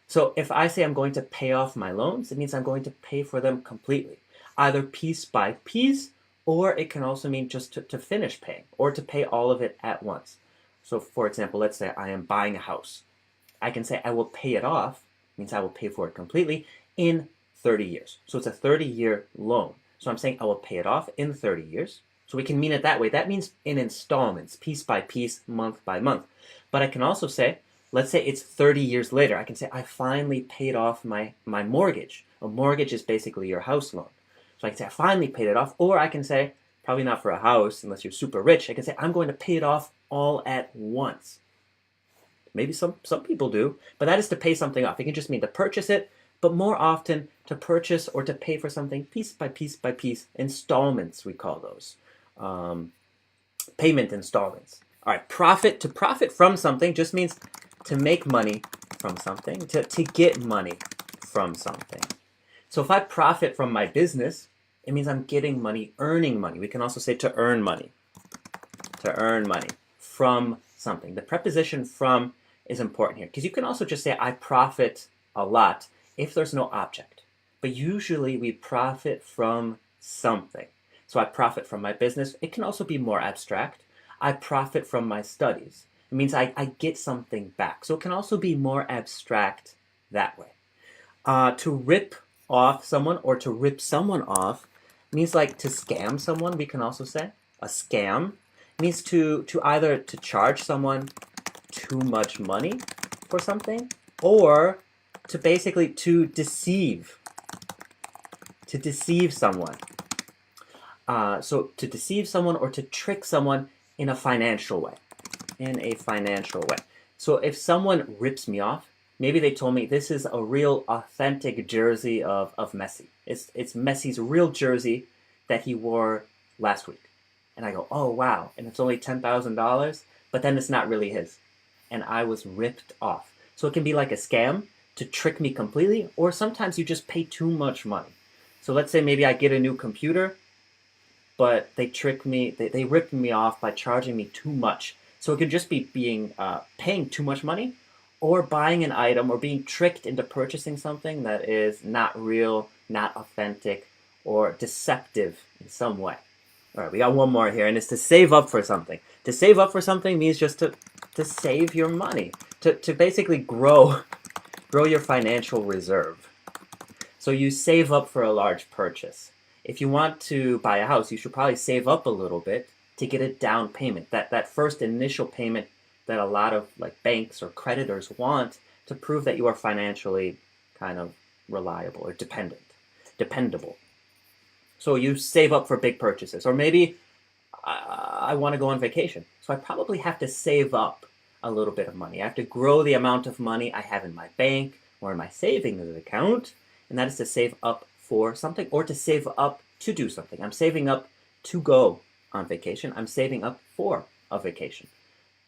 So if I say I'm going to pay off my loans, it means I'm going to pay for them completely, either piece by piece or it can also mean just to finish paying or to pay all of it at once. So for example, let's say I am buying a house. I can say I will pay it off, means I will pay for it completely in 30 years. So it's a 30-year loan. So I'm saying I will pay it off in 30 years. So we can mean it that way. That means in installments, piece by piece, month by month. But I can also say, let's say it's 30 years later. I can say I finally paid off my mortgage. A mortgage is basically your house loan. So I can say I finally paid it off. Or I can say, probably not for a house unless you're super rich, I can say I'm going to pay it off all at once. Maybe some people do, but that is to pay something off. It can just mean to purchase it, but more often to purchase or to pay for something piece by piece by piece. Installments, we call those. Payment installments. All right, to profit from something just means to make money from something, to get money from something. So if I profit from my business, it means I'm getting money, earning money. We can also say to earn money from something. The preposition from is important here because you can also just say I profit a lot if there's no object. But usually we profit from something. So I profit from my business. It can also be more abstract. I profit from my studies. It means I get something back. So it can also be more abstract that way. To rip off someone or to rip someone off means like to scam someone, we can also say. A scam means to either to charge someone too much money for something or to basically to deceive someone. So to deceive someone or to trick someone in a financial way. So if someone rips me off, maybe they told me this is a real authentic jersey of Messi. It's Messi's real jersey that he wore last week. And I go, oh wow, and it's only $10,000, but then it's not really his. And I was ripped off. So it can be like a scam to trick me completely, or sometimes you just pay too much money. So let's say maybe I get a new computer, but they trick me, they rip me off by charging me too much. So it could just be paying too much money, or buying an item, or being tricked into purchasing something that is not real, not authentic, or deceptive in some way. All right, we got one more here, and it's to save up for something. To save up for something means just to save your money, to basically grow your financial reserve. So you save up for a large purchase. If you want to buy a house, you should probably save up a little bit to get a down payment, that first initial payment that a lot of like banks or creditors want to prove that you are financially kind of reliable or dependable. So you save up for big purchases, or maybe I want to go on vacation. So I probably have to save up a little bit of money. I have to grow the amount of money I have in my bank or in my savings account, and that is to save up for something or to save up to do something. I'm saving up to go on vacation. I'm saving up for a vacation.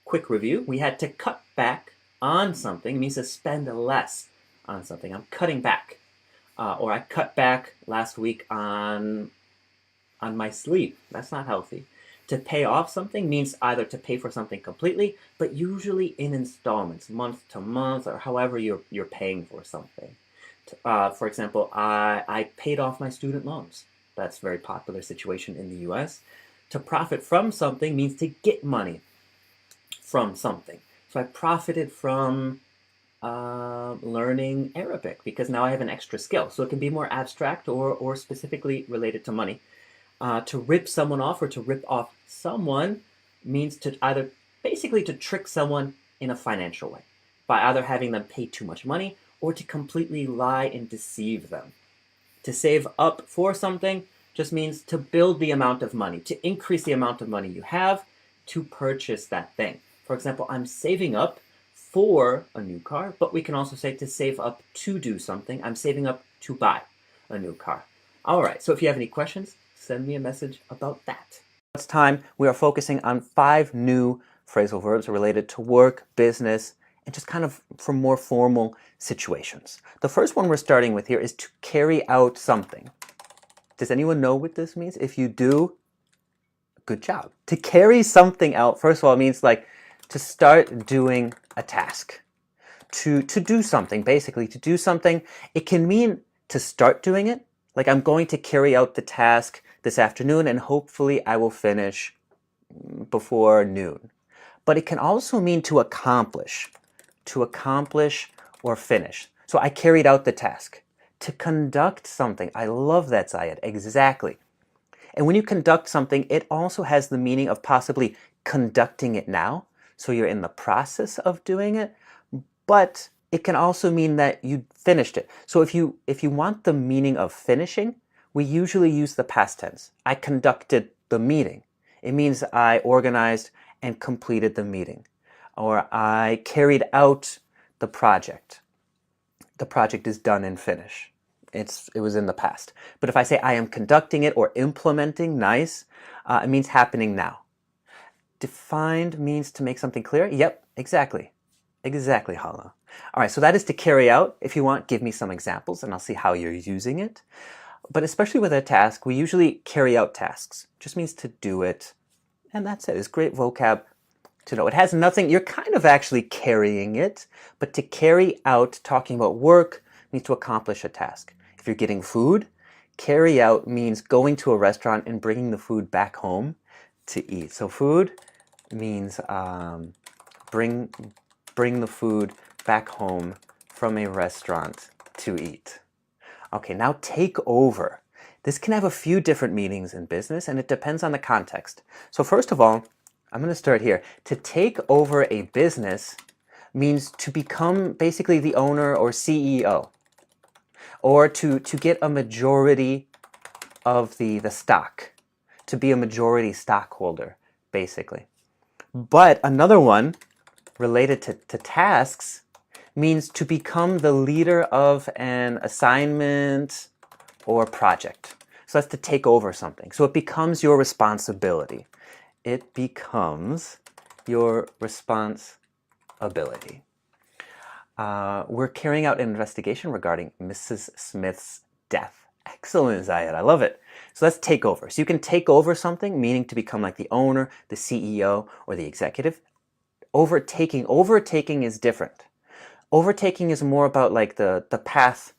Quick review, we had to cut back on something. It means to spend less on something. I'm cutting back. Or I cut back last week on my sleep. That's not healthy. To pay off something means either to pay for something completely, but usually in installments, month to month, or however you're paying for something. For example, I paid off my student loans. That's a very popular situation in the US. To profit from something means to get money from something. So I profited from learning Arabic because now I have an extra skill. So it can be more abstract or specifically related to money. To rip someone off or to rip off someone means to either basically to trick someone in a financial way by either having them pay too much money or to completely lie and deceive them. To save up for something just means to build the amount of money, to increase the amount of money you have to purchase that thing. For example, I'm saving up for a new car, but we can also say to save up to do something. I'm saving up to buy a new car. All right, so if you have any questions, send me a message about that. This time, we are focusing on 5 new phrasal verbs related to work, business, and just kind of for more formal situations. The first one we're starting with here is to carry out something. Does anyone know what this means? If you do, good job. To carry something out, first of all, it means like to start doing a task. To do something, basically, to do something. It can mean to start doing it, like I'm going to carry out the task this afternoon, and hopefully I will finish before noon. But it can also mean to accomplish or finish. So I carried out the task. To conduct something. I love that, Zayed. Exactly. And when you conduct something, it also has the meaning of possibly conducting it now. So you're in the process of doing it, but it can also mean that you finished it. So if you want the meaning of finishing, we usually use the past tense. I conducted the meeting. It means I organized and completed the meeting. Or I carried out the project. The project is done and finished. It was in the past. But if I say I am conducting it or implementing, nice, it means happening now. Defined means to make something clear. Yep, exactly. Exactly, Hala. All right, so that is to carry out. If you want, give me some examples and I'll see how you're using it. But especially with a task, we usually carry out tasks. It just means to do it. And that's it. It's great vocab to know. It has nothing, you're kind of actually carrying it, but to carry out, talking about work, means to accomplish a task. If you're getting food, carry out means going to a restaurant and bringing the food back home to eat. So food means bring the food back home from a restaurant to eat. Okay, now take over. This can have a few different meanings in business, and it depends on the context. So first of all, I'm going to start here. To take over a business means to become basically the owner or CEO, or to get a majority of the stock, to be a majority stockholder, basically. But another one related to tasks means to become the leader of an assignment or project. So that's to take over something. So it becomes your responsibility. It becomes your responsibility. We're carrying out an investigation regarding Mrs. Smith's death. Excellent, Zayed. I love it. So let's take over. So you can take over something, meaning to become like the owner, the CEO, or the executive. Overtaking is different. Overtaking is more about like the path.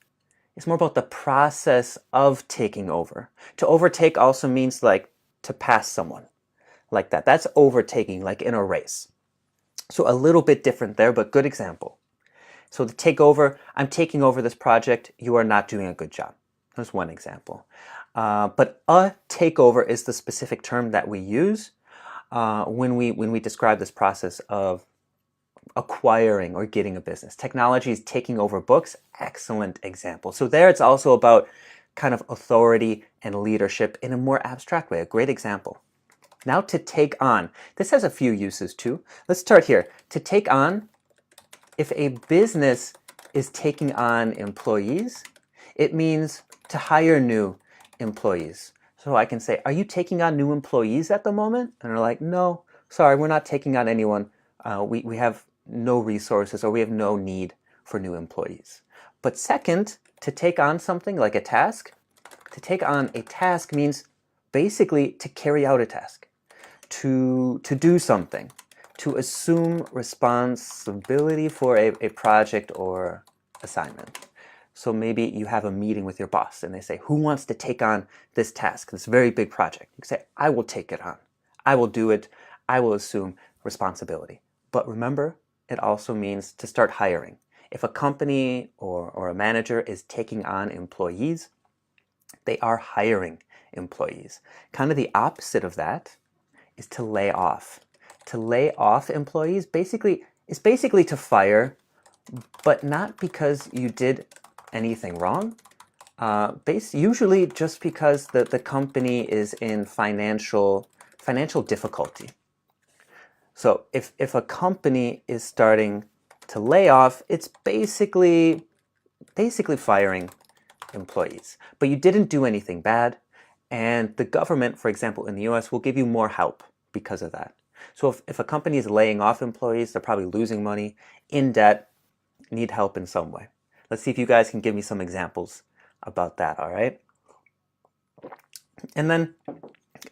It's more about the process of taking over. To overtake also means like to pass someone. Like that. That's overtaking, like in a race. So a little bit different there, but good example. So the take over, I'm taking over this project, you are not doing a good job. That's one example. But a takeover is the specific term that we use when we describe this process of acquiring or getting a business. Technology is taking over books, excellent example. So there it's also about kind of authority and leadership in a more abstract way, a great example. Now to take on. This has a few uses too. Let's start here. To take on, if a business is taking on employees, it means to hire new employees. So I can say, are you taking on new employees at the moment? And they're like, no, sorry, we're not taking on anyone. We have no resources or we have no need for new employees. But second, to take on something like a task, to take on a task means basically to carry out a task. To do something, to assume responsibility for a project or assignment. So maybe you have a meeting with your boss and they say, who wants to take on this task, this very big project? You say, I will take it on. I will do it. I will assume responsibility. But remember, it also means to start hiring. If a company or a manager is taking on employees, they are hiring employees. Kind of the opposite of that is to lay off. To lay off employees is basically to fire, but not because you did anything wrong. Usually just because the company is in financial difficulty. So if a company is starting to lay off, it's basically firing employees. But you didn't do anything bad. And the government, for example, in the US, will give you more help because of that. So if a company is laying off employees, they're probably losing money, in debt, need help in some way. Let's see if you guys can give me some examples about that, all right? And then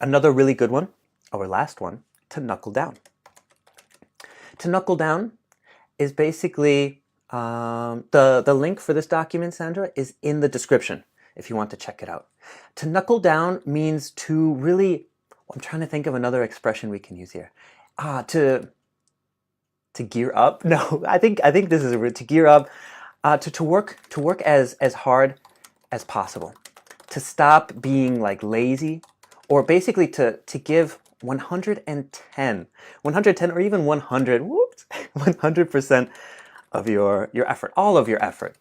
another really good one, our last one, to knuckle down. To knuckle down is basically, the link for this document, Sandra, is in the description. if you want to check it out. To knuckle down means to really, I'm trying to think of another expression we can use here. To gear up. No, I think this is to gear up. To work as hard as possible. To stop being like lazy, or basically to give 110 or even 100, whoops, 100% of your effort, all of your effort.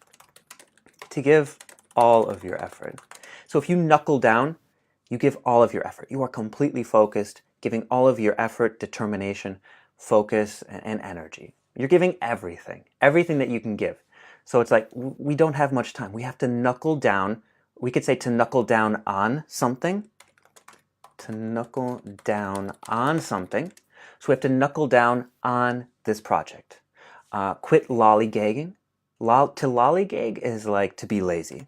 To give all of your effort. So if you knuckle down, you give all of your effort. You are completely focused, giving all of your effort, determination, focus, and energy. You're giving everything that you can give. So it's like, we don't have much time. We have to knuckle down. We could say to knuckle down on something. To knuckle down on something. So we have to knuckle down on this project. Quit lollygagging. To lollygag is like to be lazy.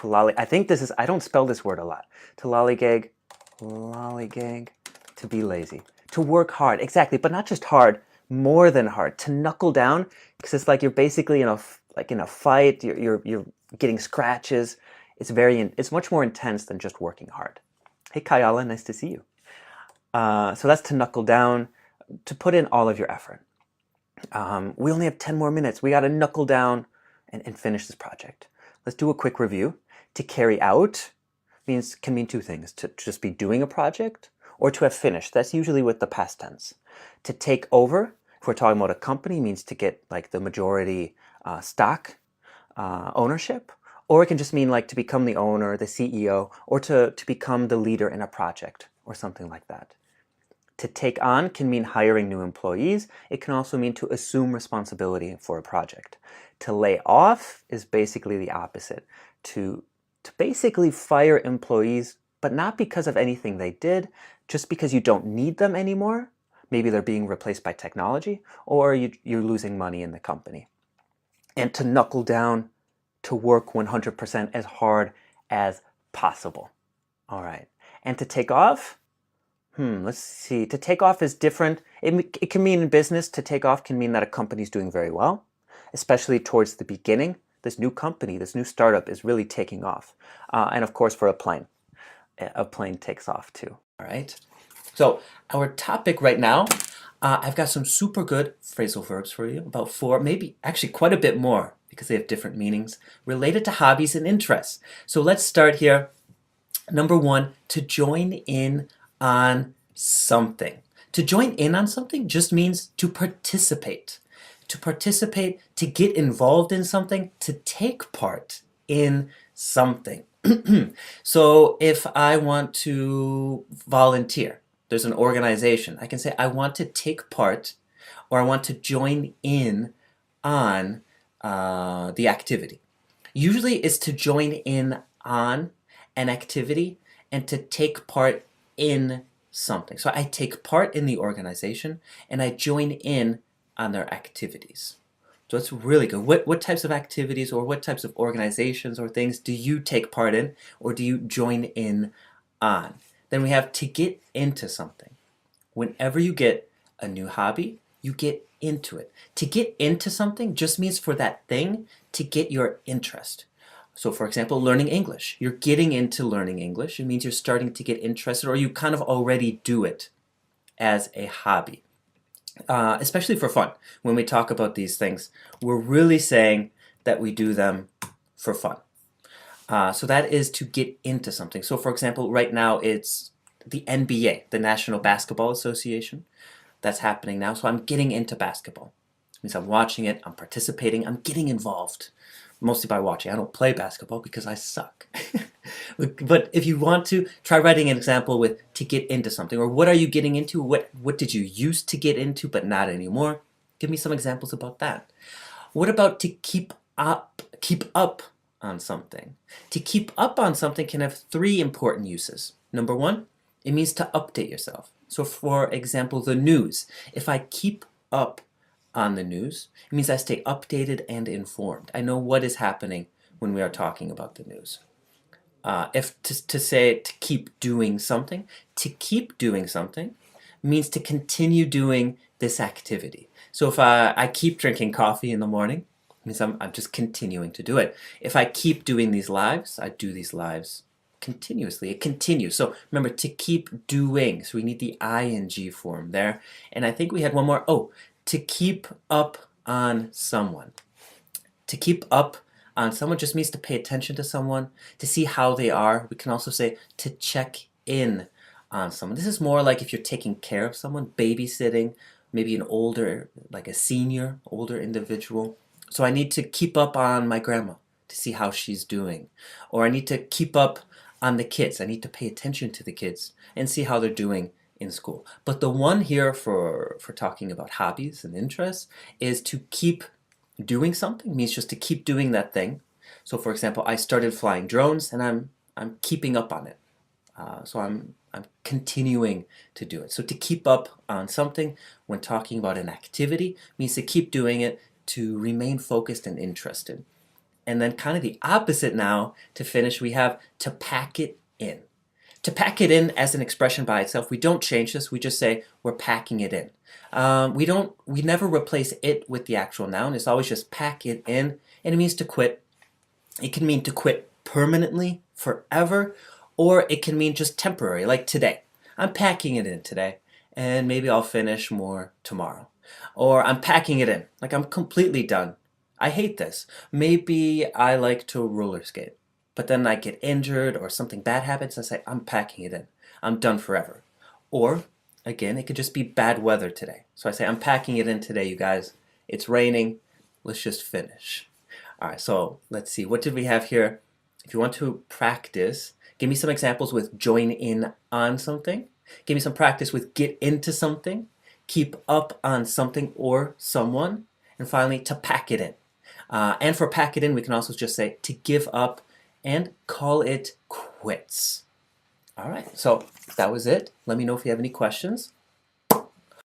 I think this is, I don't spell this word a lot. To lollygag, to be lazy. To work hard, exactly, but not just hard, more than hard. To knuckle down, because it's like you're basically in a fight, you're getting scratches. It's much more intense than just working hard. Hey Kayala, nice to see you. So that's to knuckle down, to put in all of your effort. We only have 10 more minutes. We got to knuckle down and finish this project. Let's do a quick review. To carry out can mean two things. To just be doing a project or to have finished. That's usually with the past tense. To take over, if we're talking about a company, means to get like the majority stock ownership. Or it can just mean like to become the owner, the CEO, or to become the leader in a project or something like that. To take on can mean hiring new employees. It can also mean to assume responsibility for a project. To lay off is basically the opposite. To basically fire employees, but not because of anything they did, just because you don't need them anymore. Maybe they're being replaced by technology, or you're losing money in the company. And to knuckle down, to work 100% as hard as possible. All right. And to take off, let's see. To take off is different. It can mean in business, to take off can mean that a company's doing very well, especially towards the beginning. This new company, this new startup is really taking off. And of course, for a plane takes off too. All right. So our topic right now, I've got some super good phrasal verbs for you, about 4, maybe actually quite a bit more because they have different meanings related to hobbies and interests. So let's start here. Number 1, to join in on something. To join in on something just means to participate. To participate, to get involved in something, to take part in something. So if I want to volunteer, there's an organization, I can say I want to take part or I want to join in on the activity. Usually it's to join in on an activity and to take part in something. So I take part in the organization and I join in on their activities. So it's really good. What types of activities or what types of organizations or things do you take part in or do you join in on? Then we have to get into something. Whenever you get a new hobby, you get into it. To get into something just means for that thing to get your interest. So for example, learning English. You're getting into learning English. It means you're starting to get interested or you kind of already do it as a hobby. Especially for fun. When we talk about these things, we're really saying that we do them for fun. So that is to get into something. So for example, right now it's the NBA, the National Basketball Association. That's happening now. So I'm getting into basketball. It means I'm watching it, I'm participating, I'm getting involved. Mostly by watching. I don't play basketball because I suck. But if you want to, try writing an example with to get into something. Or what are you getting into? What did you used to get into but not anymore? Give me some examples about that. What about to keep up on something? To keep up on something can have 3 important uses. Number 1, it means to update yourself. So for example, the news. If I keep up on the news, it means I stay updated and informed. I know what is happening when we are talking about the news. If to say to keep doing something, means to continue doing this activity. So if I keep drinking coffee in the morning, It means I'm just continuing to do it. If I keep doing these lives, I do these lives continuously. It continues. So remember, to keep doing. So we need the ing form there. And I think we had one more. Oh, to keep up on someone. To keep up on someone just means to pay attention to someone, to see how they are. We can also say to check in on someone. This is more like if you're taking care of someone, babysitting, maybe an older, like a senior, older individual. So I need to keep up on my grandma to see how she's doing. Or I need to keep up on the kids. I need to pay attention to the kids and see how they're doing in school. But the one here for talking about hobbies and interests is to keep doing something, means just to keep doing that thing. So for example, I started flying drones and I'm keeping up on it. So I'm continuing to do it. So to keep up on something when talking about an activity means to keep doing it, to remain focused and interested. And then kind of the opposite now, to finish, we have to pack it in. To pack it in as an expression by itself, we don't change this, we just say we're packing it in. We never replace it with the actual noun, it's always just pack it in, and it means to quit. It can mean to quit permanently, forever, or it can mean just temporary, like today. I'm packing it in today, and maybe I'll finish more tomorrow. Or I'm packing it in, like I'm completely done. I hate this. Maybe I like to roller skate, but then I get injured or something bad happens, I say, I'm packing it in. I'm done forever. Or, again, it could just be bad weather today. So I say, I'm packing it in today, you guys. It's raining. Let's just finish. All right, so let's see. What did we have here? If you want to practice, give me some examples with join in on something. Give me some practice with get into something, keep up on something or someone, and finally, to pack it in. And for pack it in, we can also just say to give up and call it quits. All right, so that was it. Let me know if you have any questions.